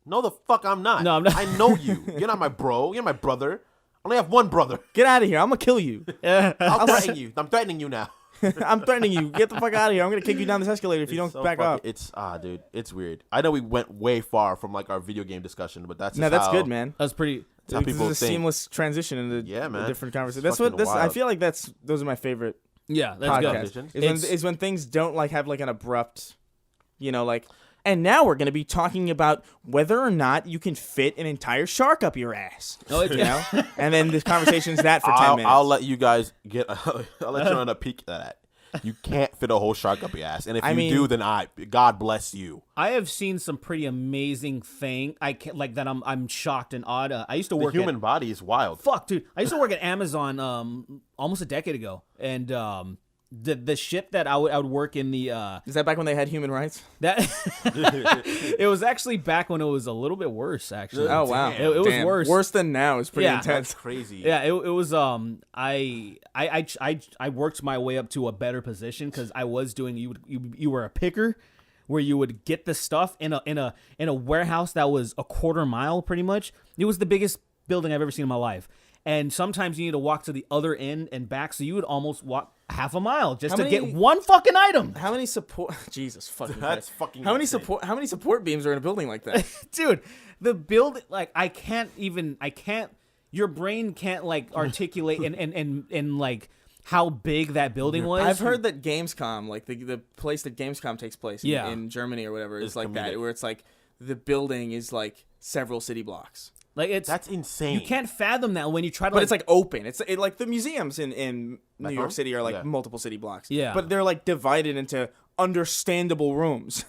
no, the fuck, I'm not. No, I'm not. I know you. You're not my bro. You're my brother. I only have one brother. Get out of here! I'm gonna kill you. I'll threaten you. I'm threatening you now. I'm threatening you. Get the fuck out of here! I'm gonna kick you down this escalator if you don't So back fucking- up. It's dude, it's weird. I know we went way far from like our video game discussion, but that's No, just that's how, good, man. That's pretty. That's how This people is a think. seamless transition into Yeah, man. a different conversation. It's That's what fucking this. I wild. feel like those are my favorite Yeah, that's good. podcasts. It's- Is when things don't like have like an abrupt, like. And now we're gonna be talking about whether or not you can fit an entire shark up your ass. Oh, it's- You know, and then this conversation's that for 10 minutes. I'll let you guys get. I'll let you on a peek at that. You can't fit a whole shark up your ass, and if I you mean- do, then God bless you. I have seen some pretty amazing thing. I can't like that. I'm shocked and awed. I used to The work human at body is wild. fuck, dude. I used to work at Amazon almost a decade ago, and the shit that I would work in the Is that back when they had human rights? that it was actually back when it was a little bit worse. Actually, Oh wow, It was Damn. worse. Worse than now. It's pretty Yeah. intense. That's crazy. Yeah, it was I worked my way up to a better position because I was doing you were a picker where you would get the stuff in a warehouse that was a quarter mile pretty much. It was the biggest building I've ever seen in my life. And sometimes you need to walk to the other end and back, so you would almost walk half a mile just How to get many- one fucking item. How many support? Jesus fucking. That's Christ. fucking How many insane. support? How many support beams are in a building like that? Dude, the build like I can't your brain can't like articulate and like how big that building was. I've heard that Gamescom, like the place that Gamescom takes place in, Yeah. in Germany or whatever, is Is like that, comedic. where it's like the building is like several city blocks. like That's insane. you can't fathom that when you try to But it's like open. It's like the museums in New Back York home? City are like Yeah. multiple city blocks. Yeah. But they're like divided into understandable rooms.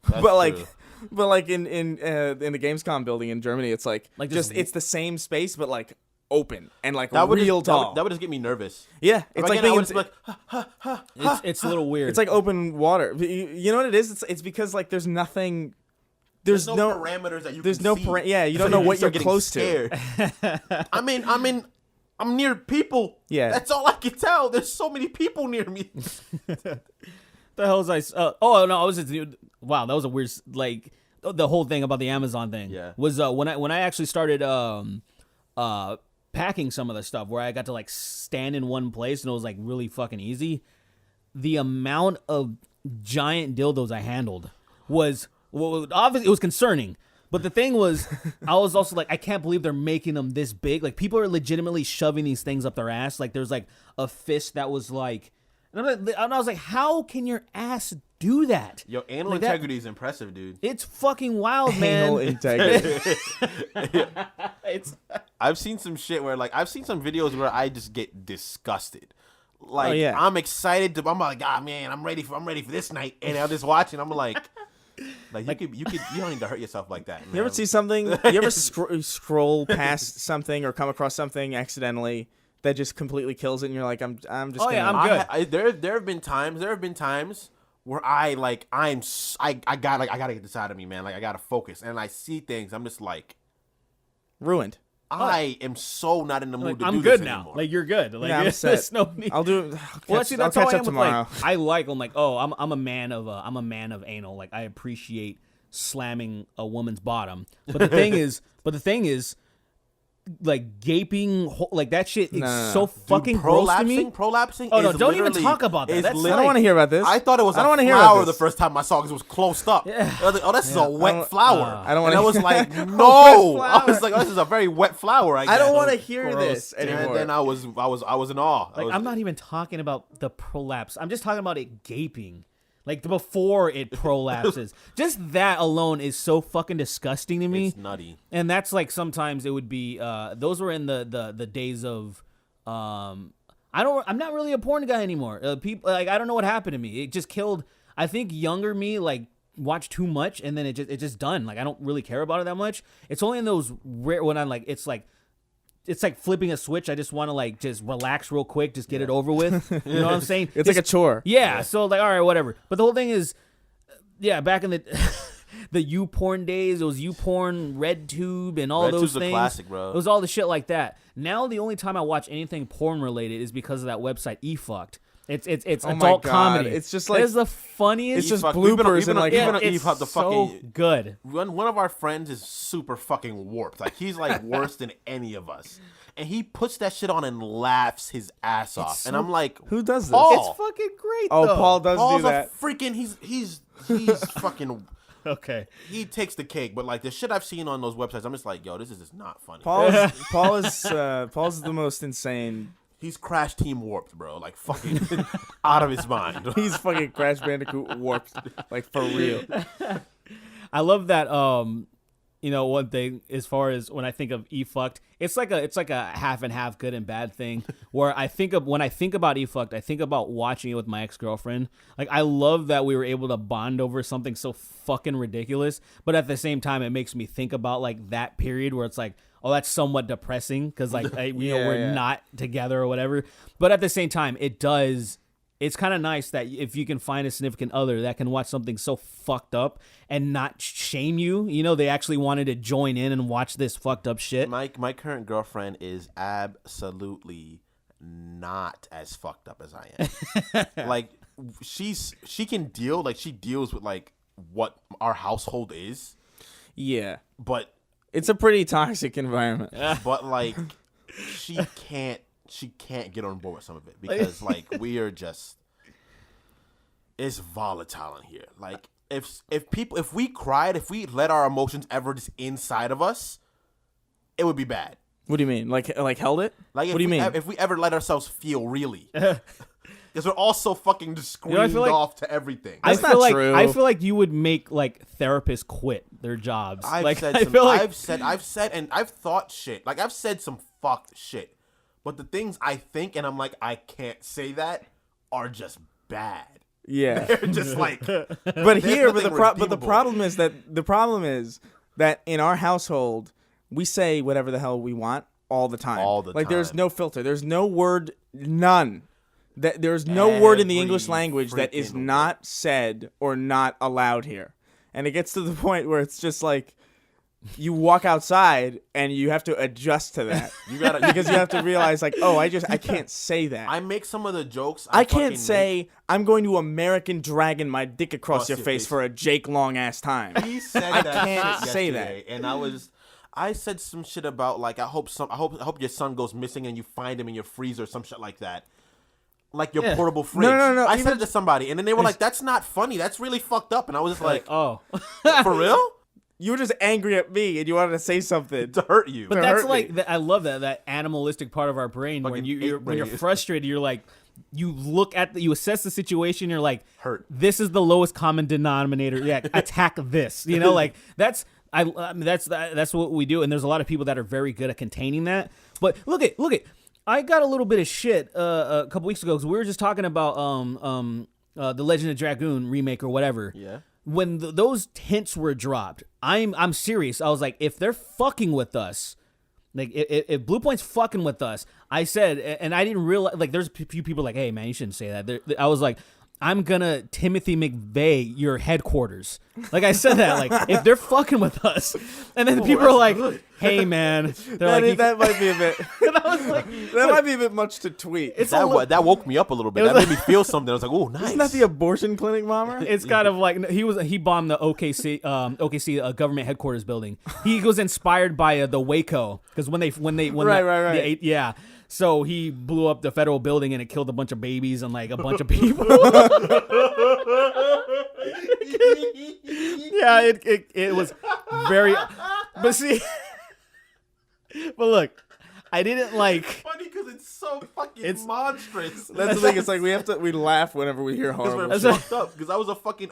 That's but like true. but like in the Gamescom building in Germany, it's like just- it's the same space but like open and like that would real just, that would- tall. That would just get me nervous. yeah, If it's I like get it, I being would in- just be like, it's a little weird. it's like open water. You know what it is? It's because like there's nothing. There's no no parameters that you There's can no see. yeah. You So don't know what start you're getting close to. scared. I'm near people. Yeah. That's all I can tell. There's so many people near me. the hell was I? Oh no, I was just wow. That was a weird like the whole thing about the Amazon thing. Yeah. Was when I actually started packing some of the stuff where I got to like stand in one place and it was like really fucking easy. The amount of giant dildos I handled was obviously it was concerning. But the thing was, I was also like, I can't believe they're making them this big. Like people are legitimately shoving these things up their ass. Like there's like a fist that was like, and I was like, how can your ass do that? Yo, anal Like that- integrity is impressive, dude. It's fucking wild, man. Anal integrity. It's I've seen some shit where like I've seen some videos where I just get disgusted. Like yeah. I'm excited to. I'm like, ah, man, I'm ready for this night, and I'm just watching. I'm like you don't need to hurt yourself like that. Man. You ever see something? You ever scroll past something or come across something accidentally that just completely kills it, and you're like, I'm just. Oh, yeah, gonna, I'm good. There have been times where I gotta get this out of me, man. Like I gotta focus, and I see things. I'm just like, ruined. I am so not in the mood like, to I'm do good this now. anymore. Like you're good. Like Yeah, I'm there's set. no need. I'll do. Well, see, that's I'll how catch I up am tomorrow. with like, I'm like, oh, I'm a man of anal. Like I appreciate slamming a woman's bottom. But the thing is, like gaping, like that shit is No. so fucking gross to me. Prolapsing. Oh, no, is don't even literally- talk about that. is That's I lit- don't want to hear about this. I thought it was I a don't wanna hear flower about the this. first time I saw it because it was closed up. Yeah. I was like, oh, this is a wet flower. I don't And wanna- I was like, A no. wet I was flower. like, oh, this is a very wet flower. I I don't guess. want to hear gross. this anymore. And then I was in awe. Like I'm not even talking about the prolapse. I'm just talking about it gaping. Like before it prolapses. Just that alone is so fucking disgusting to me. It's nutty. And that's like sometimes it would be those were in the days of I'm not really a porn guy anymore. People like I don't know what happened to me. It just killed. I think younger me like watched too much and then it just done. Like I don't really care about it that much. It's only in those rare when I'm like it's like flipping a switch. I just want to like just relax real quick, just get it over with. You know what I'm saying? It's like a chore. Yeah, so like all right, whatever. But the whole thing is, yeah, back in the the YouPorn days, it was YouPorn, RedTube, and all those RedTube's a things. classic, bro. It was all the shit like that. Now the only time I watch anything porn related is because of that website eFucked. It's Oh my adult God. comedy. It's just like- it's the funniest. It's just Fuck, we've been- bloopers we've been and on- like we've yeah, been on it's eFuck, the so fucking- good. One of our friends is super fucking warped. Like he's like worse than any of us. And he puts that shit on and laughs his ass off. And I'm like, Who does this? Paul. It's fucking great. Oh, though. Paul does Paul's do that. a freaking he's fucking Okay. he takes the cake, but like the shit I've seen on those websites, I'm just like, yo, this is just not funny. Paul's the most insane. He's Crash Team warped, bro. Like fucking out of his mind. He's fucking Crash Bandicoot warped, like for real. I love that one thing as far as when I think of e-fucked, it's like a half and half good and bad thing. Where when I think about e-fucked, I think about watching it with my ex-girlfriend. Like, I love that we were able to bond over something so fucking ridiculous, but at the same time, it makes me think about like that period where it's like, oh, that's somewhat depressing because like we're not together or whatever. But at the same time, it's kind of nice that if you can find a significant other that can watch something so fucked up and not shame you, they actually wanted to join in and watch this fucked up shit. My current girlfriend is absolutely not as fucked up as I am. Like, she can deal, like, she deals with like what our household is. Yeah. But it's a pretty toxic environment. But like she can't get on board with some of it because like we are just, it's volatile in here. Like if we cried, if we let our emotions ever just inside of us, it would be bad. What do you mean? Like held it? Like, what do you mean? If we ever let ourselves feel really, because we're all so fucking just screamed off to everything. That's not true. I feel like you would make like therapists quit their jobs. I've thought shit. Like, I've said some fucked shit. But the things I think and I'm like, I can't say that, are just bad. Yeah. They're just like. But the problem is that in our household, we say whatever the hell we want all the time. All the time. Like, there's no filter. There's no word, none. There's no word in the English language that is not said or not allowed here. And it gets to the point where it's just like, you walk outside and you have to adjust to that. Because you have to realize, like, oh, I can't say that. I make some of the jokes. I can't say I'm going to American Dragon my dick across your face for a Jake long ass time. He said I that can't shit say yesterday, that. and I said some shit about like, I hope your son goes missing and you find him in your freezer or some shit like that. Like your portable fridge. No. I said it to somebody and then they were like, that's not funny. That's really fucked up. And I was just like, oh, for real? You were just angry at me and you wanted to say something To hurt you. but that's like I love that animalistic part of our brain when you're frustrated. You're like, you you assess the situation. You're like, hurt. This is the lowest common denominator. Yeah, attack this. Like that's what we do. And there's a lot of people that are very good at containing that. But look at. I got a little bit of shit a couple weeks ago because we were just talking about the Legend of Dragoon remake or whatever. Yeah. When those hints were dropped, I'm serious. I was like, if they're fucking with us, like if Bluepoint's fucking with us, I said, and I didn't realize, like, there's a few people like, hey man, you shouldn't say that. I was like, I'm gonna Timothy McVeigh your headquarters. Like, I said that, like, if they're fucking with us, and then people are like, hey man, they're that might be a bit. and I was like, That might be a bit much to tweet. That woke me up a little bit. That made me feel something. I was like, oh, nice. Isn't that the abortion clinic bomber? It's kind of like he bombed the OKC government headquarters building. He was inspired by the Waco because when Right. Yeah. So he blew up the federal building and it killed a bunch of babies and like a bunch of people. Yeah, it was very. But see, but look, I didn't like. Funny because it's so fucking monstrous. That's the thing. It's like we laugh whenever we hear horrible Because shit. we're fucked up. Because I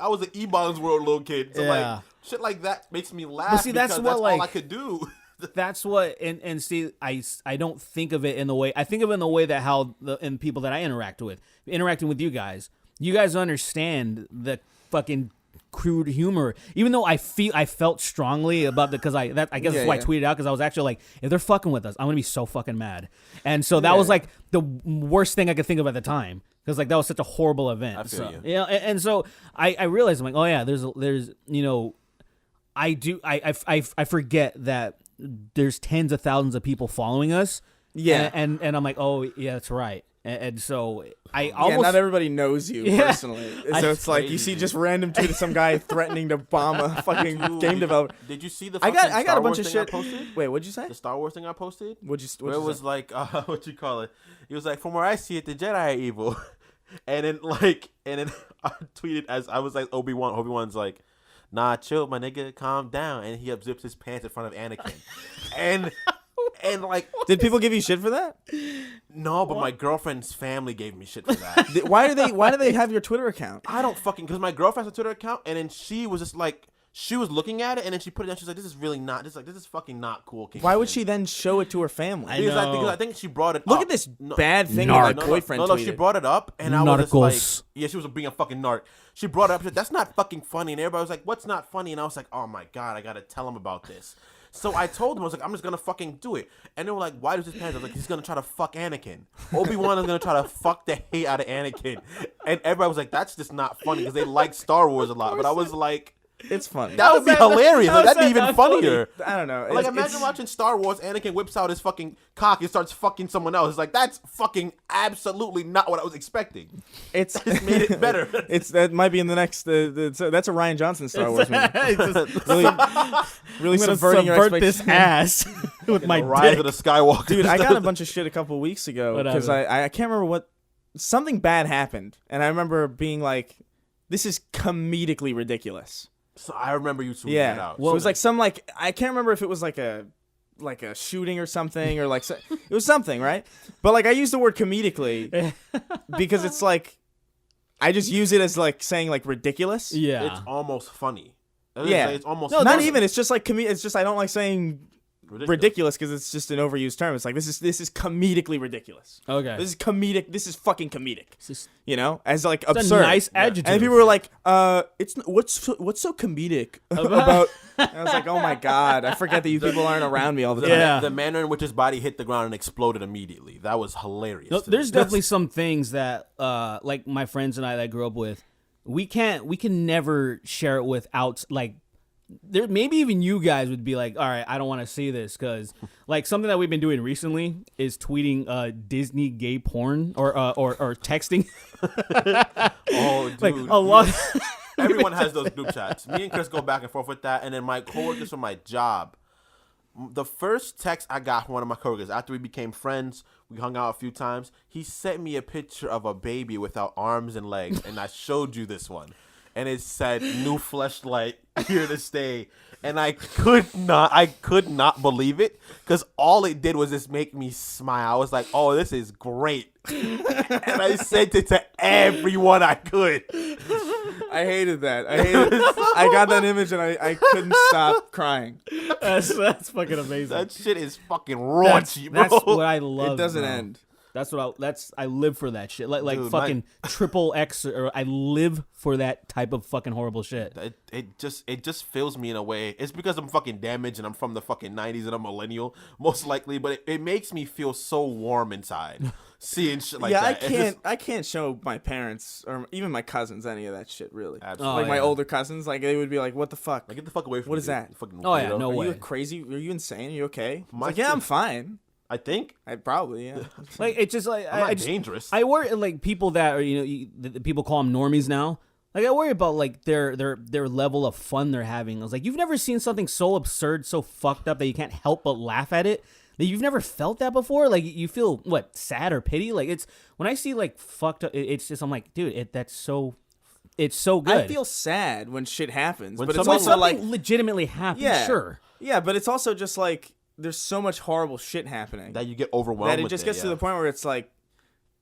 was an E-Bonds World little kid. So like shit like that makes me laugh. But see, that's what, all I could do. That's what, and see, I don't think of it in the way, I think of it in the way that and people that I interact with, interacting with you guys understand the fucking crude humor, even though I felt strongly about because I guess that's why I tweeted out, because I was actually like, if they're fucking with us, I'm gonna be so fucking mad. And so that was like the worst thing I could think of at the time, because like that was such a horrible event. I feel you. Yeah, and so I realized, I'm like, oh yeah, there's I forget that there's tens of thousands of people following us. Yeah. And I'm like, oh yeah, that's right. And so I almost not everybody knows you personally. So it's like you see just random tweet of some guy threatening to bomb a fucking game developer. Did you see the I fucking got Star a bunch Wars of thing shit. I posted? Wait, what'd you say? The Star Wars thing I posted? Where it was like, what you call it? It was like, from where I see it, the Jedi are evil. and then I tweeted as I was like, Obi-Wan's like, nah, chill, my nigga, calm down. And he unzips his pants in front of Anakin. and like, did people give you shit for that? No, but my girlfriend's family gave me shit for that. Why do they have your Twitter account? I don't fucking, because my girlfriend has a Twitter account, and then she was just like, She was looking at it, and then she put it down. She's like, "This is really not. This is fucking not cool." Kingston. Why would she then show it to her family? Because I think she brought it. Look up. at this No, bad thing Narc. that my boyfriend No, tweeted. she brought it up, and I was just Narcos. like, "Yeah, she was being a fucking narc." She brought it up. She said, "That's not fucking funny," and everybody was like, "What's not funny?" And I was like, "Oh my god, I gotta tell him about this." So I told him, I was like, "I'm just gonna fucking do it." And they were like, "Why does his parents?" I was like, "He's gonna try to fuck Anakin. Obi-Wan is gonna try to fuck the hate out of Anakin." And everybody was like, "That's just not funny," because they like Star Wars a lot. But I was like, It's funny. that would be hilarious. Like, that'd be even not funny? funnier. I don't know. Like, imagine watching Star Wars, Anakin whips out his fucking cock and starts fucking someone else. It's like, that's fucking absolutely not what I was expecting. It's Made it better. That might be in the next. That's a Ryan Johnson Star Wars movie. Really I'm gonna subverting your subvert this expectations. ass with my Rise dick. of the Skywalker. Dude, I got a bunch of shit a couple weeks ago What because happened? I can't remember what something bad happened, and I remember being like, "This is comedically ridiculous." So I remember you tweeting Yeah, that out. well, it was like some like I can't remember if it was like a shooting or something or like it was something, right? But like I use the word comedically because it's like I just use it as like saying like ridiculous. Yeah. It's almost funny. Yeah. It's almost Not funny. even. It's just like It's just I don't like saying ridiculous because it's just an overused term. It's like this is comedically ridiculous. Okay. This is comedic. This is fucking comedic. It's You know, as like a absurd. nice adjective. And people were like, it's what's so comedic about. And I was like, oh my god, I forget that you people aren't around me all the time. Yeah. The manner in which his body hit the ground and exploded immediately. That was hilarious. No, to there's me. definitely some things that like my friends and I that I grew up with, we can never share it without like there maybe even you guys would be like, all right, I don't want to see this because like something that we've been doing recently is tweeting Disney gay porn or texting. Oh, dude. Like a lot. Everyone has those group chats. Me and Chris go back and forth with that. And then my coworkers from my job, the first text I got from one of my coworkers after we became friends, we hung out a few times. He sent me a picture of a baby without arms and legs, and I showed you this one. And it said "New Fleshlight here to stay," and I could not believe it because all it did was just make me smile. I was like, "Oh, this is great," and I sent it to everyone I could. I hated that. I got that image and I couldn't stop crying. That's fucking amazing. That shit is fucking That's raunchy, bro. what I love. It doesn't bro. end. That's what I live for that shit. Like Dude, fucking triple X or I live for that type of fucking horrible shit. It just fills me in a way. It's because I'm fucking damaged and I'm from the fucking 90s and I'm millennial, most likely. But it makes me feel so warm inside seeing shit like that. I can't show my parents or even my cousins any of that shit really. Absolutely. Like my older cousins, like they would be like, "What the fuck? Like, get the fuck away from What me, is dude. that? You fucking Oh, yeah, weirdo. no Are way. you crazy? Are you insane? Are you okay?" I was My like, "Yeah, I'm shit- fine. I think I probably yeah." Like it's just like I'm not I just, dangerous. I worry like people that are the people call them normies now. Like I worry about like their level of fun they're having. I was like, you've never seen something so absurd, so fucked up that you can't help but laugh at it. That you've never felt that before. Like you feel what sad or pity. Like it's when I see like fucked up. It's just I'm like, dude, it's so good. I feel sad when shit happens, When but it's somebody- also something like legitimately happens. yeah, Sure. yeah, but it's also just like there's so much horrible shit happening that you get overwhelmed that it with just gets to yeah. the point where it's like,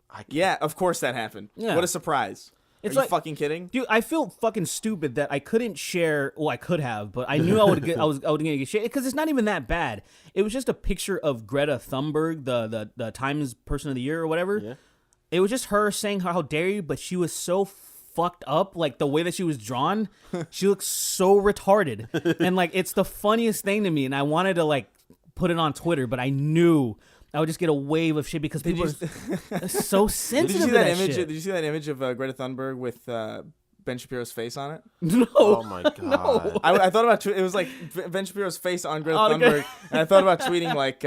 I can't- yeah, of course that happened. Yeah. What a surprise. It's Are like- you fucking kidding? Dude, I feel fucking stupid that I couldn't share. Well, I could have, but I knew I would get. I was gonna get shit because it's not even that bad. It was just a picture of Greta Thunberg, the Times Person of the Year or whatever. Yeah. It was just her saying how dare you, but she was so fucked up. Like the way that she was drawn, she looks so retarded, and like it's the funniest thing to me. And I wanted to like put it on Twitter, but I knew I would just get a wave of shit because people are so sensitive. Did you see to that that image? shit. Did you see that image of Greta Thunberg with Ben Shapiro's face on it? No. Oh my god. I thought about it was like Ben Shapiro's face on Greta Oh, okay. Thunberg, and I thought about tweeting like,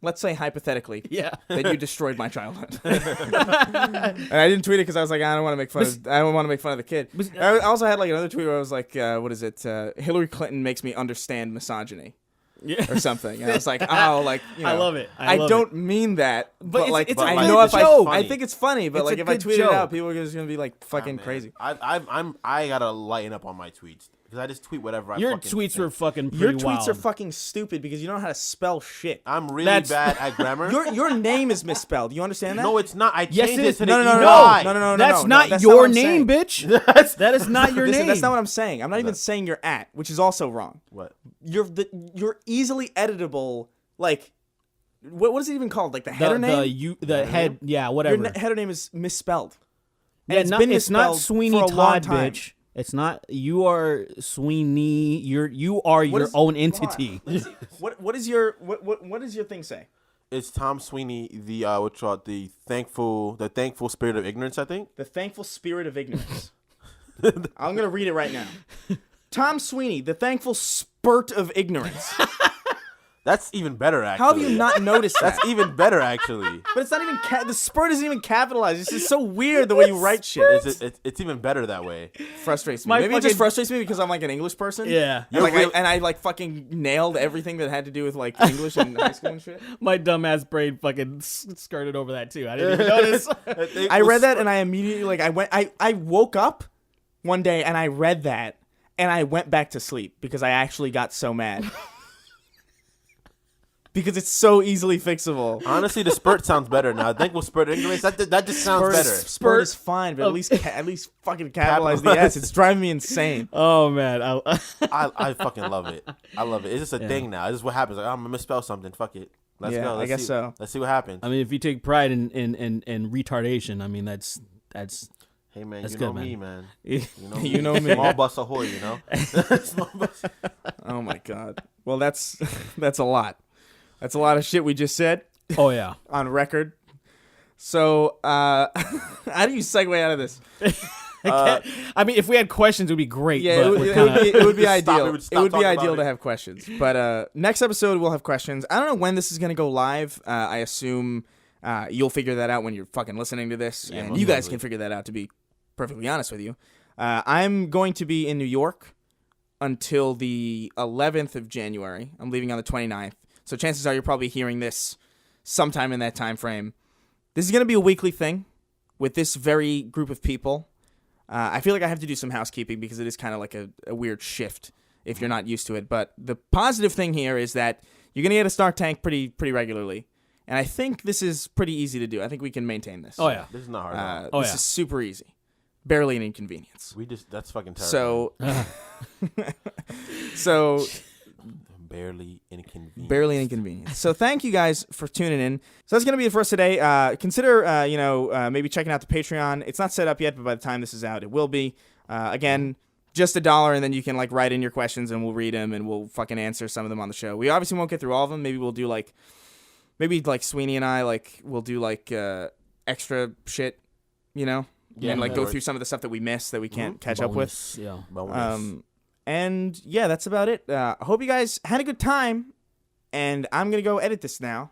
let's say hypothetically, Yeah. that you destroyed my childhood. And I didn't tweet it because I was like, I don't want to make fun. I don't want to make fun of the kid. I also had like another tweet where I was like, what is it? Hillary Clinton makes me understand misogyny. Yeah. Or something. And I was like, oh, like, you know, I love it. I love don't mean that, but it's- like, it's a I good know if joke. I think it's funny, but It's like a if I good tweet joke. it out, people are just gonna be like fucking Man, crazy. I gotta lighten up on my tweets. Because I just tweet whatever I Your fucking tweets think. were fucking Your pretty tweets wild. are fucking stupid because you don't know how to spell shit. I'm really That's- bad at grammar. Your name is misspelled. You understand that? No, it's not. I changed Yes, it it is. to No, the no, no, EY. no. That's no, not that's your what I'm name, saying. bitch. That is not your Listen, name. that's not what I'm saying. I'm not even saying you're at, which is also wrong. What? You're easily editable. Like, what is it even called? Like the header name. The head, yeah, Your whatever. header name is misspelled. And Yeah, it's not misspelled Sweeney for a long Todd, time. bitch. It's not. You are Sweeney. You are your is- own hold on. entity. Let's see. What is your what does your thing say? It's Tom Sweeny, the what's called the thankful spirit of ignorance. I think. The thankful spirit of ignorance. I'm gonna read it right now. Tom Sweeny, the thankful spurt of ignorance. That's even better. Actually, How have you not noticed that? That's even better, actually. But it's not even the spurt isn't even capitalized. It's just so weird the way you write shit. It's even better that way. Frustrates me. My Maybe it fucking- just frustrates me because I'm like an English person. Yeah. And I like fucking nailed everything that had to do with like English in high school and shit. My dumbass brain fucking skirted over that too. I didn't even notice. I read that and I immediately like I woke up one day and I read that and I went back to sleep because I actually got so mad. Because it's so easily fixable. Honestly, the spurt sounds better now. Thankful spirit of ignorance. That just sounds better. Spurt is fine, but at least fucking capitalize the S. It's driving me insane. Oh man, I fucking love it. I love it. It's just a thing now. This is what happens. Like, I'm gonna misspell something. Fuck it. Let's Yeah, go. I guess see, so. Let's see what happens. I mean, if you take pride in retardation, I mean that's Hey man, That's you know good, me, man. man. You know me. Small bus ahoy, you know. Small bus. Oh my god. Well, that's a lot. That's a lot of shit we just said oh yeah. on record. So, how do you segue out of this? I mean, if we had questions, it would be great. Yeah, but it we're kinda- would be Stop, ideal. we would It stop would be talking ideal about to it. have questions. But next episode we'll have questions. I don't know when this is gonna go live. I assume you'll figure that out when you're fucking listening to this, and most you guys definitely. can figure that out. To be perfectly honest with you, I'm going to be in New York until the 11th of January. I'm leaving on the 29th, so chances are you're probably hearing this sometime in that time frame. This is gonna be a weekly thing with this very group of people. I feel like I have to do some housekeeping because it is kind of like a weird shift if you're not used to it. But the positive thing here is that you're going to get a Snark Tank pretty regularly. And I think this is pretty easy to do. I think we can maintain this. Oh yeah. This is not hard. at all. Oh, This yeah. is super easy. Barely an inconvenience. That's fucking terrible. So barely inconvenient. barely an inconvenience. So thank you guys for tuning in. So that's going to be it for us today. Consider, maybe checking out the Patreon. It's not set up yet, but by the time this is out, it will be. Again, just $1, and then you can like write in your questions, and we'll read them, and we'll fucking answer some of them on the show. We obviously won't get through all of them. Maybe we'll do like Sweeney and I we'll do extra shit, and that go works. through some of the stuff that we missed that we can't catch up with. Bonus, Yeah. Bonus. And yeah, that's about it. I hope you guys had a good time, and I'm gonna go edit this now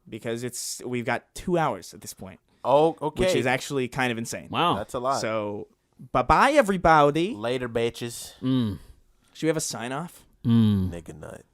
because we've got 2 hours at this point, Oh, okay. which is actually kind of insane. Wow. That's a lot. So bye everybody. Later, bitches. Should we have a sign off? Nigga nut.